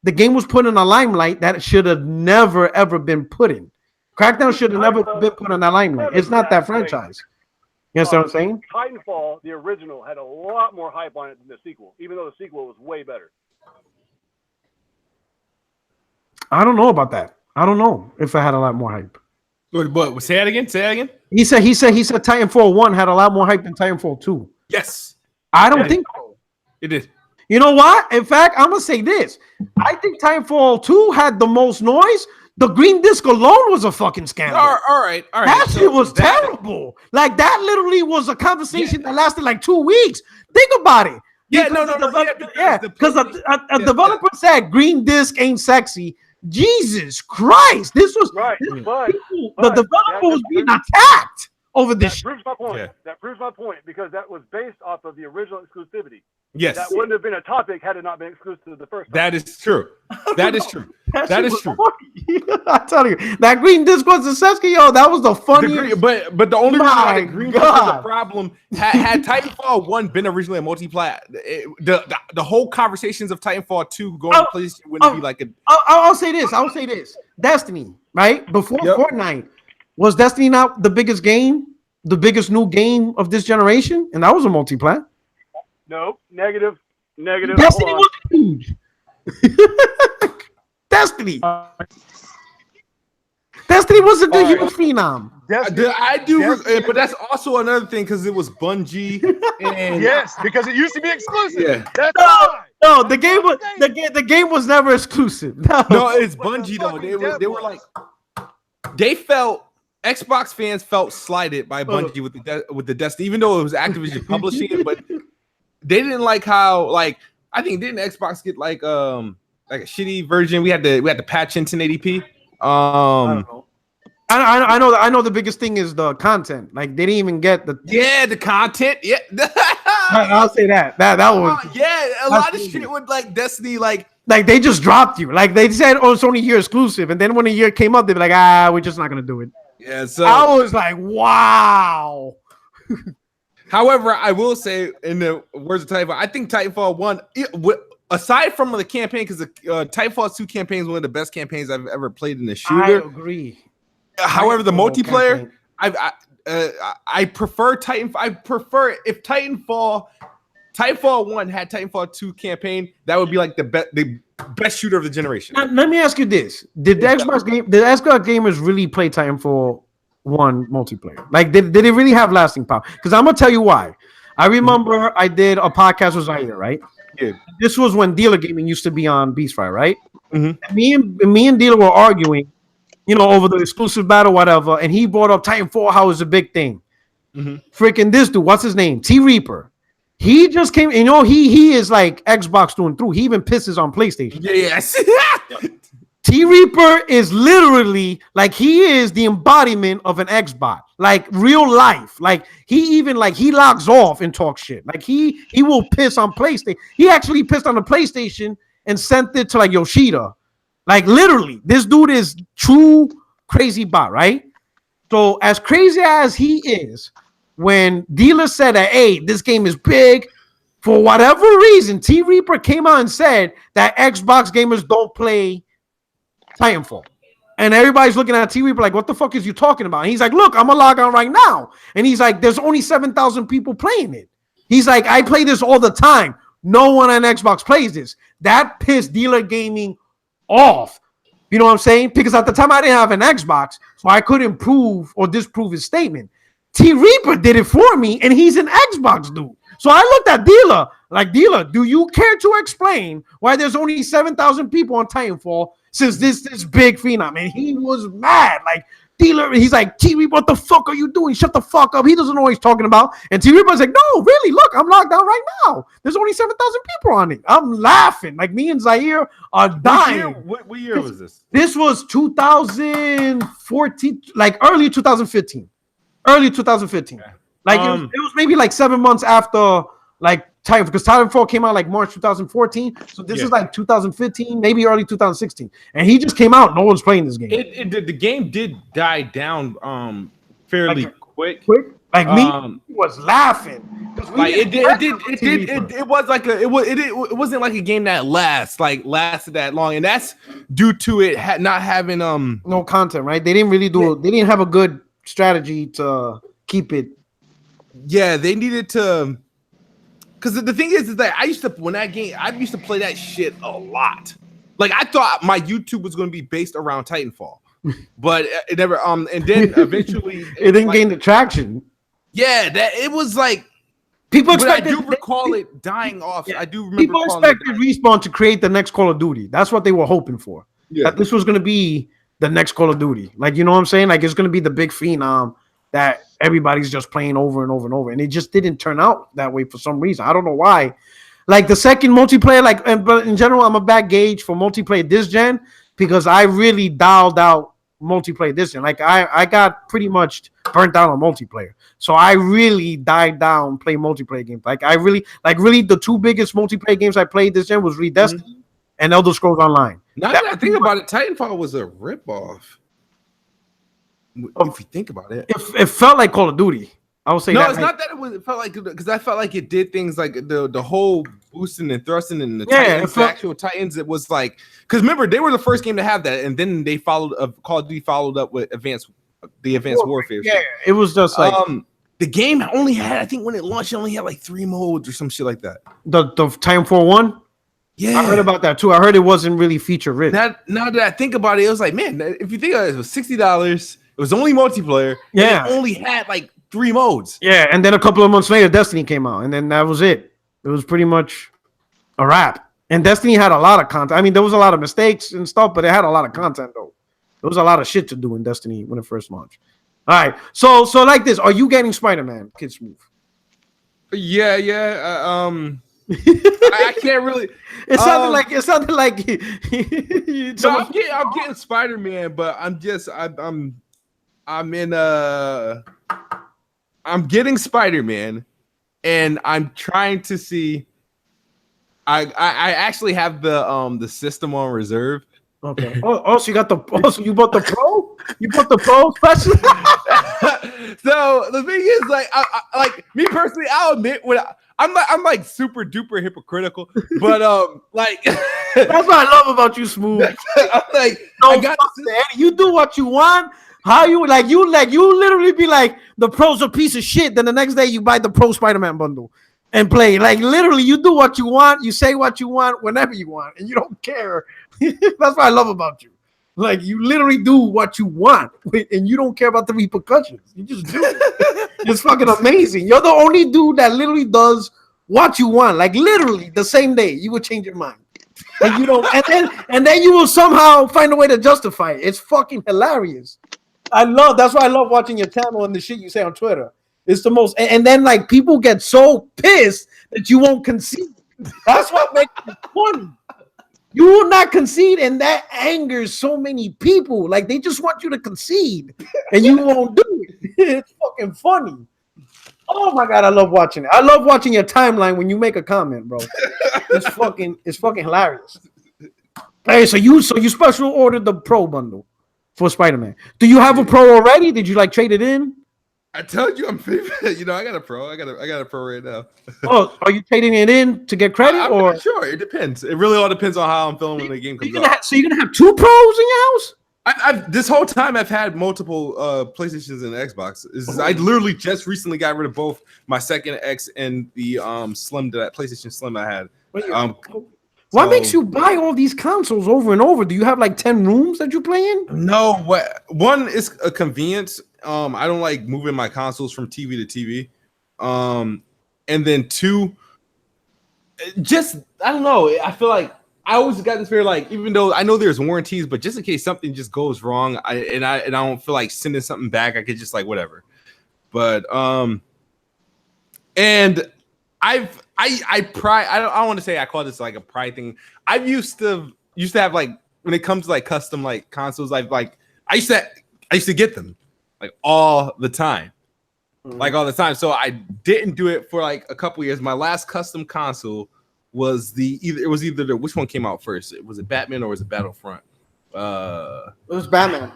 the game was put in a limelight that it should have never ever been put in. Crackdown should have never been put in that limelight. It's not that franchise. You understand what I'm saying? Titanfall, the original, had a lot more hype on it than the sequel, even though the sequel was way better. I don't know about that. I don't know if it had a lot more hype. But say that again. Say that again. He said Titanfall 1 had a lot more hype than Titanfall 2. Yes. I don't think so. It did. You know what? In fact, I'm gonna say this. I think Titanfall 2 had the most noise. The green disc alone was a fucking scandal. All right. That shit was terrible. Like that literally was a conversation that lasted like 2 weeks. Think about it. Yeah, because a developer said green disc ain't sexy. Jesus Christ, this was right. The developer was being attacked over this. That proves my point. Yeah. That proves my point because that was based off of the original exclusivity. Yes. That wouldn't have been a topic had it not been exclusive to the first time. That is true. That is true. That is true. I tell you, that green disc was a sexy, yo. That was the funniest. But the only reason why the green disc was a problem had Titanfall 1 been originally a multiplayer, the whole conversations of Titanfall 2 going to PlayStation wouldn't be like a. I'll say this. Destiny, right? Before Fortnite, was Destiny not the biggest game, the biggest new game of this generation? And that was a multiplayer. No, negative. Destiny was huge. Destiny wasn't the huge phenom. I do, but that's also another thing because it was Bungie. And yes, because it used to be exclusive. Yeah. That's no, the game was never exclusive. No, it's Bungie though. They were like Xbox fans felt slighted by Bungie with the Destiny, even though it was Activision publishing it, but they didn't like how I think didn't Xbox get like a shitty version? We had to patch in 1080p. I don't know. I know the biggest thing is the content. Like they didn't even get the content. Yeah. I'll say that was a lot of shit with like Destiny like they just dropped you. Like they said, oh, it's only a year exclusive, and then when a year came up, they'd be like, we're just not gonna do it. Yeah, so I was like, wow. However, I will say, in the words of Titanfall, I think Titanfall 1, aside from the campaign, because the Titanfall 2 campaign is one of the best campaigns I've ever played in a shooter. I agree. However, the multiplayer, I prefer Titanfall. I prefer if Titanfall 1 had Titanfall 2 campaign, that would be like the best shooter of the generation. Now, let me ask you this: Did Xbox gamers really play Titanfall 1 multiplayer? Like, did it really have lasting power? Because I'm gonna tell you why. I remember I did a podcast with Zaire, right? Yeah. This was when Dealer Gaming used to be on Beastfire, right? Mm-hmm. Me and Dealer were arguing, over the exclusive battle, whatever. And he brought up Titanfall, how it's a big thing. Mm-hmm. Freaking this dude, what's his name? T Reaper. He just came. He is like Xbox through and through. He even pisses on PlayStation. Yes. T Reaper is literally like he is the embodiment of an Xbox, like real life. Like he logs off and talks shit. Like he will piss on PlayStation. He actually pissed on the PlayStation and sent it to like Yoshida. Like literally, this dude is true crazy bot, right? So as crazy as he is, when Dealer said that, hey, this game is big, for whatever reason, T Reaper came out and said that Xbox gamers don't play Titanfall. And everybody's looking at T Reaper like, what the fuck is you talking about? And he's like, look, I'm gonna log on right now. And he's like, there's only 7,000 people playing it. He's like, I play this all the time. No one on Xbox plays this. That pissed Dealer Gaming off. You know what I'm saying? Because at the time I didn't have an Xbox, so I couldn't prove or disprove his statement. T Reaper did it for me, and he's an Xbox dude. So I looked at Dealer, like, Dealer, do you care to explain why there's only 7,000 people on Titanfall since this big phenom? And he was mad. Like, Dealer, he's like, T Reaper, what the fuck are you doing? Shut the fuck up. He doesn't know what he's talking about. And T Reaper's like, no, really, look, I'm logged on right now. There's only 7,000 people on it. I'm laughing. Like me and Zaire are dying. What year was this? This was 2014, like early 2015. Early 2015. Like it was maybe like 7 months after like Titanfall, because Titanfall came out like March 2014. So this is like 2015, maybe early 2016. And he just came out. No one's playing this game. The game did die down fairly quick. Like me was laughing. Like it wasn't like a game that lasted that long, and that's due to it not having no content, right? They didn't really they didn't have a good strategy to keep it. Yeah, they needed to. Because the thing is that I used to play that shit a lot. Like I thought my YouTube was going to be based around Titanfall, but it never. And then eventually it didn't gain the traction. Yeah, that it was like people expected. I do recall it dying off. Yeah. I do remember. People expected Respawn to create the next Call of Duty. That's what they were hoping for. Yeah, that this was going to be the next Call of Duty. Like you know what I'm saying? Like it's going to be the big phenom that everybody's just playing over and over and over, and it just didn't turn out that way for some reason. I don't know why. Like the second multiplayer, but in general, I'm a bad gauge for multiplayer this gen because I really dialed out multiplayer this gen. Like I got pretty much burnt out on multiplayer, so I really died down playing multiplayer games. Like I really the two biggest multiplayer games I played this gen was Destiny and Elder Scrolls Online. Now that I think about it, Titanfall was a ripoff. If you think about it, it felt like Call of Duty. I would say no. It's not that it felt like, because I felt like it did things like the whole boosting and thrusting and the actual Titans. It was like, because remember they were the first game to have that, and then they followed Call of Duty followed up with Advanced Warfare. Yeah, it was just like the game only had, I think when it launched, it only had like 3 modes or some shit like that. The Titanfall 1. Yeah, I heard about that too. I heard it wasn't really feature rich. Now that I think about it, it was like, man, if you think about it, it was $60. It was only multiplayer. Yeah, and it only had like 3 modes. Yeah, and then a couple of months later, Destiny came out, and then that was it. It was pretty much a wrap. And Destiny had a lot of content. I mean, there was a lot of mistakes and stuff, but it had a lot of content though. There was a lot of shit to do in Destiny when it first launched. All right, so like this, are you getting Spider-Man Kidsmoove? Yeah. I can't really. It sounded like. No, I'm getting Spider-Man, but I'm getting Spider-Man, and I'm trying to see. I actually have the system on reserve. Okay. So you got so you bought the Pro? You bought the Pro special? So the thing is, like, like me personally, I'll admit I'm like super duper hypocritical, but like that's what I love about you, Smooth. I'm like, you do what you want. How you literally be like, the Pro's a piece of shit. Then the next day you buy the Pro Spider-Man bundle and play. Like literally, you do what you want. You say what you want whenever you want, and you don't care. That's what I love about you. Like you literally do what you want, and you don't care about the repercussions. You just do it. It's fucking amazing. You're the only dude that literally does what you want. Like literally the same day, you will change your mind. Like you don't, and then you will somehow find a way to justify it. It's fucking hilarious. That's why I love watching your channel and the shit you say on Twitter. It's the most, and then like people get so pissed that you won't concede. That's what makes it funny. You will not concede, and that angers so many people. Like they just want you to concede, and you won't do it. It's fucking funny. Oh my god, I love watching it. I love watching your timeline when you make a comment, bro. It's fucking hilarious. Hey, so you special ordered the Pro bundle for Spider-Man. Do you have a Pro already? Did you like trade it in? I told you I'm I got a Pro. I got a Pro right now. Oh, are you trading it in to get credit? I'm not sure. It depends. It really all depends on how I'm feeling when the game comes out. So you're gonna have 2 Pros in your house? I've this whole time I've had multiple PlayStations and Xbox. I literally just recently got rid of both my second X and the PlayStation Slim I had. What makes you buy all these consoles over and over? Do you have like 10 rooms that you play in? No, one is a convenience. I don't like moving my consoles from TV to TV. And then 2, just I don't know. I feel like I always got this fear, like even though I know there's warranties, but just in case something just goes wrong, I don't feel like sending something back. I could just like whatever. But and I don't want to say I call this like a pride thing. I used to have like when it comes to like custom like consoles, I used to get them like all the time. Like all the time. So I didn't do it for like a couple years. My last custom console was either which one came out first? Was it Batman or was it Battlefront? It was Batman.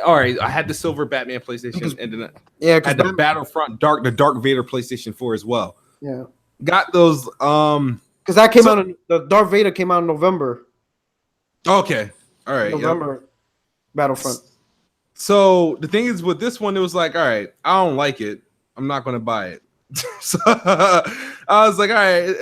All right, I had the silver Batman PlayStation, and then I had the Battlefront the Dark Vader PlayStation 4 as well. Yeah, got those. Because that came out. The Darth Vader came out in November. Okay, all right, November. Battlefront. So the thing is with this one, it was like, all right, I don't like it. I'm not gonna buy it. So I was like, all right,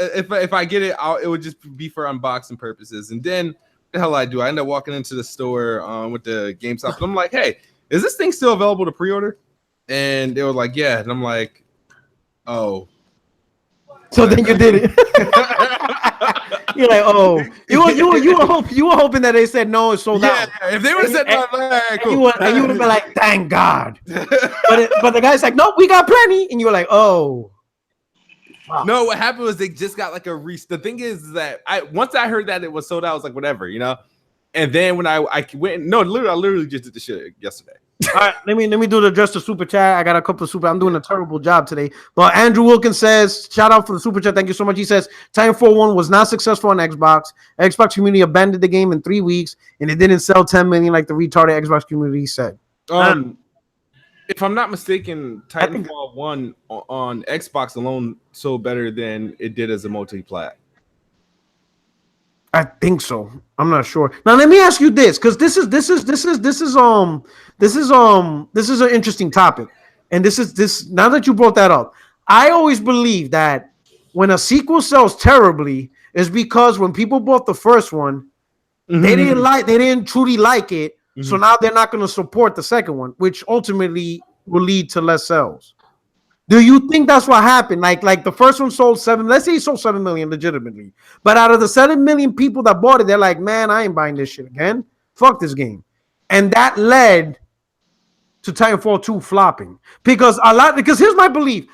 if I get it, it would just be for unboxing purposes. And then the hell I do? I end up walking into the store with the GameStop, and I'm like, hey, is this thing still available to pre-order? And they were like, yeah. And I'm like, oh. So then you did it. You're like, oh, you were hoping that they said no, it's sold out. Yeah, if they would have said no, cool. you would have been like, thank God. but the guy's like, nope, we got plenty, and you were like, oh. Wow. No, what happened was they just got like a The thing is that once I heard that it was sold out, I was like, whatever, you know. And then when I went, I literally just did the shit yesterday. All right, let me do the address to super chat. I got a couple of super. I'm doing a terrible job today. But Andrew Wilkins says, shout out for the super chat. Thank you so much. He says, Titanfall 1 was not successful on Xbox. Xbox community abandoned the game in 3 weeks, and it didn't sell 10 million like the retarded Xbox community said. If I'm not mistaken, Titanfall 1 on Xbox alone sold better than it did as a multi-plat. I think so. I'm not sure. Now let me ask you this, because this is an interesting topic, and this now that you brought that up, I always believe that when a sequel sells terribly, is because when people bought the first one, they didn't truly like it, so now they're not going to support the second one, which ultimately will lead to less sales. Do you think that's what happened? Like the first one sold 7. Let's say it sold 7 million legitimately, but out of the 7 million people that bought it, they're like, man, I ain't buying this shit again. Fuck this game, and that led to Titanfall 2 flopping because here's my belief: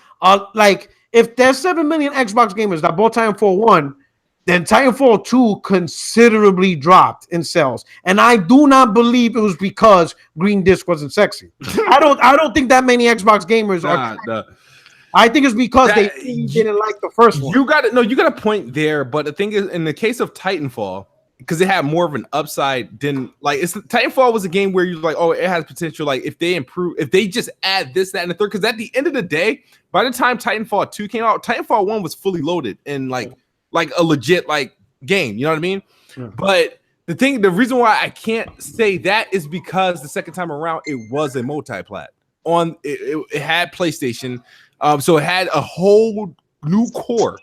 like if there's 7 million Xbox gamers that bought Titanfall 1, then Titanfall 2 considerably dropped in sales, and I do not believe it was because Green Disc wasn't sexy. I don't think that many Xbox gamers are. I think it's because they didn't like the first one. You got a point there, but the thing is, in the case of Titanfall, because it had more of an upside than Titanfall was a game where you're like, oh, it has potential. Like if they improve, if they just add this, that, and the third, because at the end of the day, by the time Titanfall 2 came out, Titanfall 1 was fully loaded and like a legit game. You know what I mean? Yeah. But the reason why I can't say that is because the second time around it was a multi-plat. It had PlayStation, so it had a whole new core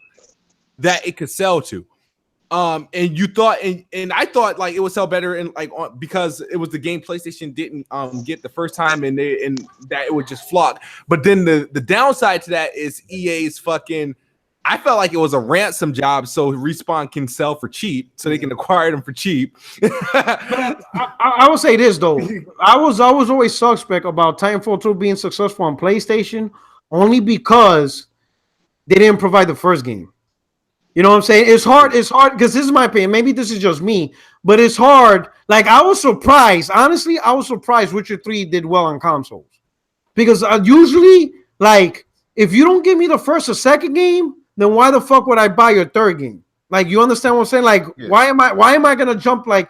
that it could sell to. And you thought, and I thought like it would sell better because it was the game PlayStation didn't get the first time, and that it would just flop. But then the downside to that is EA's fucking. I felt like it was a ransom job, so Respawn can sell for cheap, so they can acquire them for cheap. I will say this though, I was always suspect about Titanfall 2 being successful on PlayStation only because they didn't provide the first game. You know what I'm saying? It's hard because this is my opinion. Maybe this is just me, but it's hard. Like I was surprised. Honestly, I was surprised Witcher 3 did well on consoles because usually, like, if you don't give me the first or second game, then why the fuck would I buy your third game? Like, you understand what I'm saying? Like, yeah. Why am I gonna jump like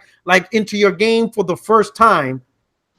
into your game for the first time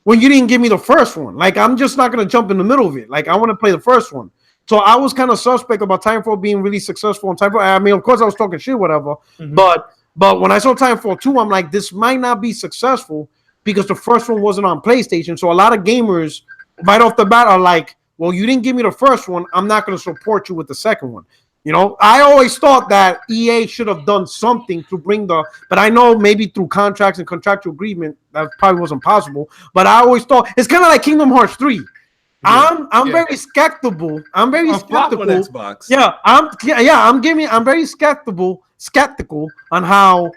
when you didn't give me the first one? Like, I'm just not gonna jump in the middle of it. Like, I want to play the first one. So I was kind of suspect about Titanfall being really successful on Titanfall. I mean, of course, I was talking shit, whatever. Mm-hmm. But when I saw Titanfall 2, I'm like, this might not be successful because the first one wasn't on PlayStation. So a lot of gamers right off the bat are like, well, you didn't give me the first one. I'm not going to support you with the second one. You know, I always thought that EA should have done something to bring but I know maybe through contracts and contractual agreement, that probably wasn't possible. But I always thought it's kind of like Kingdom Hearts 3. Yeah. I'm very skeptical. I'm very skeptical. On Xbox. I'm very skeptical on how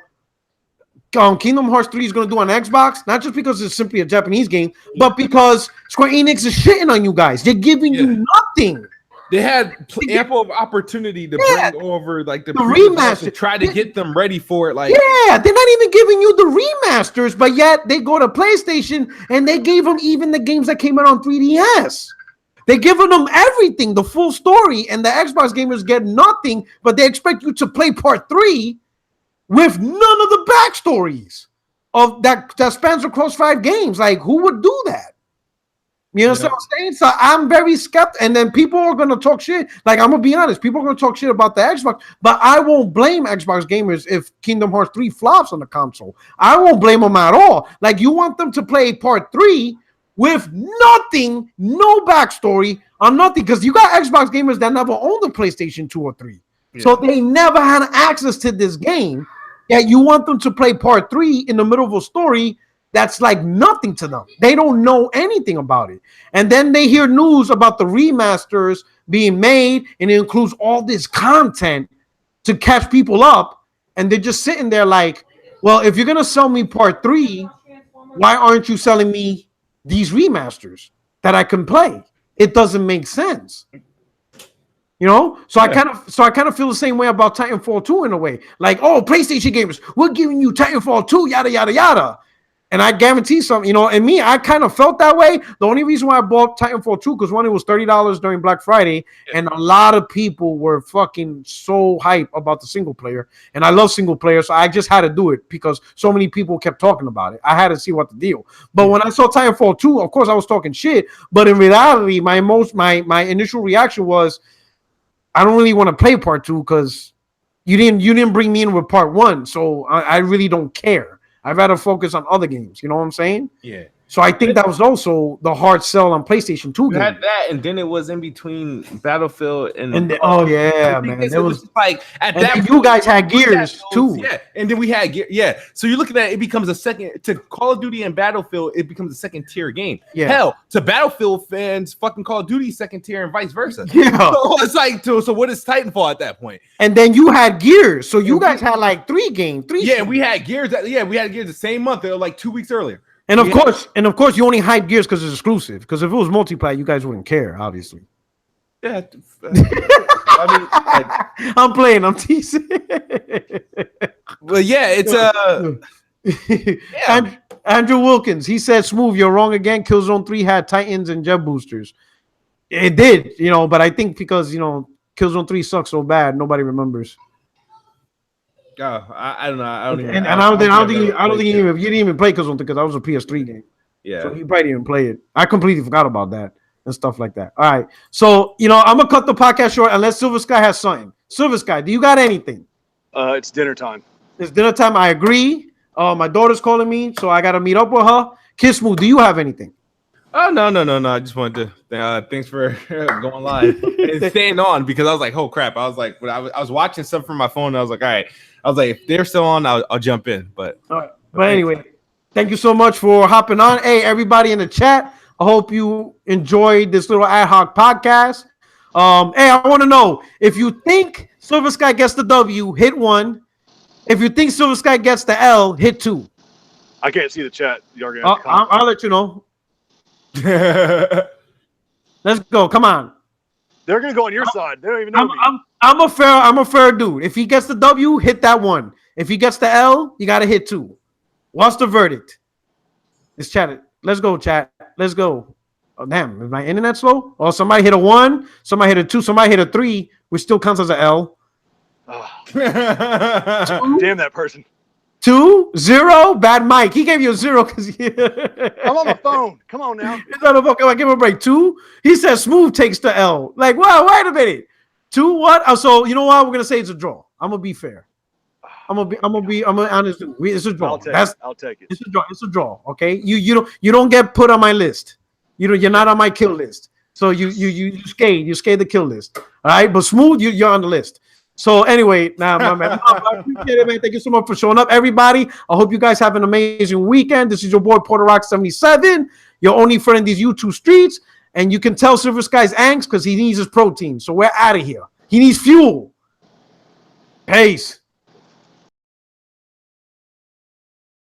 Kingdom Hearts 3 is going to do on Xbox. Not just because it's simply a Japanese game, but because Square Enix is shitting on you guys. They're giving you nothing. They had ample opportunity to bring over like the remaster to try to get them ready for it. Like, yeah, they're not even giving you the remasters, but yet they go to PlayStation and they gave them even the games that came out on 3DS. They're giving them everything, the full story, and the Xbox gamers get nothing, but they expect you to play part 3 with none of the backstories of that spans across 5 games. Like, who would do that? You know what I'm saying? So I'm very skeptical. And then people are going to talk shit. Like, I'm going to be honest. People are going to talk shit about the Xbox, but I won't blame Xbox gamers if Kingdom Hearts 3 flops on the console. I won't blame them at all. Like, you want them to play part 3 with nothing, no backstory on nothing, because you got Xbox gamers that never owned the PlayStation 2 or 3. Yeah. So they never had access to this game. Yet you want them to play part 3 in the middle of a story that's like nothing to them. They don't know anything about it. And then they hear news about the remasters being made, and it includes all this content to catch people up. And they're just sitting there like, well, if you're going to sell me part 3, why aren't you selling me these remasters that I can play? It doesn't make sense. You know, so I kind of feel the same way about Titanfall 2 in a way. Like, oh, PlayStation gamers, we're giving you Titanfall 2, yada yada yada. And I guarantee something, you know, and me, I kind of felt that way. The only reason why I bought Titanfall 2, because one, it was $30 during Black Friday, and a lot of people were fucking so hype about the single player. And I love single player, so I just had to do it because so many people kept talking about it. I had to see what the deal. But when I saw Titanfall 2, of course I was talking shit. But in reality, my initial reaction was, I don't really want to play part 2 because you didn't bring me in with part 1, so I really don't care. I'd rather focus on other games. You know what I'm saying? Yeah. So I think that was also the hard sell on PlayStation 2 games. Had that, and then it was in between Battlefield and oh yeah, man. It was like at and that point, you guys had Gears too. Yeah, and then we had yeah. So you're looking at it becomes a second to Call of Duty and Battlefield. It becomes a second tier game. Yeah. Hell, to Battlefield fans, fucking Call of Duty second tier and vice versa. Yeah. So it's like so what is Titanfall at that point? And then you had Gears. So you guys had like 3 games. Yeah, we had Gears. We had Gears the same month. They were like 2 weeks earlier. And of course, you only hype Gears because it's exclusive. Because if it was multiplayer, you guys wouldn't care, obviously. Yeah, I mean, I'm playing. I'm teasing. Well, yeah, it's yeah. Andrew Wilkins. He said, "Smooth, you're wrong again. Killzone 3 had Titans and jet boosters. It did, you know, but I think because Killzone 3 sucks so bad, nobody remembers." Oh, I don't know. I don't even. And I don't think you didn't even play Killzone because that was a PS3 game. Yeah. So you probably didn't play it. I completely forgot about that and stuff like that. All right. So I'm gonna cut the podcast short unless Silver Sky has something. Silver Sky, do you got anything? It's dinner time. It's dinner time. I agree. My daughter's calling me, so I gotta meet up with her. Kidsmoove, do you have anything? Oh no! I just wanted to thanks for going live and staying on because I was like, oh crap! I was like, when I was watching stuff from my phone. And I was like, all right. I was like, if they're still on, I'll jump in. But anyway, thank you so much for hopping on. Hey, everybody in the chat, I hope you enjoyed this little ad hoc podcast. Hey, I want to know if you think Silver Sky gets the W, hit 1. If you think Silver Sky gets the L, hit 2. I can't see the chat. I'll let you know. Let's go. Come on. They're gonna go on your side. They don't even know me. I'm a fair dude. If he gets the W, hit that 1. If he gets the L, you gotta hit 2. What's the verdict? Let's chat it. Let's go, chat. Let's go. Oh, damn, is my internet slow? Oh, somebody hit a 1, somebody hit a 2, somebody hit a 3, which still counts as an L. Oh. Damn that person. 2, 0, bad Mike. He gave you a 0 because I'm on the phone. Come on now. He's on the phone. Come on, give him a break. 2. He said Smooth takes the L. Like, well, wait a minute. 2 what? Oh, so you know what? We're gonna say it's a draw. I'm gonna be fair. I'm gonna be honest. It's a draw. I'll take it. It's a draw. It's a draw. Okay. You don't get put on my list. You're not on my kill list. So you skate the kill list. All right. But Smooth, you're on the list. So anyway, now my man, I appreciate it, man. Thank you so much for showing up, everybody. I hope you guys have an amazing weekend. This is your boy Porter Rock 77, your only friend in these YouTube streets. And you can tell Silver Sky's angst because he needs his protein. So we're out of here. He needs fuel. Peace.